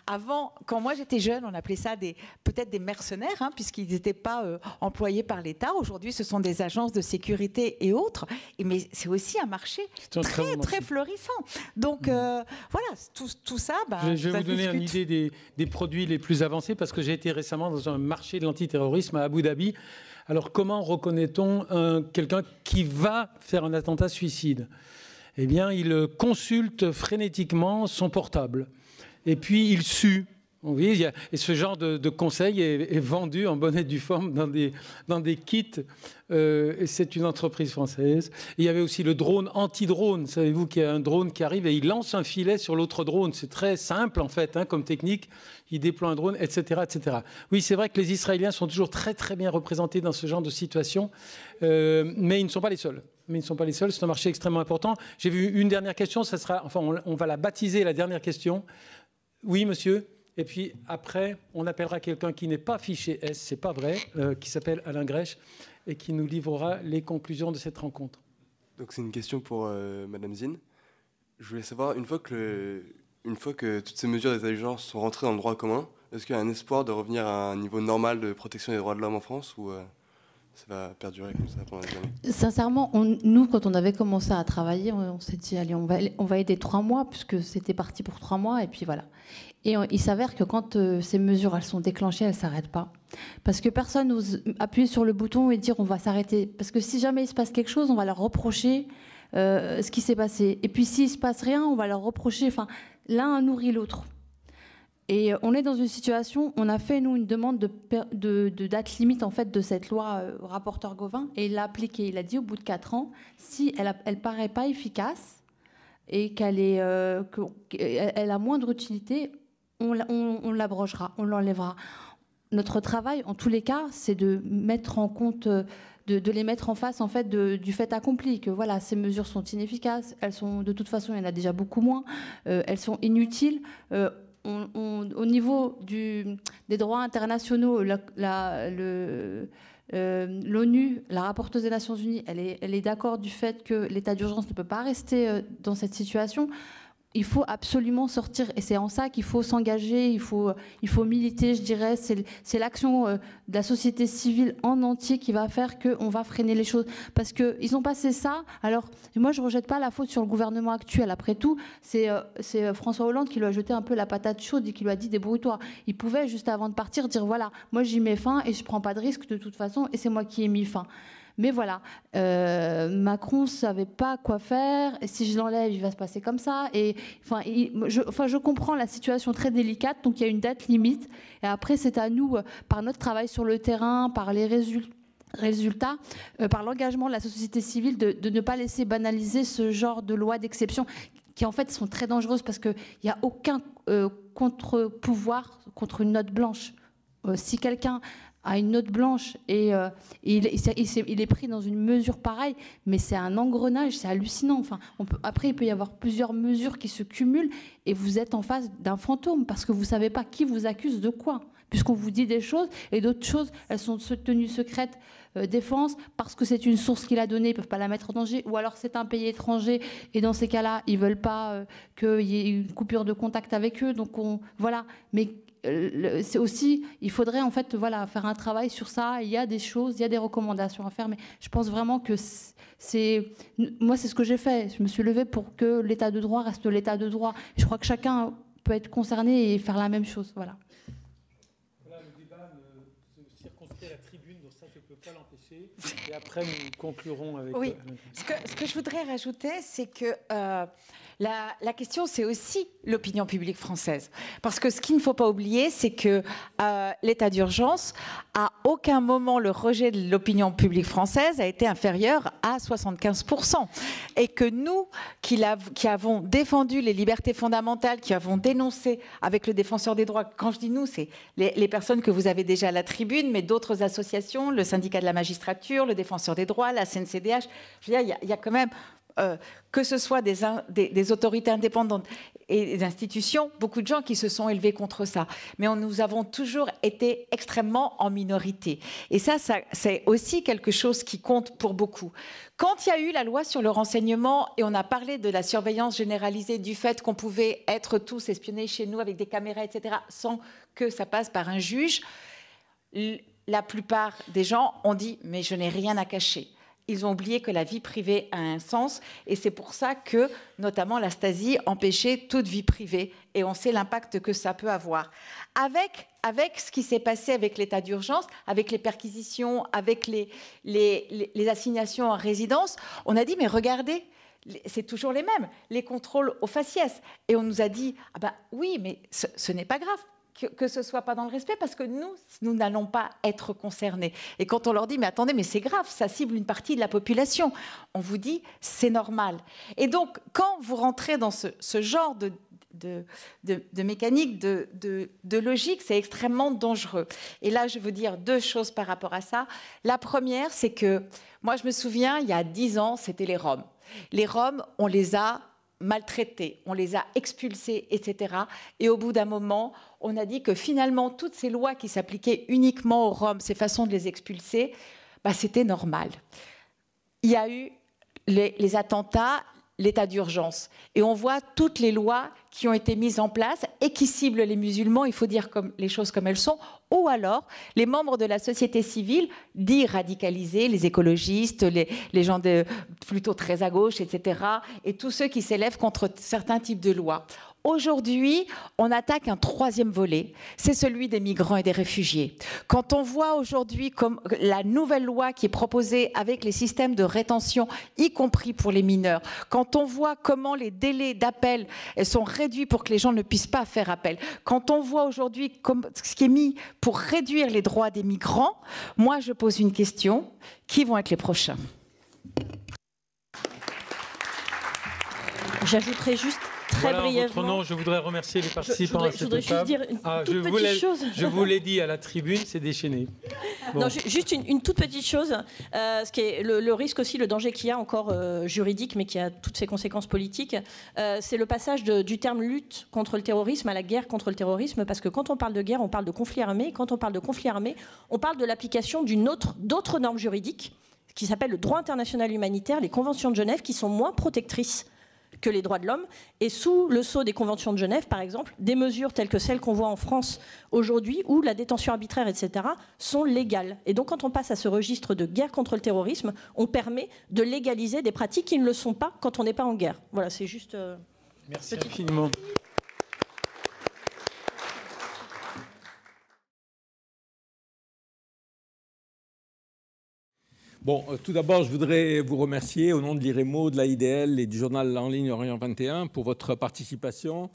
Avant, quand moi j'étais jeune, on appelait ça peut-être des mercenaires, hein, puisqu'ils n'étaient pas employés par l'État. Aujourd'hui, ce sont des agences de sécurité et autres. Mais c'est aussi un marché très florissant. Donc voilà, tout ça. Je vais vous donner une idée des produits les plus avancés parce que j'ai été récemment dans un marché de l'antiterrorisme à Abu Dhabi. Alors, comment reconnaît-on quelqu'un qui va faire un attentat suicide? Eh bien, il consulte frénétiquement son portable. Et puis, il sue. Oui, et ce genre de conseil est vendu en bonne et due forme dans des kits. Et c'est une entreprise française. Et il y avait aussi le drone anti-drone. Savez-vous qu'il y a un drone qui arrive et il lance un filet sur l'autre drone. C'est très simple, en fait, comme technique. Il déploie un drone, etc., etc. Oui, c'est vrai que les Israéliens sont toujours très, très bien représentés dans ce genre de situation. Mais ils ne sont pas les seuls. C'est un marché extrêmement important. J'ai vu une dernière question. Ça sera, enfin, on va la baptiser, la dernière question. Oui, monsieur. Et puis après, on appellera quelqu'un qui n'est pas fiché S, c'est pas vrai, qui s'appelle Alain Grèche et qui nous livrera les conclusions de cette rencontre. Donc c'est une question pour Madame Zine. Je voulais savoir, une fois que toutes ces mesures d'état d'urgence sont rentrées dans le droit commun, est-ce qu'il y a un espoir de revenir à un niveau normal de protection des droits de l'homme en France ou ça va perdurer comme ça pendant les années? Sincèrement, nous, quand on avait commencé à travailler, on s'est dit, allez, on va aider 3 mois, puisque c'était parti pour 3 mois, et puis voilà. Et il s'avère que quand ces mesures elles sont déclenchées, elles ne s'arrêtent pas. Parce que personne n'ose appuyer sur le bouton et dire on va s'arrêter. Parce que si jamais il se passe quelque chose, on va leur reprocher ce qui s'est passé. Et puis s'il ne se passe rien, on va leur reprocher. Enfin, l'un nourrit l'autre. Et on est dans une situation, on a fait, nous, une demande de date limite en fait, de cette loi rapporteur Gauvin, et il l'a appliquée. Il a dit au bout de 4 ans, si elle ne paraît pas efficace et qu'elle a moindre utilité, on l'abrogera, on l'enlèvera. Notre travail, en tous les cas, c'est de mettre en compte, de les mettre en face en fait, du fait accompli, que voilà, ces mesures sont inefficaces, elles sont, de toute façon, il y en a déjà beaucoup moins, elles sont inutiles. Au niveau des droits internationaux, l'ONU, la rapporteuse des Nations Unies, elle est d'accord du fait que l'état d'urgence ne peut pas rester dans cette situation. Il faut absolument sortir, et c'est en ça qu'il faut s'engager, il faut militer, je dirais. C'est l'action de la société civile en entier qui va faire qu'on va freiner les choses. Parce qu'ils ont passé ça. Alors, moi, je ne rejette pas la faute sur le gouvernement actuel. Après tout, c'est François Hollande qui lui a jeté un peu la patate chaude et qui lui a dit débrouille-toi. Il pouvait, juste avant de partir, dire voilà, moi j'y mets fin et je ne prends pas de risque de toute façon, et c'est moi qui ai mis fin. Mais voilà, Macron ne savait pas quoi faire. Et si je l'enlève, il va se passer comme ça. Et je comprends la situation très délicate. Donc il y a une date limite. Et après, c'est à nous, par notre travail sur le terrain, par les résultats, par l'engagement de la société civile, de ne pas laisser banaliser ce genre de lois d'exception qui en fait sont très dangereuses parce qu'il n'y a aucun contre-pouvoir contre une note blanche. Si quelqu'un à une note blanche et il est pris dans une mesure pareille, mais c'est un engrenage, c'est hallucinant. Enfin, après, il peut y avoir plusieurs mesures qui se cumulent et vous êtes en face d'un fantôme parce que vous ne savez pas qui vous accuse de quoi, puisqu'on vous dit des choses et d'autres choses, elles sont tenues secrètes défense parce que c'est une source qu'il a donnée, ils ne peuvent pas la mettre en danger, ou alors c'est un pays étranger et dans ces cas-là, ils ne veulent pas qu'il y ait une coupure de contact avec eux. Donc voilà, mais c'est aussi, il faudrait en fait faire un travail sur ça. Il y a des choses, il y a des recommandations à faire, mais je pense vraiment que moi c'est ce que j'ai fait. Je me suis levée pour que l'état de droit reste l'état de droit. Je crois que chacun peut être concerné et faire la même chose. Voilà. Voilà, le débat se circonscrit à la tribune, donc ça je ne peux pas l'empêcher. Et après nous conclurons avec. Oui. Ce que je voudrais rajouter, c'est que la question, c'est aussi l'opinion publique française. Parce que ce qu'il ne faut pas oublier, c'est que l'état d'urgence, à aucun moment, le rejet de l'opinion publique française a été inférieur à 75%. Et que nous, qui avons défendu les libertés fondamentales, qui avons dénoncé avec le défenseur des droits, quand je dis nous, c'est les personnes que vous avez déjà à la tribune, mais d'autres associations, le syndicat de la magistrature, le défenseur des droits, la CNCDH, je veux dire, il y a quand même... que ce soit des autorités indépendantes et des institutions, beaucoup de gens qui se sont élevés contre ça. Mais nous avons toujours été extrêmement en minorité. Et ça, c'est aussi quelque chose qui compte pour beaucoup. Quand il y a eu la loi sur le renseignement, et on a parlé de la surveillance généralisée, du fait qu'on pouvait être tous espionnés chez nous avec des caméras, etc., sans que ça passe par un juge, la plupart des gens ont dit « mais je n'ai rien à cacher ». Ils ont oublié que la vie privée a un sens et c'est pour ça que, notamment, la Stasi empêchait toute vie privée et on sait l'impact que ça peut avoir. Avec ce qui s'est passé avec l'état d'urgence, avec les perquisitions, avec les assignations en résidence, on a dit, mais regardez, c'est toujours les mêmes, les contrôles aux faciès. Et on nous a dit, ah ben oui, mais ce n'est pas grave. que ce ne soit pas dans le respect, parce que nous n'allons pas être concernés. Et quand on leur dit, mais attendez, mais c'est grave, ça cible une partie de la population, on vous dit, c'est normal. Et donc, quand vous rentrez dans ce genre de mécanique, de logique, c'est extrêmement dangereux. Et là, je veux dire 2 choses par rapport à ça. La première, c'est que, moi, je me souviens, il y a 10 ans, c'était les Roms. Les Roms, on les a maltraités, on les a expulsés, etc. Et au bout d'un moment, on a dit que finalement, toutes ces lois qui s'appliquaient uniquement aux Roms, ces façons de les expulser, bah, c'était normal. Il y a eu les attentats, l'état d'urgence. Et on voit toutes les lois qui ont été mises en place et qui ciblent les musulmans, il faut dire les choses comme elles sont, ou alors les membres de la société civile, dits radicalisés, les écologistes, les gens plutôt très à gauche, etc., et tous ceux qui s'élèvent contre certains types de lois. Aujourd'hui, on attaque un 3e volet, c'est celui des migrants et des réfugiés. Quand on voit aujourd'hui comme la nouvelle loi qui est proposée avec les systèmes de rétention, y compris pour les mineurs, quand on voit comment les délais d'appel sont réduits pour que les gens ne puissent pas faire appel, quand on voit aujourd'hui ce qui est mis pour réduire les droits des migrants, moi je pose une question, qui vont être les prochains? J'ajouterai juste très brièvement. Votre nom, je voudrais remercier les participants à cette table. Je voudrais juste dire une toute petite chose. Je vous l'ai dit à la tribune, c'est déchaîné. Bon. Non, juste une toute petite chose. Ce qui est le risque aussi, le danger qu'il y a encore juridique, mais qui a toutes ses conséquences politiques, c'est le passage du terme lutte contre le terrorisme à la guerre contre le terrorisme, parce que quand on parle de guerre, on parle de conflit armé. Quand on parle de conflit armé, on parle de l'application d'autres normes juridiques qui s'appellent le droit international humanitaire, les conventions de Genève, qui sont moins protectrices que les droits de l'homme. Et sous le sceau des conventions de Genève, par exemple, des mesures telles que celles qu'on voit en France aujourd'hui, où la détention arbitraire, etc., sont légales. Et donc, quand on passe à ce registre de guerre contre le terrorisme, on permet de légaliser des pratiques qui ne le sont pas quand on n'est pas en guerre. Voilà, c'est juste... Merci infiniment. Bon, tout d'abord, je voudrais vous remercier au nom de l'IREMO, de l'AIDL et du journal en ligne Orient 21 pour votre participation.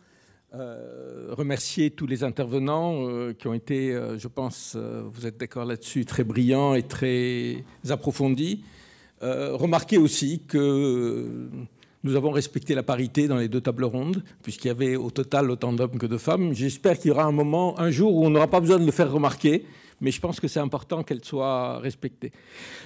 Remercier tous les intervenants qui ont été, je pense, vous êtes d'accord là-dessus, très brillants et très approfondis. Remarquer aussi que nous avons respecté la parité dans les 2 tables rondes, puisqu'il y avait au total autant d'hommes que de femmes. J'espère qu'il y aura un jour où on n'aura pas besoin de le faire remarquer, mais je pense que c'est important qu'elle soit respectée.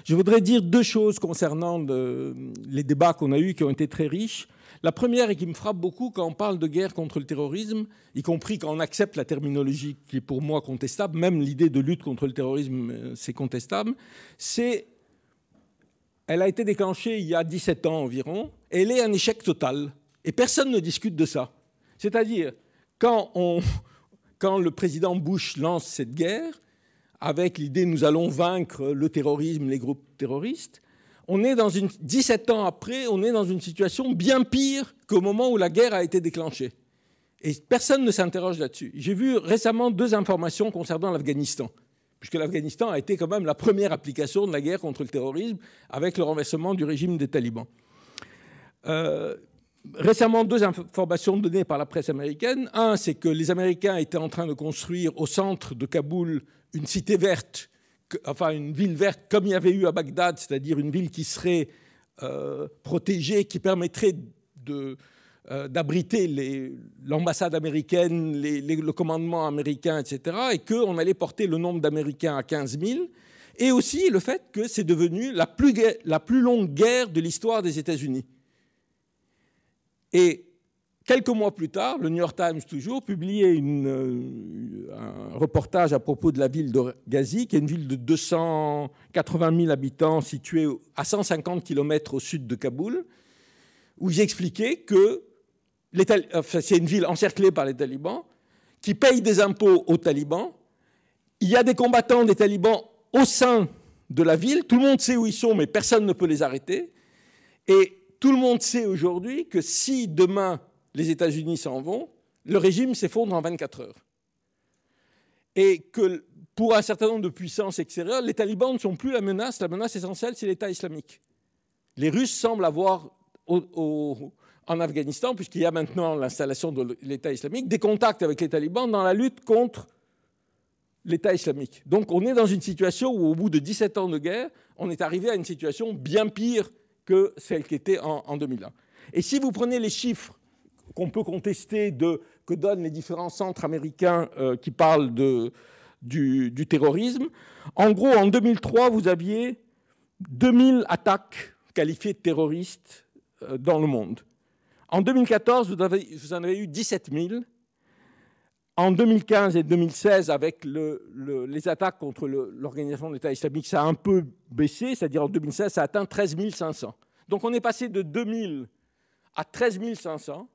Je voudrais dire 2 choses concernant les débats qu'on a eus, qui ont été très riches. La première, et qui me frappe beaucoup quand on parle de guerre contre le terrorisme, y compris quand on accepte la terminologie qui est pour moi contestable, même l'idée de lutte contre le terrorisme, c'est contestable, elle a été déclenchée il y a 17 ans environ, et elle est un échec total. Et personne ne discute de ça. C'est-à-dire, quand le président Bush lance cette guerre, avec l'idée « nous allons vaincre le terrorisme, les groupes terroristes », 17 ans après, on est dans une situation bien pire qu'au moment où la guerre a été déclenchée. Et personne ne s'interroge là-dessus. J'ai vu récemment 2 informations concernant l'Afghanistan, puisque l'Afghanistan a été quand même la première application de la guerre contre le terrorisme avec le renversement du régime des talibans. Récemment, 2 informations données par la presse américaine. Un, c'est que les Américains étaient en train de construire au centre de Kaboul une cité verte, enfin une ville verte comme il y avait eu à Bagdad, c'est-à-dire une ville qui serait protégée, qui permettrait d'abriter l'ambassade américaine, le commandement américain, etc., et qu'on allait porter le nombre d'Américains à 15 000, et aussi le fait que c'est devenu la plus longue guerre de l'histoire des États-Unis. Et quelques mois plus tard, le New York Times, toujours, publiait un reportage à propos de la ville de Ghazi, qui est une ville de 280 000 habitants située à 150 km au sud de Kaboul, où ils expliquaient que c'est une ville encerclée par les talibans, qui payent des impôts aux talibans. Il y a des combattants des talibans au sein de la ville. Tout le monde sait où ils sont, mais personne ne peut les arrêter. Et tout le monde sait aujourd'hui que si demain les États-Unis s'en vont, le régime s'effondre en 24 heures. Et que pour un certain nombre de puissances extérieures, les talibans ne sont plus la menace. La menace essentielle, c'est l'État islamique. Les Russes semblent avoir en Afghanistan, puisqu'il y a maintenant l'installation de l'État islamique, des contacts avec les talibans dans la lutte contre l'État islamique. Donc on est dans une situation où, au bout de 17 ans de guerre, on est arrivé à une situation bien pire que celle qui était en 2001. Et si vous prenez les chiffres qu'on peut contester que donnent les différents centres américains qui parlent du terrorisme, en gros, en 2003, vous aviez 2000 attaques qualifiées de terroristes dans le monde. En 2014, vous en avez eu 17 000. En 2015 et 2016, avec les attaques contre l'organisation de l'État islamique, ça a un peu baissé, c'est-à-dire en 2016, ça a atteint 13 500. Donc on est passé de 2000 à 13 500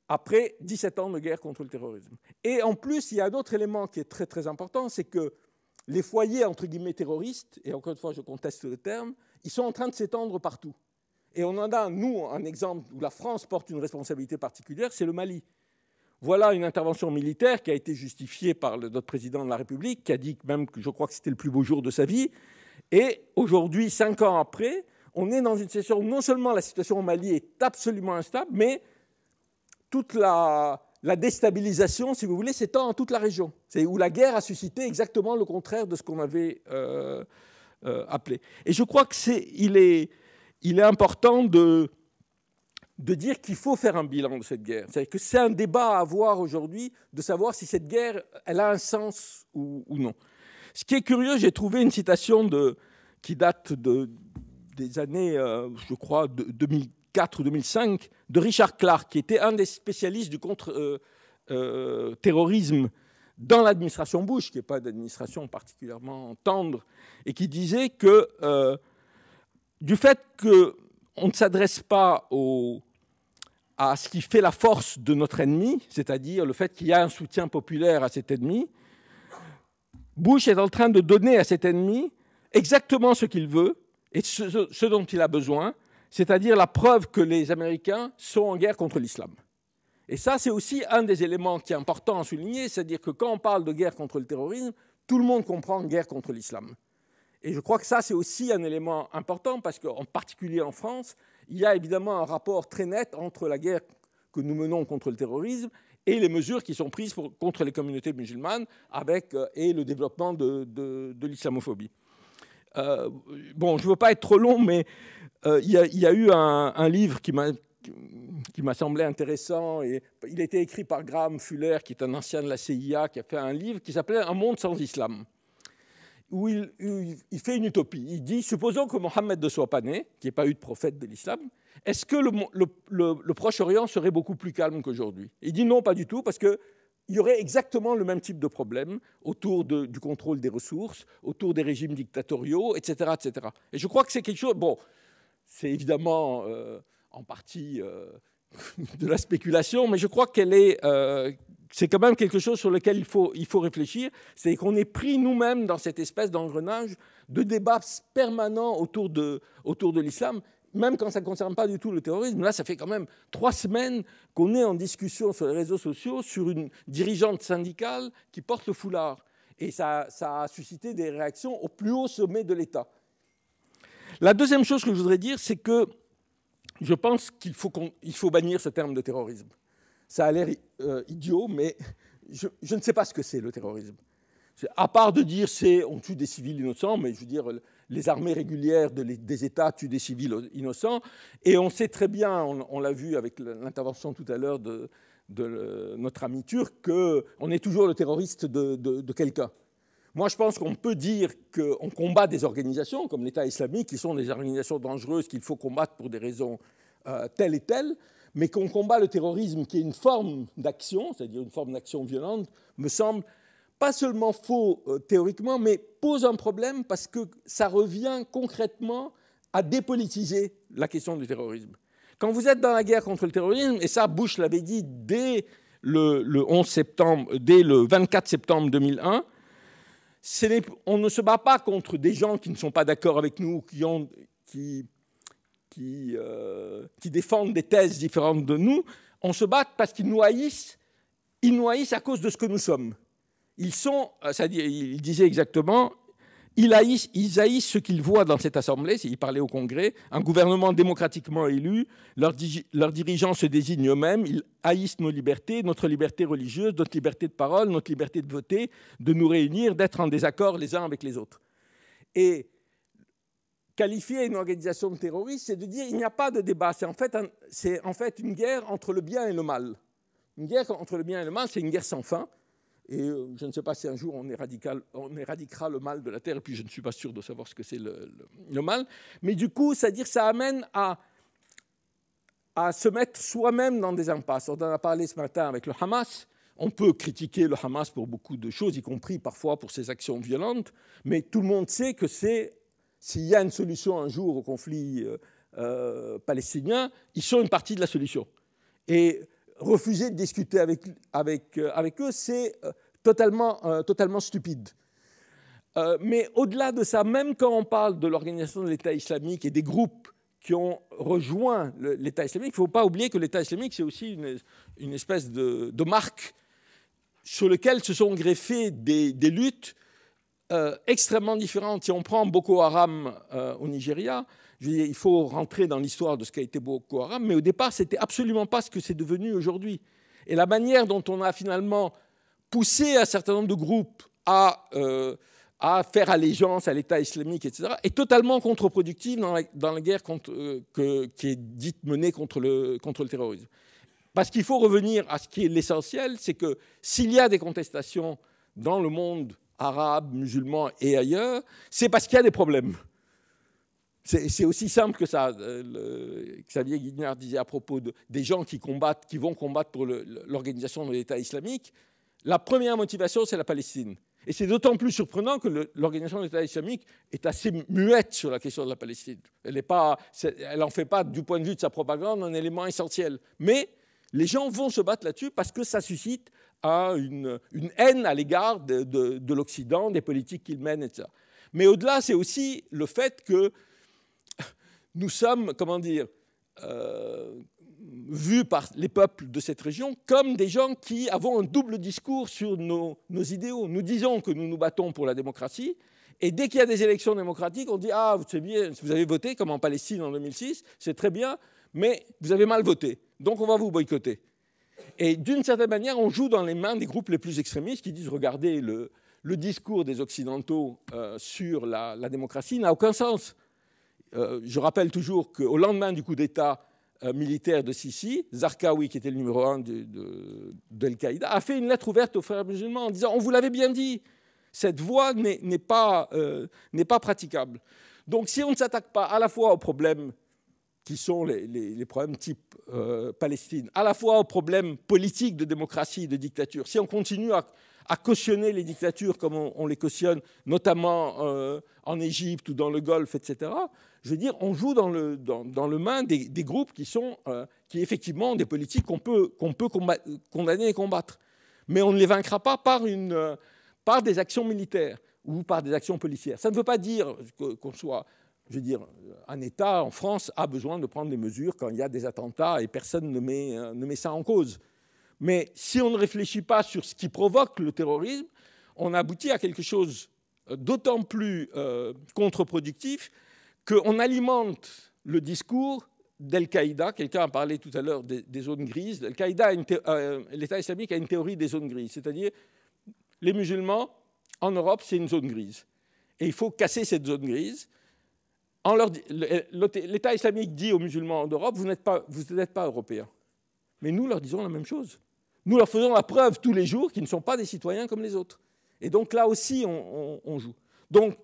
après 17 ans de guerre contre le terrorisme. Et en plus, il y a un autre élément qui est très très important, c'est que les foyers, entre guillemets, terroristes, et encore une fois, je conteste le terme, ils sont en train de s'étendre partout. Et on en a, nous, un exemple où la France porte une responsabilité particulière, c'est le Mali. Voilà une intervention militaire qui a été justifiée par notre président de la République, qui a dit même que je crois que c'était le plus beau jour de sa vie. Et aujourd'hui, 5 ans après, on est dans une situation où non seulement la situation au Mali est absolument instable, mais toute la déstabilisation, si vous voulez, s'étend en toute la région. C'est où la guerre a suscité exactement le contraire de ce qu'on avait appelé. Et je crois qu'il est important de dire qu'il faut faire un bilan de cette guerre. C'est-à-dire que c'est un débat à avoir aujourd'hui de savoir si cette guerre, elle a un sens ou non. Ce qui est curieux, j'ai trouvé une citation qui date des années, je crois, 2004 ou 2005, de Richard Clarke, qui était un des spécialistes du contre-terrorisme dans l'administration Bush, qui n'est pas d'administration particulièrement tendre, et qui disait que du fait qu'on ne s'adresse pas à ce qui fait la force de notre ennemi, c'est-à-dire le fait qu'il y a un soutien populaire à cet ennemi, Bush est en train de donner à cet ennemi exactement ce qu'il veut et ce dont il a besoin, c'est-à-dire la preuve que les Américains sont en guerre contre l'islam. Et ça, c'est aussi un des éléments qui est important à souligner, c'est-à-dire que quand on parle de guerre contre le terrorisme, tout le monde comprend une guerre contre l'islam. Et je crois que ça, c'est aussi un élément important, parce qu'en particulier en France, il y a évidemment un rapport très net entre la guerre que nous menons contre le terrorisme et les mesures qui sont prises contre les communautés musulmanes et le développement de l'islamophobie. Bon, je ne veux pas être trop long, mais il y a eu un livre qui m'a semblé intéressant. Et il a été écrit par Graham Fuller, qui est un ancien de la CIA, qui a fait un livre qui s'appelait « Un monde sans islam », où il fait une utopie. Il dit, supposons que Mohammed ne soit pas né, qu'il n'y ait pas eu de prophète de l'islam, est-ce que le Proche-Orient serait beaucoup plus calme qu'aujourd'hui? Il dit non, pas du tout, parce qu'il y aurait exactement le même type de problème autour du contrôle des ressources, autour des régimes dictatoriaux, etc., etc. Et je crois que c'est quelque chose... Bon, c'est évidemment en partie de la spéculation, mais je crois qu'elle est... c'est quand même quelque chose sur lequel il faut réfléchir, c'est qu'on est pris nous-mêmes dans cette espèce d'engrenage de débats permanents autour de l'islam, même quand ça ne concerne pas du tout le terrorisme. Là, ça fait quand même 3 semaines qu'on est en discussion sur les réseaux sociaux sur une dirigeante syndicale qui porte le foulard. Et ça a suscité des réactions au plus haut sommet de l'État. La deuxième chose que je voudrais dire, c'est que je pense qu'il faut bannir ce terme de terrorisme. Ça a l'air idiot, mais je ne sais pas ce que c'est le terrorisme. À part de dire on tue des civils innocents, mais je veux dire, les armées régulières des États tuent des civils innocents, et on sait très bien, on l'a vu avec l'intervention tout à l'heure de notre ami turc, qu'on est toujours le terroriste de quelqu'un. Moi, je pense qu'on peut dire qu'on combat des organisations comme l'État islamique, qui sont des organisations dangereuses qu'il faut combattre pour des raisons telles et telles, mais qu'on combat le terrorisme, qui est une forme d'action, c'est-à-dire une forme d'action violente, me semble pas seulement faux théoriquement, mais pose un problème parce que ça revient concrètement à dépolitiser la question du terrorisme. Quand vous êtes dans la guerre contre le terrorisme, et ça, Bush l'avait dit dès le 24 septembre 2001, on ne se bat pas contre des gens qui ne sont pas d'accord avec nous, qui défendent des thèses différentes de nous. On se bat parce qu'ils nous haïssent. Ils nous haïssent à cause de ce que nous sommes. Il disait exactement, ils haïssent ce qu'ils voient dans cette assemblée, s'ils parlaient au Congrès, un gouvernement démocratiquement élu, leurs dirigeants se désignent eux-mêmes, ils haïssent nos libertés, notre liberté religieuse, notre liberté de parole, notre liberté de voter, de nous réunir, d'être en désaccord les uns avec les autres. Et qualifier une organisation de terroriste, c'est de dire qu'il n'y a pas de débat, c'est en fait une guerre entre le bien et le mal. Une guerre entre le bien et le mal, c'est une guerre sans fin. Et je ne sais pas si un jour on éradiquera le mal de la Terre, et puis je ne suis pas sûr de savoir ce que c'est le mal. Mais du coup, c'est-à-dire que ça amène à se mettre soi-même dans des impasses. On en a parlé ce matin avec le Hamas. On peut critiquer le Hamas pour beaucoup de choses, y compris parfois pour ses actions violentes, mais tout le monde sait que s'il y a une solution un jour au conflit palestinien, ils sont une partie de la solution. Et refuser de discuter avec eux, c'est totalement stupide. Mais au-delà de ça, même quand on parle de l'organisation de l'État islamique et des groupes qui ont rejoint l'État islamique, il ne faut pas oublier que l'État islamique, c'est aussi une espèce de marque sur laquelle se sont greffées des luttes extrêmement différentes. Si on prend Boko Haram au Nigeria, il faut rentrer dans l'histoire de ce qu'a été Boko Haram, mais au départ, ce n'était absolument pas ce que c'est devenu aujourd'hui. Et la manière dont on a finalement poussé un certain nombre de groupes à faire allégeance à l'État islamique, etc., est totalement contre-productive dans la guerre qui est dite menée contre le terrorisme. Parce qu'il faut revenir à ce qui est l'essentiel, c'est que s'il y a des contestations dans le monde arabe, musulman et ailleurs, c'est parce qu'il y a des problèmes. C'est aussi simple que ça. Xavier Guignard disait à propos des gens qui vont combattre pour l'organisation de l'État islamique, la première motivation, c'est la Palestine. Et c'est d'autant plus surprenant que l'organisation de l'État islamique est assez muette sur la question de la Palestine. Elle n'en fait pas, du point de vue de sa propagande, un élément essentiel. Mais les gens vont se battre là-dessus parce que ça suscite une haine à l'égard de l'Occident, des politiques qu'il mène, etc. Mais au-delà, c'est aussi le fait que nous sommes, vus par les peuples de cette région comme des gens qui avons un double discours sur nos idéaux. Nous disons que nous nous battons pour la démocratie, et dès qu'il y a des élections démocratiques, on dit « Ah, vous savez bien, vous avez voté comme en Palestine en 2006, c'est très bien, mais vous avez mal voté, donc on va vous boycotter ». Et d'une certaine manière, on joue dans les mains des groupes les plus extrémistes qui disent « Regardez, le discours des Occidentaux sur la démocratie n'a aucun sens ». Je rappelle toujours qu'au lendemain du coup d'État militaire de Sisi, Zarqawi, qui était le numéro 1 d'Al-Qaïda, a fait une lettre ouverte aux frères musulmans en disant « On vous l'avait bien dit, cette voie n'est pas praticable ». Donc si on ne s'attaque pas à la fois aux problèmes qui sont les problèmes type Palestine, à la fois aux problèmes politiques de démocratie, de dictature, si on continue à cautionner les dictatures comme on les cautionne, notamment en Égypte ou dans le Golfe, etc., je veux dire, on joue dans le main des groupes qui effectivement ont des politiques qu'on peut condamner et combattre. Mais on ne les vaincra pas par des actions militaires ou par des actions policières. Ça ne veut pas dire qu'on soit... Je veux dire, un État en France a besoin de prendre des mesures quand il y a des attentats et personne ne met ça en cause. Mais si on ne réfléchit pas sur ce qui provoque le terrorisme, on aboutit à quelque chose d'autant plus contre-productif qu'on alimente le discours d'Al-Qaïda. Quelqu'un a parlé tout à l'heure des zones grises. L'État islamique a une théorie des zones grises, c'est-à-dire les musulmans en Europe, c'est une zone grise. Et il faut casser cette zone grise. L'État islamique dit aux musulmans d'Europe, vous n'êtes pas européens. Mais nous leur disons la même chose. Nous leur faisons la preuve tous les jours qu'ils ne sont pas des citoyens comme les autres. Et donc là aussi, on joue. Donc,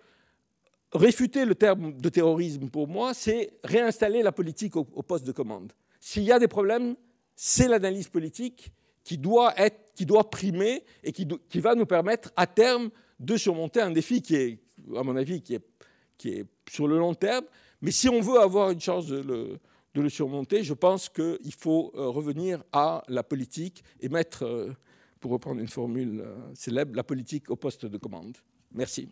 réfuter le terme de terrorisme, pour moi, c'est réinstaller la politique au poste de commande. S'il y a des problèmes, c'est l'analyse politique qui doit primer et qui va nous permettre, à terme, de surmonter un défi qui est, à mon avis, qui est sur le long terme. Mais si on veut avoir une chance de le surmonter, je pense qu'il faut revenir à la politique et mettre, pour reprendre une formule célèbre, la politique au poste de commande. Merci.